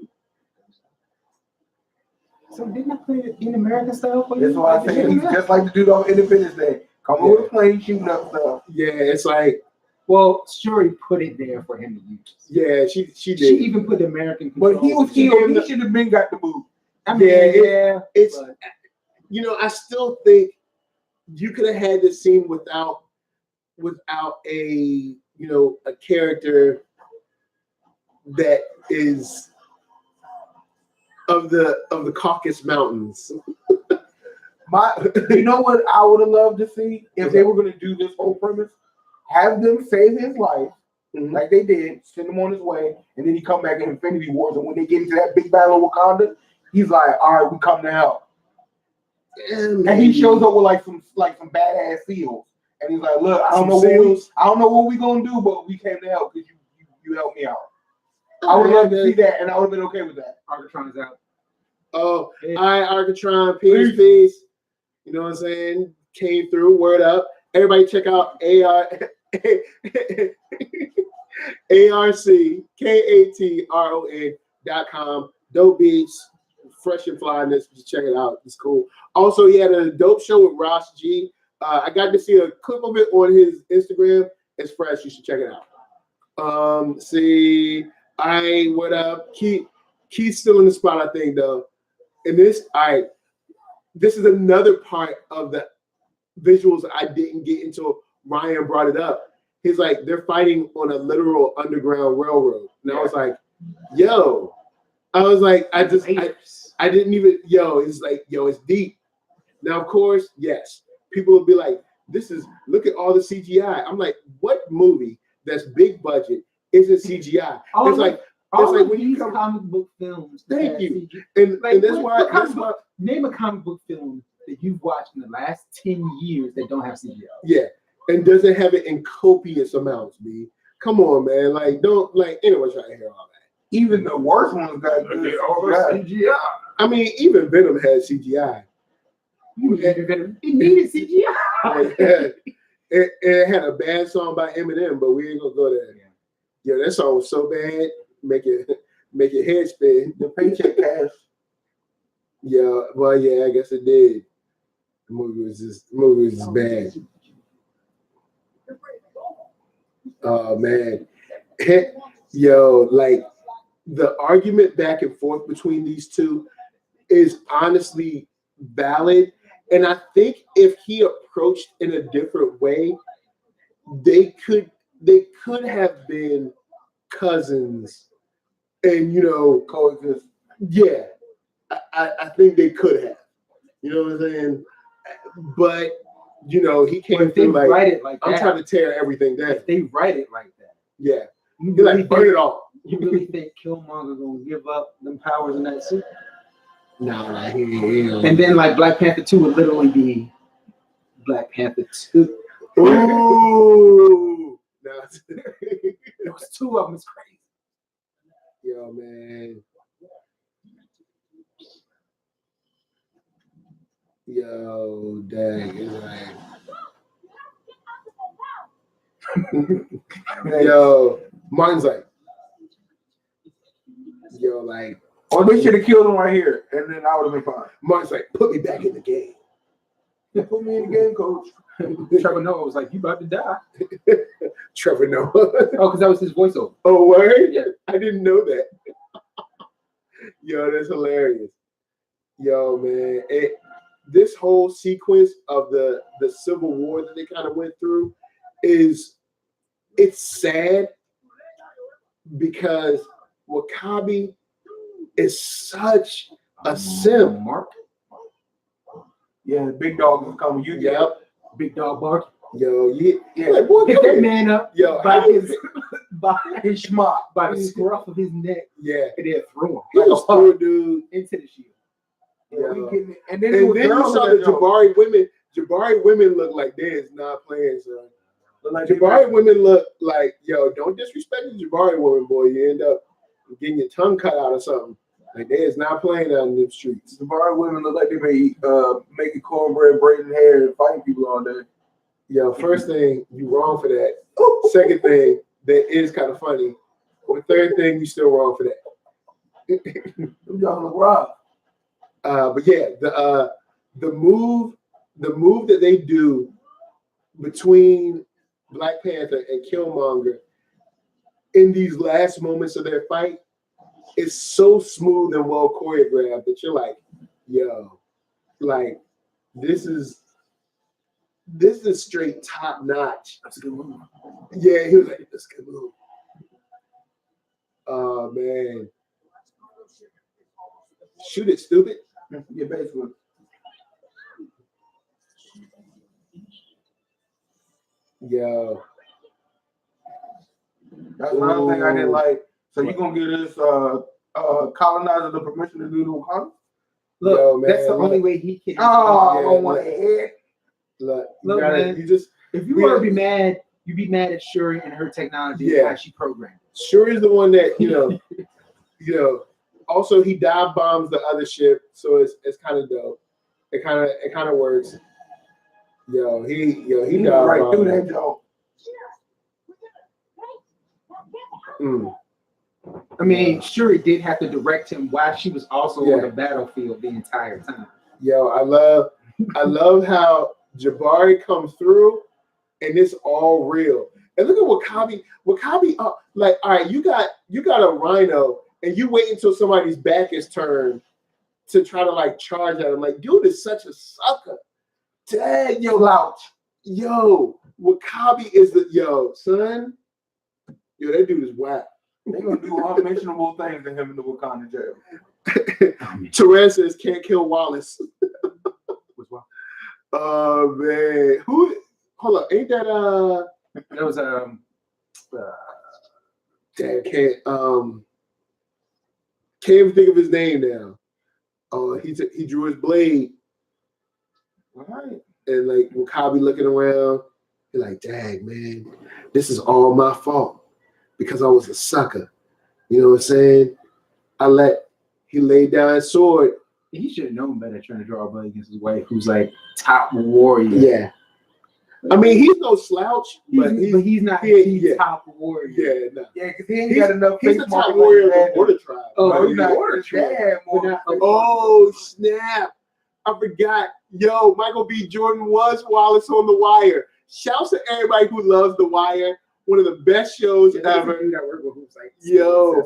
So didn't I play it in American style for you? That's why I say he's just like the dude on Independence Day. Come on with a plane shooting up stuff. Yeah, it's like, Well, Shuri put it there for him to use. yeah, she She did. even put the American. But he was She killed. gave He should have been got the boot. I mean, Yeah, it's but- I still think you could have had this scene without a a character that is of the Caucasus Mountains. You know what I would have loved to see if they were going to do this whole premise? Have them save his life, Mhm. like they did, send him on his way, and then he come back in Infinity Wars, and when they get into that big battle of Wakanda, he's like, "All right, we come to help," and he shows up with like some badass seals, and he's like, "Look, I don't know what we gonna do, but we came to help because you helped me out." I would love to see that, and I would have been okay with that. Argatron's out. Oh, Yeah. all right, Arcatron, peace. You know what I'm saying? Came through, word up. Everybody check out ARCKATRON.com. Dope beats, fresh and flyness. Just check it out. It's cool. Also, he had a dope show with Ross G. I got to see a clip of it on his Instagram. It's fresh. You should check it out. What up? Key's still in the spot, I think, though. And this is another part of the visuals I didn't get into. Ryan brought it up. He's like, they're fighting on a literal underground railroad. And I was like, yo. I was like, I didn't even, it's deep. Now, of course, yes, people will be like, look at all the CGI. I'm like, what movie that's big budget isn't CGI? It's like when you come comic book films. Thank you. CGI. And that's why Name a comic book film that you've watched in the last 10 years that don't have CGI. yeah, and doesn't have it in copious amounts, B. Come on, man. Like, don't anyone try to hear all that. Even the worst ones got good CGI. I mean, even Venom had CGI. It needed CGI. It had a bad song by Eminem, but we ain't gonna go there. Yeah, that song was so bad, make your head spin. The paycheck cash. Yeah, well, yeah, I guess it did. The movie was just bad. Oh man, yo, like the argument back and forth between these two is honestly valid. And I think if he approached in a different way, they could have been cousins and Coexist. yeah, I think they could have. You know what I'm saying? But he came If they through like, write it like I'm that, trying to tear everything down. if they write it like that, Yeah. you He really like burn think, it all. you really think Killmonger gonna give up them powers in that suit? Nah, And then like Black Panther 2 would literally be Black Panther 2. Ooh. Nah. There was two of them. It's crazy. Yo, man. Yo, dang. It's like, yo, Martin's like, Or they should have killed him right here, and then I would have been fine. Martin's like, put me back in the game. Put me in the game, coach. Trevor Noah was like, "You about to die." Trevor Noah. Oh, because that was his voiceover. Oh, word? Yeah. I didn't know that. Yo, that's hilarious. Yo, man. This whole sequence of the Civil War that they kind of went through it's sad because W'Kabi is such a simp. Mark. Yeah, the big dog is coming. You get Yep. Big dog bark. Yo, yeah. Yeah. Boy, Pick come that here. man up Yo, by how his by his schmuck. by the scruff of his neck yeah. and then threw him He like a was through, dude. into the shield. Yeah, Yo. and then, And then you saw the Jabari women. Jabari women look like they is not playing, son. Like Jabari women look like, yo, don't disrespect the Jabari woman, boy. You end up getting your tongue cut out or something. Like they is not playing out in the streets. Jabari women look like they be making cornbread, braiding hair, and fighting people all day. Yo, first thing, you wrong for that. Second thing, that is kind of funny. Or the third thing, you still wrong for that. Y'all look rough. But yeah, the move that they do between Black Panther and Killmonger in these last moments of their fight is so smooth and well choreographed that you're like, yo, like this is straight top notch. That's a good move. Yeah, he was like, that's a good move. Oh man. Shoot it, stupid. Yeah, basically. Yo. That's another thing I didn't like. So you gonna give this colonizer the permission to do the Wakanda? Look, Yo, man, that's the look. only way he can. Oh, I Yeah, don't want to hear. Look, Look, man. you just If you want to be mad, you be mad at Shuri and her technology and Yeah. how she programmed. Shuri's the one that Also, he dive bombs the other ship, so it's kind of dope. It kind of works. He He dive right bombed. through that joke. Mm. I mean, Shuri did have to direct him while she was also Yeah. on the battlefield the entire time. Yo, I love how Jabari comes through, and it's all real. And look at W'Kabi. W'Kabi, like, all right, you got a rhino, and you wait until somebody's back is turned to try to like charge at him. Like, dude is such a sucker. Dang, yo, Slouch. yo, W'Kabi is son. Yo, that dude is whack. They're gonna do unmentionable things to him in the Wakanda jail. Terez says can't kill Wallace. Was well. Oh man, hold up, ain't that That was Damn, can't even think of his name now. He drew his blade. All right. And like W'Kabi looking around, he's like, dang man, this is all my fault because I was a sucker. You know what I'm saying? He laid down his sword. he should have known better trying to draw a blood against his wife, who's like top warrior. Yeah. I mean, he's no slouch, but he's not yeah. top warrior. Yeah, no. Yeah, because he ain't got enough. He's the top warrior of the Border Tribe. Oh, he's not Border Tribe. yeah, more. Oh, snap. I forgot. Yo, Michael B. Jordan was Wallace on The Wire. Shouts to everybody who loves The Wire. One of the best shows ever. That work with who's like, Yo.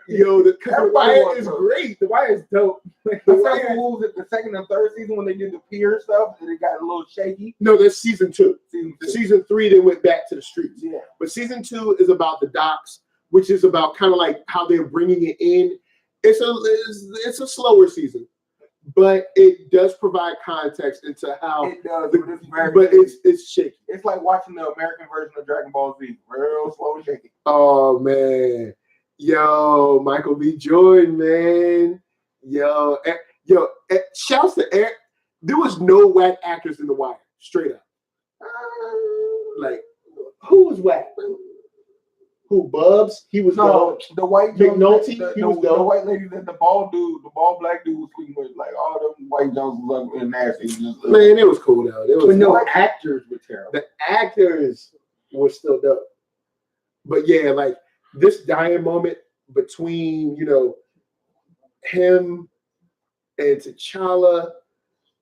Yo, the Everybody Wire wants is those. great. The Wire is dope. The Except Wire. for what was it, the second and third season when they did the pier stuff and it got a little shaky. No, that's season 2. Season 2. Season 3, they went back to the streets. Yeah. But season 2 is about the docks, which is about kind of like how they're bringing it in. It's a slower season, but it does provide context into how. It does, But it's shaky. It's like watching the American version of Dragon Ball Z, real slow and shaky. Oh man, yo, Michael B. Jordan, man, yo, shouts to Eric. There was no whack actors in The Wire, straight up. Like, who was whack? Who, Bubs? He was No, the white McNulty, the, he the, was the dope. white lady, the bald dude, the bald black dude was sleeping with. Like all them white Jones was ugly and nasty. Man, it was cool though. It was But no actors were terrible. the actors were still dope. But yeah, like this dying moment between, him and T'Challa,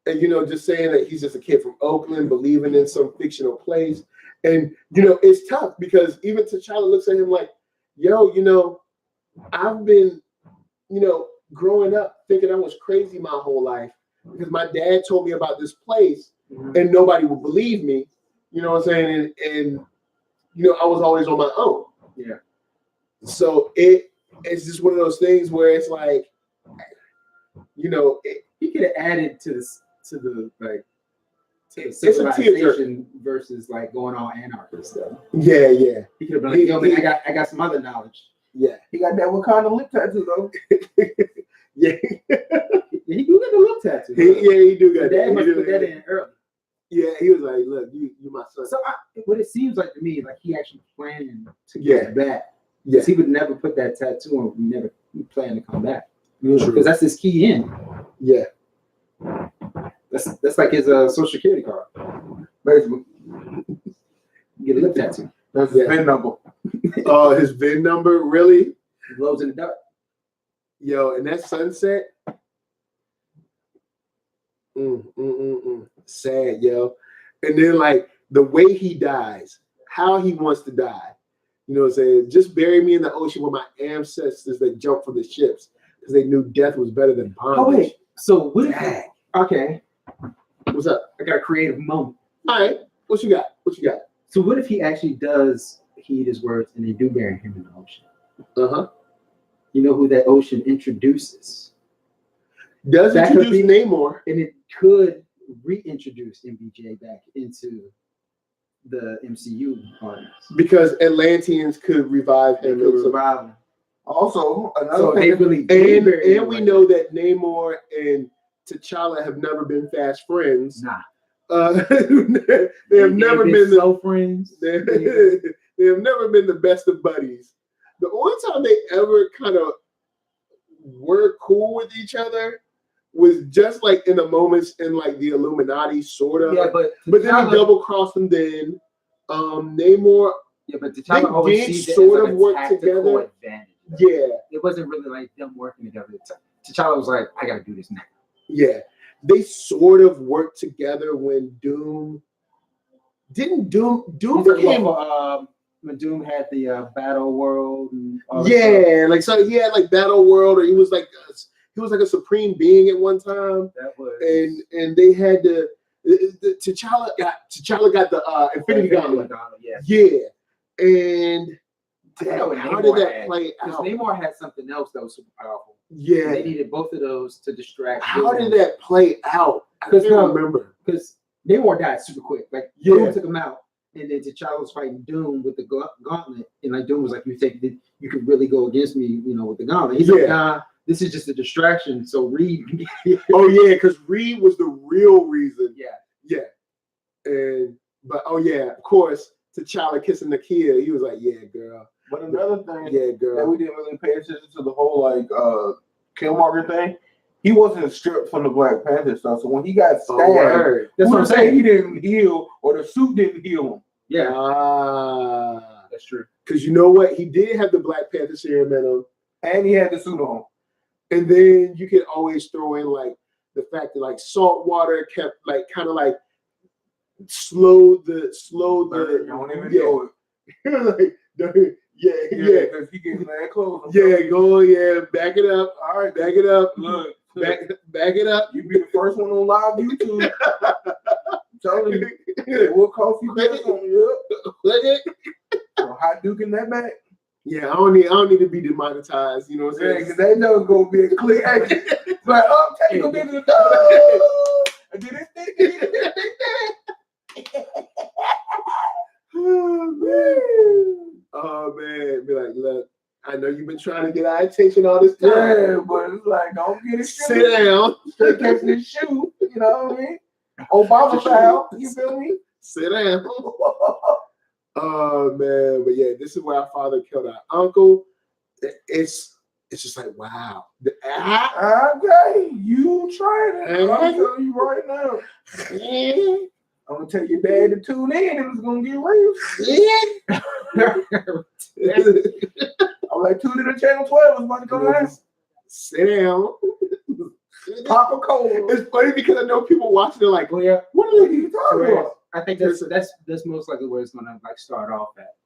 and just saying that he's just a kid from Oakland, believing in some fictional place. And it's tough because even T'Challa looks at him like, yo, I've been, growing up thinking I was crazy my whole life because my dad told me about this place and nobody would believe me. You know what I'm saying? And I was always on my own. Yeah. So it's just one of those things where it's like, He could have added to the it's a tearjerker. civilization versus like going all anarchist stuff. Yeah. He could have been like, yo, man, I got some other knowledge. Yeah. He got that Wakanda lip tattoo though. Yeah. Yeah, he do get the lip tattoo. He do got Dad that. must He put do that got in early. Yeah, he was like, look, you my son. So what it seems like to me, like he actually planned to Yeah. get back. Yeah. Because he would never put that tattoo on. He never planned to come back. True. Because that's his key in. Yeah. That's like his social security card. Basically, You get a lip tattoo. that's his VIN number. His VIN number, really? It glows in the dark. Yo, and that sunset. Sad, yo. And then like the way he dies, how he wants to die. You know what I'm saying? Just bury me in the ocean with my ancestors that jumped from the ships because they knew death was better than bondage. Oh wait. So what if Dang. okay. What's up? I got a creative moment. All right. What you got? So what if he actually does heed his words and they do bury him in the ocean? Uh-huh. You know who that ocean introduces? Does That could introduce Namor. And it could reintroduce MBJ back into the MCU audience. Because Atlanteans could revive They him. could revive him. Also, another So they thing, really did bury him And we like know that Namor and T'Challa have never been fast friends. that. Nah. They have never been so friends. They have never been the best of buddies. The only time they ever kind of were cool with each other was just like in the moments in like the Illuminati, sort of. Yeah, but then he double crossed them. Then Namor, yeah, but T'Challa they always did sees it sort as of like a work tactical together. advantage. Yeah, It wasn't really like them working together. T'Challa was like, I gotta do this now. yeah, they sort of worked together when Doom became. When Doom had the Battle World and all that Yeah, like so he had like Battle World, or he was like a supreme being at one time. stuff. That was And they had the T'Challa got the Infinity Gauntlet. Yeah. Yeah, and Damn, damn, how did that play Because out? Namor had something else that was super powerful. Yeah, They needed both of those to distract. how did that play out? I Because can't remember. Because Namor died super quick. Like Yeah. Doom took him out, and then T'Challa was fighting Doom with the gauntlet, and like Doom was like, "You think that you could really go against me, with the gauntlet?" He's like, Yeah. "Nah, this is just a distraction." So Reed, Oh yeah, because Reed was the real reason. yeah, But of course, T'Challa kissing Nakia, he was like, "Yeah, girl. but another thing Yeah, that girl." we didn't really pay attention to the whole like Killmonger thing. He wasn't stripped from the Black Panther stuff. So when he got Oh, stabbed, word. that's what I'm saying. He didn't heal, or the suit didn't heal him. Yeah, Ah, that's true. because you know what? He did have the Black Panther serum in him. And he had the suit on. And then you can always throw in like the fact that like salt water kept like kind of like slowed the Don't even yeah. know it. Like Yeah. Because he getting mad close. Back it up. All right, back it up. Look, back it up. You be the first one on live YouTube. Telling you, what coffee press on you? So hot duking that back. Yeah, I don't need to be demonetized. You know what I'm saying? Because they know it's gonna be a click action. It's like, oh, take a bit of the dog. I did it. Oh man, be like, look, I know you've been trying to get our attention all this time. Yeah, but it's like, don't get it. Sit down. Straight catch this shoe. You know what I mean? Obama style. You feel me? Sit down. Oh man, but yeah, this is where our father killed our uncle. It's just like, wow. Okay, you tried it. I'm telling you right now. I'm gonna tell your dad to tune in and it's gonna get real. I'm like, tune in to channel 12. It's about to go down. Sit down. Pop a cold. It's funny because I know people watching it like, Well, yeah. what are you talking about? I think that's most likely where it's gonna like start off at.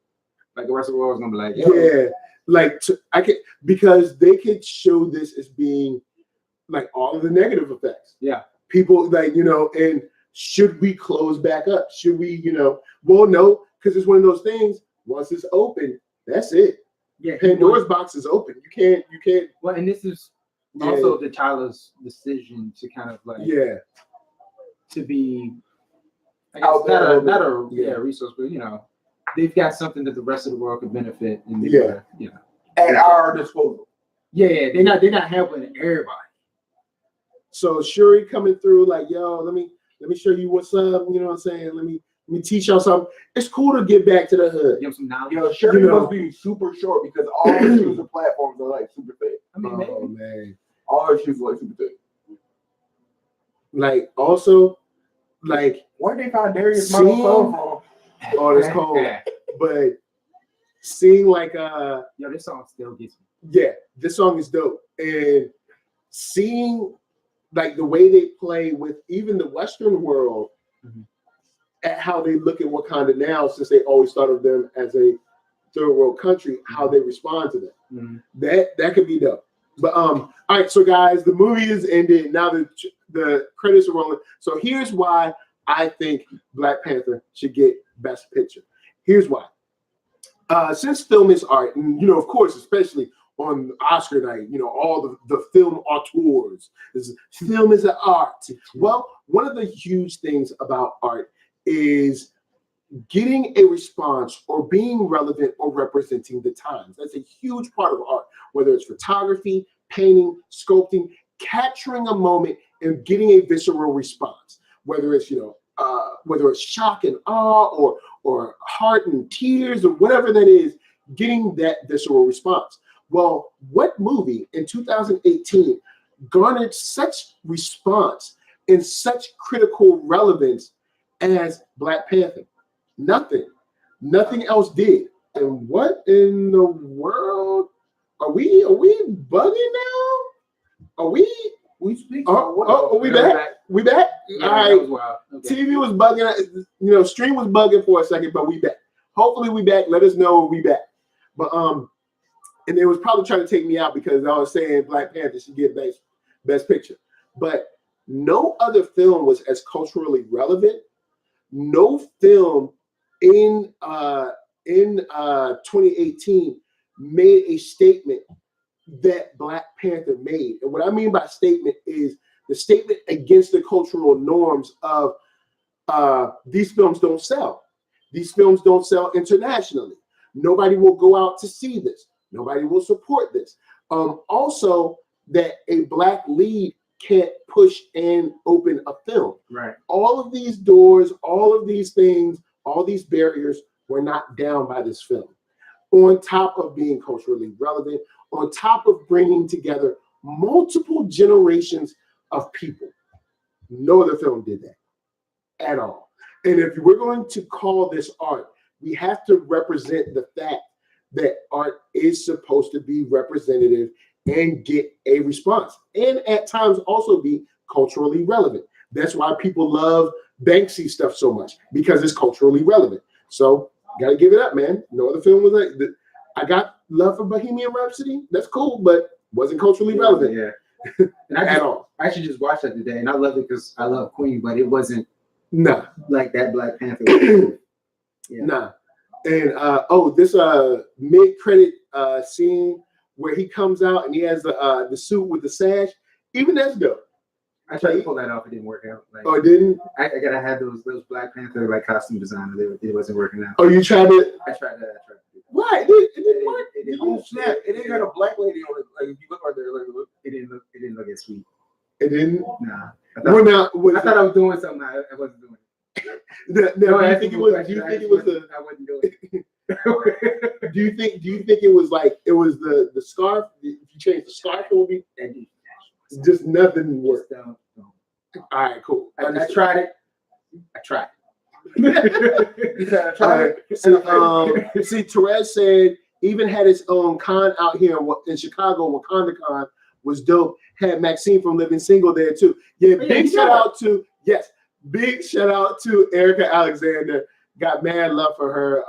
Like the rest of the world is gonna be like, yeah, like because they could show this as being like all of the negative effects. Yeah, people like and should we close back up? Should we well no, because it's one of those things. Once it's open, that's it. Yeah, Pandora's box is open. You can't. Well, and this is also the Tyler's decision to kind of like to be. I guess not a resource, but they've got something that the rest of the world could benefit. At our disposal. Yeah, they're not helping everybody. So Shuri coming through like, yo, let me show you what's up. You know what I'm saying? Let me teach y'all something. It's cool to get back to the hood. Give them some knowledge. Shuri must be super short because all the shoes and platforms are like super thick. I mean, man, all her shoes are like super thick. Like also. Like, where they find Darius Marvel from? Oh, it's cold. But seeing like this song still gets me. Yeah, this song is dope. And seeing like the way they play with even the Western world at how they look at Wakanda now, since they always thought of them as a third world country, how they respond to that. That could be dope. But all right, so guys, the movie is ended. Now the credits are rolling. So here's why I think Black Panther should get Best Picture. Here's why. Since film is art, and of course, especially on Oscar night, all the film auteurs, film is an art. Well, one of the huge things about art is getting a response or being relevant or representing the times. That's a huge part of art, whether it's photography, painting, sculpting, capturing a moment and getting a visceral response, whether it's shock and awe or heart and tears or whatever that is, getting that visceral response. Well, what movie in 2018 garnered such response and such critical relevance as Black Panther? Nothing else did. And what in the world are we bugging now? Are we speak? Are we back? We back? Yeah, all right. Wow. Okay. TV was bugging, stream was bugging for a second, but we back. Hopefully we back. Let us know we back. But and they was probably trying to take me out because I was saying Black Panther should get best picture. But no other film was as culturally relevant. No film in 2018 made a statement that Black Panther made. And what I mean by statement is the statement against the cultural norms of these films don't sell. These films don't sell internationally. Nobody will go out to see this. Nobody will support this. Also, that a Black lead can't push and open a film. Right. All of these doors, all of these things, all these barriers were knocked down by this film. On top of being culturally relevant, on top of bringing together multiple generations of people. No other film did that at all. And if we're going to call this art, we have to represent the fact that art is supposed to be representative and get a response, and at times also be culturally relevant. That's why people love Banksy stuff so much, because it's culturally relevant. So gotta give it up, man. No other film was like I got love for Bohemian Rhapsody. That's cool, but wasn't culturally relevant. Yeah. And At all. I actually just watched that today, and I loved it because I love Queen, but it wasn't Nah. like that Black Panther. Yeah. Nah. And this mid-credit scene where he comes out and he has the suit with the sash. Even that's dope. I tried to pull that off, it didn't work out. Like, Oh, it didn't? I gotta have those Black Panther like costume designers. It wasn't working out. Oh, you tried it? I tried that. Why? It didn't work. It didn't Oh snap! It ain't got a black lady on it. Like if you look right there, like It didn't look as sweet. It didn't. Nah. I I thought I was doing something I wasn't doing. No, do you think it was? Do you think it was the? I wasn't doing it. Do you think it was like it was the scarf? If you change the scarf, it would be just nothing worked. Don't. All right, cool. I tried it. I tried. See, Therese said even had its own con out here in Chicago. Wakanda Con was dope. Had Maxine from Living Single there too. Yeah, big shout out to Erica Alexander. Got mad love for her.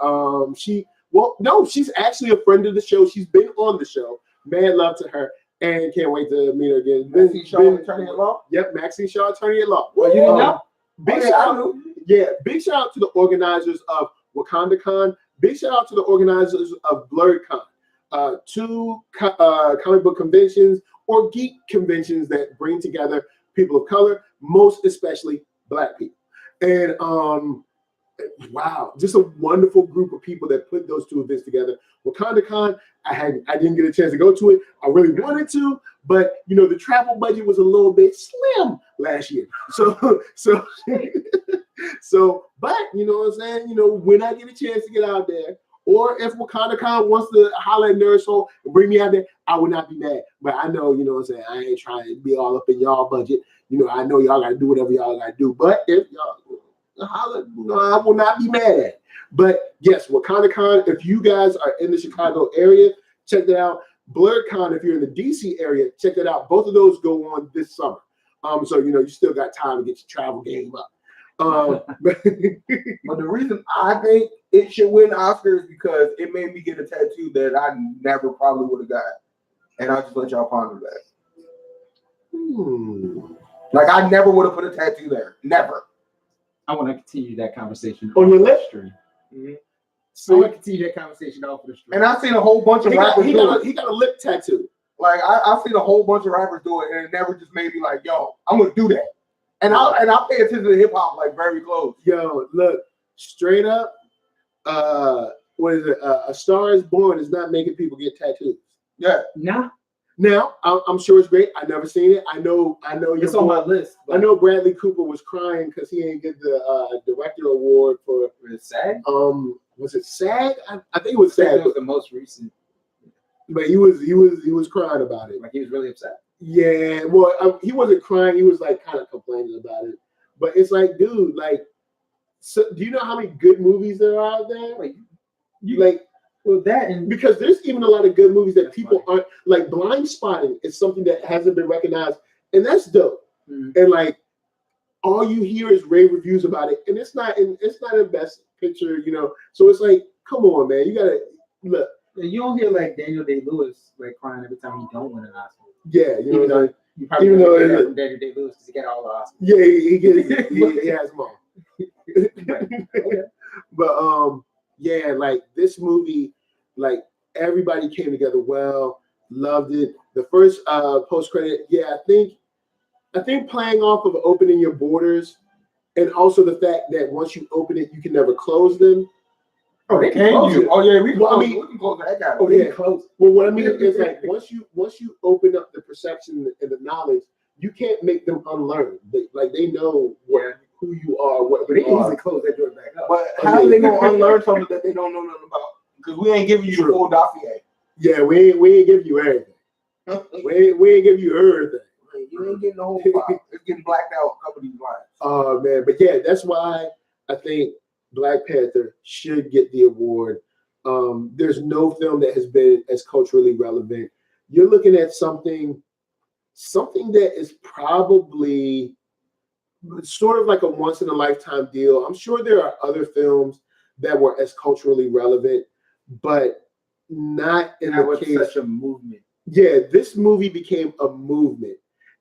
She's actually a friend of the show. She's been on the show. Mad love to her, and can't wait to meet her again. Maxine Shaw, attorney at law. Yep, Maxine Shaw, attorney at law. Well, you didn't know? Big shout out to the organizers of Wakanda Con. Big shout out to the organizers of Blurred Con. Two comic book conventions or geek conventions that bring together people of color, most especially Black people. And wow, just a wonderful group of people that put those two events together. Wakanda Con, I didn't get a chance to go to it. I really wanted to, but the travel budget was a little bit slim last year. So, but you know what I'm saying? When I get a chance to get out there, or if Wakanda Con wants to holler at NERDSoul and bring me out there, I would not be mad. But I know, what I'm saying, I ain't trying to be all up in y'all budget. I know y'all gotta do whatever y'all gotta do. But if y'all holler, I will not be mad at it. But yes, Wakanda Con, if you guys are in the Chicago area, check that out. Blurred Con, if you're in the DC area, check that out. Both of those go on this summer. So you still got time to get your travel game up. But the reason I think it should win Oscars is because it made me get a tattoo that I never probably would have got. And I'll just let y'all ponder that. Like I never would have put a tattoo there. Never. I want to continue that conversation on your lip stream. Mm-hmm. So I want to continue that conversation off the stream. And I've seen a whole bunch of rappers do it. He got a lip tattoo. Like I've seen a whole bunch of rappers do it, and it never just made me like, yo, I'm gonna do that. And I pay attention to hip hop like very close. Yo, look, straight up, what is it? A Star Is Born is not making people get tattoos. Yeah. Nah. Now, I'm sure it's great. I've never seen it. I know. It's on my list. I know Bradley Cooper was crying because he didn't get the director award for SAG. Was it SAG? I think it was SAG. It was the most recent. But he was crying about it. Like he was really upset. Yeah. Well, he wasn't crying. He was like kind of complaining about it. But it's like, dude, like, so do you know how many good movies there are out there? Well, that and because there's even a lot of good movies that people aren't like. Blind Spotting is something that hasn't been recognized, and that's dope. Mm-hmm. And like, all you hear is rave reviews about it, and it's not in Best Picture, So it's like, come on, man, you gotta look. You don't hear like Daniel Day-Lewis like crying every time he don't win an Oscar. Yeah, even though Daniel Day-Lewis because he got all the Oscars. Yeah, he has them all. But yeah, like this movie, like everybody came together well, loved it. The first post credit, yeah, I think playing off of opening your borders, and also the fact that once you open it, you can never close them. Oh, they can close it. Oh yeah, we can close that guy. Oh yeah, close. Well, what I mean is like once you open up the perception and the knowledge, you can't make them unlearn. They know who you are, what but they can easily close that door back up. But how are they gonna unlearn something that they don't know nothing about? Because we ain't giving you the full dossier. Yeah, we ain't give you everything. we ain't give you everything. You ain't getting the whole file. It's getting blacked out a couple of these lines. Oh man, but yeah, that's why I think Black Panther should get the award. There's no film that has been as culturally relevant. You're looking at something that is probably sort of like a once in a lifetime deal. I'm sure there are other films that were as culturally relevant, but not in that the was case. such a movement. Yeah, this movie became a movement,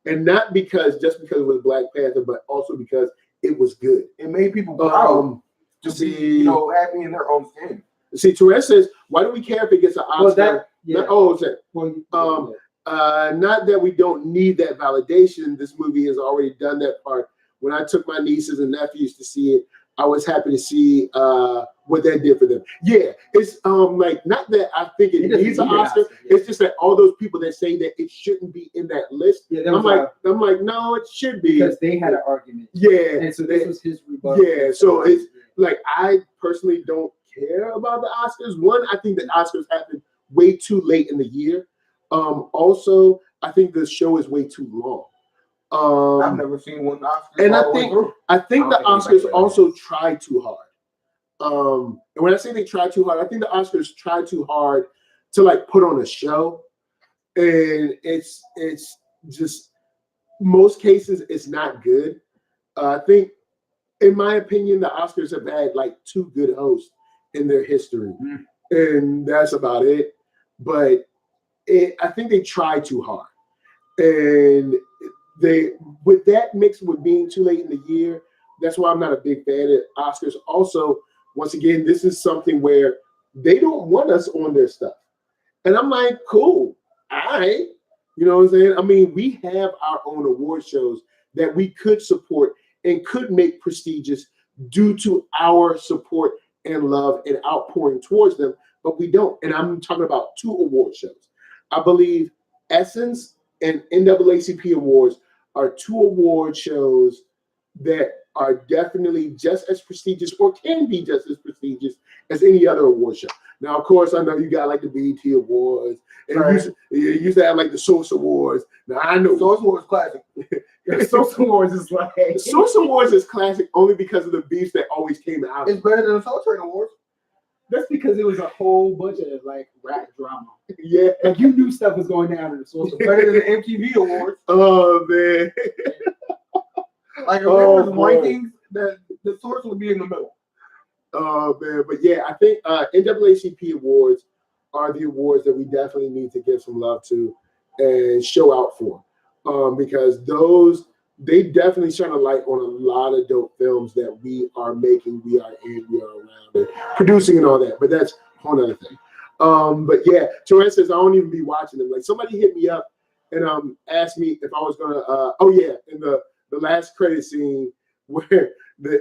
and not because it was Black Panther, but also because it was good. It made people proud to be, happy in their own skin. See, Torres says, "Why do we care if it gets an Oscar?" Not that we don't need that validation. This movie has already done that part. When I took my nieces and nephews to see it, I was happy to see what that did for them. Yeah, it's like not that I think it needs an Oscar. It's just that all those people that say that it shouldn't be in that list. Yeah, I'm like, no, it should be because they had an argument. Yeah, and so this was his rebuttal. Yeah, so it's like I personally don't care about the Oscars. One, I think the Oscars happen way too late in the year. Also, I think the show is way too long. I've never seen one Oscar. And I think the Oscars also try too hard. And when I say they try too hard, I think the Oscars try too hard to like put on a show. And it's just most cases it's not good. I think, in my opinion, the Oscars have had like 2 good hosts in their history, and that's about it. But I think they try too hard, and they with that mixed with being too late in the year. That's why I'm not a big fan of Oscars. Also, once again, this is something where they don't want us on their stuff, and I'm like, cool, all right, you know what I'm saying? I mean, we have our own award shows that we could support and could make prestigious due to our support and love and outpouring towards them, but we don't. And I'm talking about 2 award shows. I believe Essence and NAACP Awards are 2 award shows that are definitely just as prestigious or can be just as prestigious as any other award show. Now, of course, I know you got like the BET Awards, and you used to have like the Source Awards. Now, I know Source Awards classic. Source Awards is like Source Awards is classic only because of the beefs that always came out. It's better than the Soul Train Awards. That's because it was a whole bunch of like rap drama. Yeah, like you knew stuff was going down in the Source. Better than the MTV Awards. Oh man. Like if there was rankings, that the Source would be in the middle. Oh man, but yeah, I think NAACP Awards are the awards that we definitely need to give some love to and show out for, because they definitely shine a light on a lot of dope films that we are making, we are in, we are around, and producing and all that. But that's a whole other thing. But yeah, Torrance says I don't even be watching them. Like somebody hit me up and asked me if I was gonna. In the last credit scene where the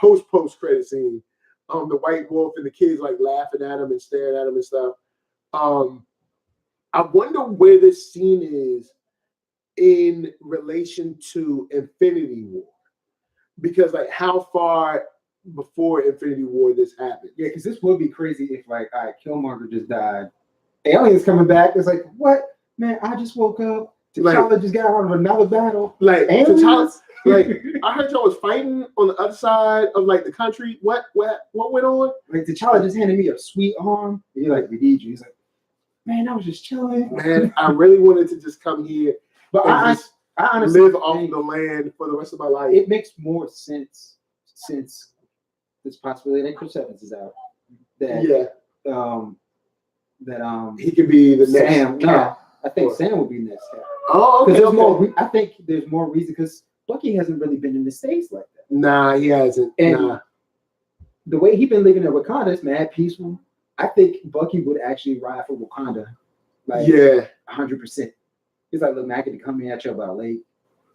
post credit scene, the white wolf and the kids like laughing at him and staring at him and stuff. I wonder where this scene is in relation to Infinity War, because like how far before Infinity War this happened? Yeah, because this would be crazy if like, all right, Killmonger just died, aliens coming back. It's like, what, man? I just woke up. T'Challa just got out of another battle. Like T'Challa, like I heard y'all was fighting on the other side of like the country. What went on? Like T'Challa just handed me a sweet arm. And you're like, we need you. He's like, man, I was just chilling. Man, I really wanted to just come here, but I honestly live off the land for the rest of my life. It makes more sense since this possibility that Chris Evans is out. That he could be the next Sam. No, I think Sam would be next. Oh, okay. I think there's more reason because Bucky hasn't really been in the States like that. Nah, he hasn't. And the way he's been living in Wakanda is mad peaceful. I think Bucky would actually ride for Wakanda. Like, 100%. He's like, look, man, I get to come in at you about late.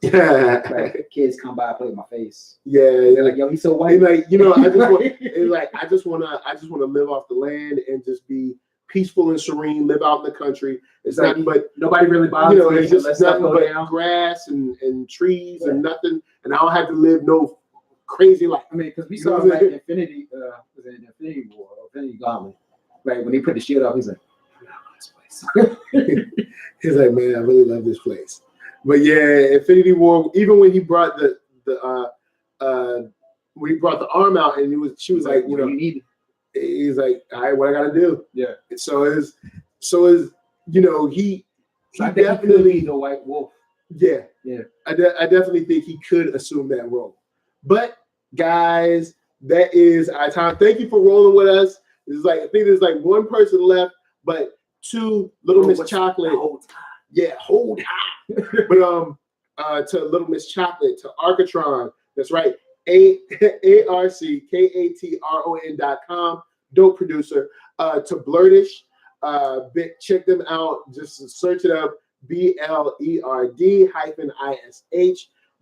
Yeah. Like, kids come by, play with my face. Yeah. They're like, yo, he's so white. Like, you know, I just want to live off the land and just be peaceful and serene, live out in the country. It's like, nothing but nobody really bothers me. It's just nothing but grass and trees and nothing, and I don't have to live no crazy life. I mean, because we saw like Infinity War, Infinity Gauntlet. Like when he put the shield up, he's like, I love this place. He's like, man, I really love this place. But yeah, Infinity War. Even when he brought the arm out, and she was like, you know, he's like, all right, what I gotta do? Yeah. And so is you know, he definitely the white wolf. Yeah. Yeah. I definitely think he could assume that role. But guys, that is our time. Thank you for rolling with us. It's like, I think there's like one person left, but two Little Miss Chocolate. Yeah, hold on. But to Little Miss Chocolate, to Arcatron. That's right. ARCKATRON.com. Dope producer. To Blurdish. Check them out. Just search it up. BLERD-ISH.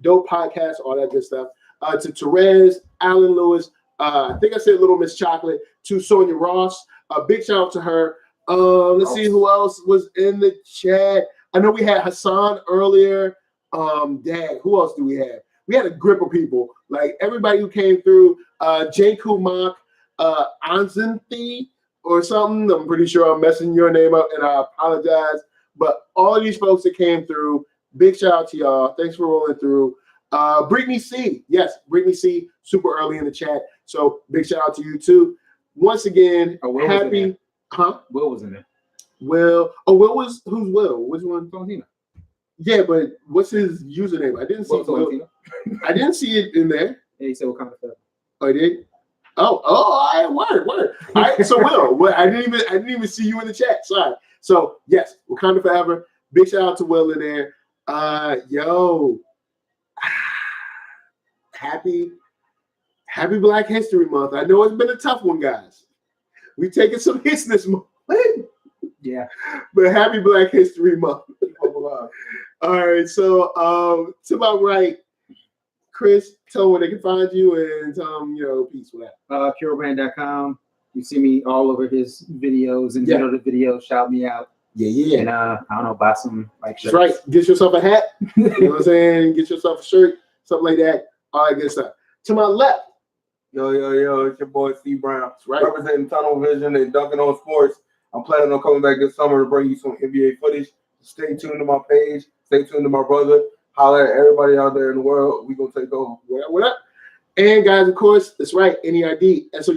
Dope podcast, all that good stuff. To Therese, Alan Lewis. I think I said Little Miss Chocolate. To Sonia Ross. Big shout out to her. Let's see who else was in the chat. I know we had Hassan earlier. Dad, who else do we have? We had a grip of people. Like everybody who came through. J. Kumak, Anzanthi or something. I'm pretty sure I'm messing your name up, and I apologize. But all of these folks that came through, big shout out to y'all. Thanks for rolling through. Brittany C. Yes, Brittany C. Super early in the chat. So big shout out to you too. Once again, happy. Huh? Will was in there. Will. Oh, Will was who's Will? Which one? Valentino. Yeah, but what's his username? I didn't see Will. I didn't see it in there. Yeah, he said what kind of stuff. Oh, he did? Oh, all right, word. All right, so Will, I didn't even see you in the chat. Sorry. So yes, Wakanda Forever. Big shout out to Will in there. Yo, happy Black History Month. I know it's been a tough one, guys. We've taken some hits this month. Yeah. But happy Black History Month. All right, so to my right, Chris, tell them where they can find you and tell them, peace with that. CureBrand.com. You see me all over his videos and middle of the video, shout me out. Yeah. And I don't know, buy some shirts. That's right. Get yourself a hat. You know what I'm saying? Get yourself a shirt, something like that. All that good stuff. To my left. Yo, it's your boy CBrown. That's right. Representing Tunnel Vision and Dunking on Sports. I'm planning on coming back this summer to bring you some NBA footage. Stay tuned to my page. Stay tuned to my brother. Holler at everybody out there in the world. We gonna take over. What up? And guys, of course, that's right. NERDSoul. That's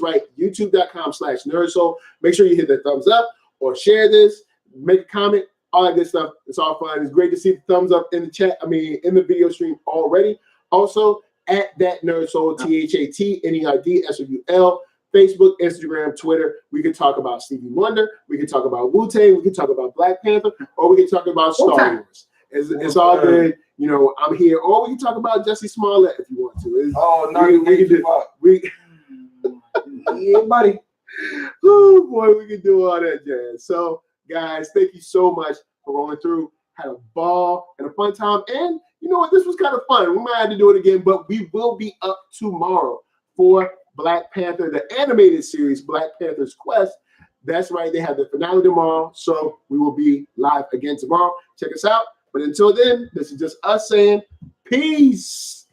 right. YouTube.com/NERDSoul. Make sure you hit that thumbs up or share this. Make a comment. All that good stuff. It's all fun. It's great to see the thumbs up in the chat. In the video stream already. Also at ThatNERDSoul. ThatNERDSoul. Facebook, Instagram, Twitter. We can talk about Stevie Wonder. We can talk about Wu-Tang. We can talk about Black Panther. Or we can talk about Star Wars. It's all good. I'm here. Or we can talk about Jussie Smollett if you want to. Yeah, buddy. Oh, boy, we can do all that jazz. So, guys, thank you so much for rolling through. Had a ball and a fun time. And you know what? This was kind of fun. We might have to do it again, but we will be up tomorrow for Black Panther, the animated series, Black Panther's Quest. That's right. They have the finale tomorrow. So we will be live again tomorrow. Check us out. But until then, this is just us saying peace.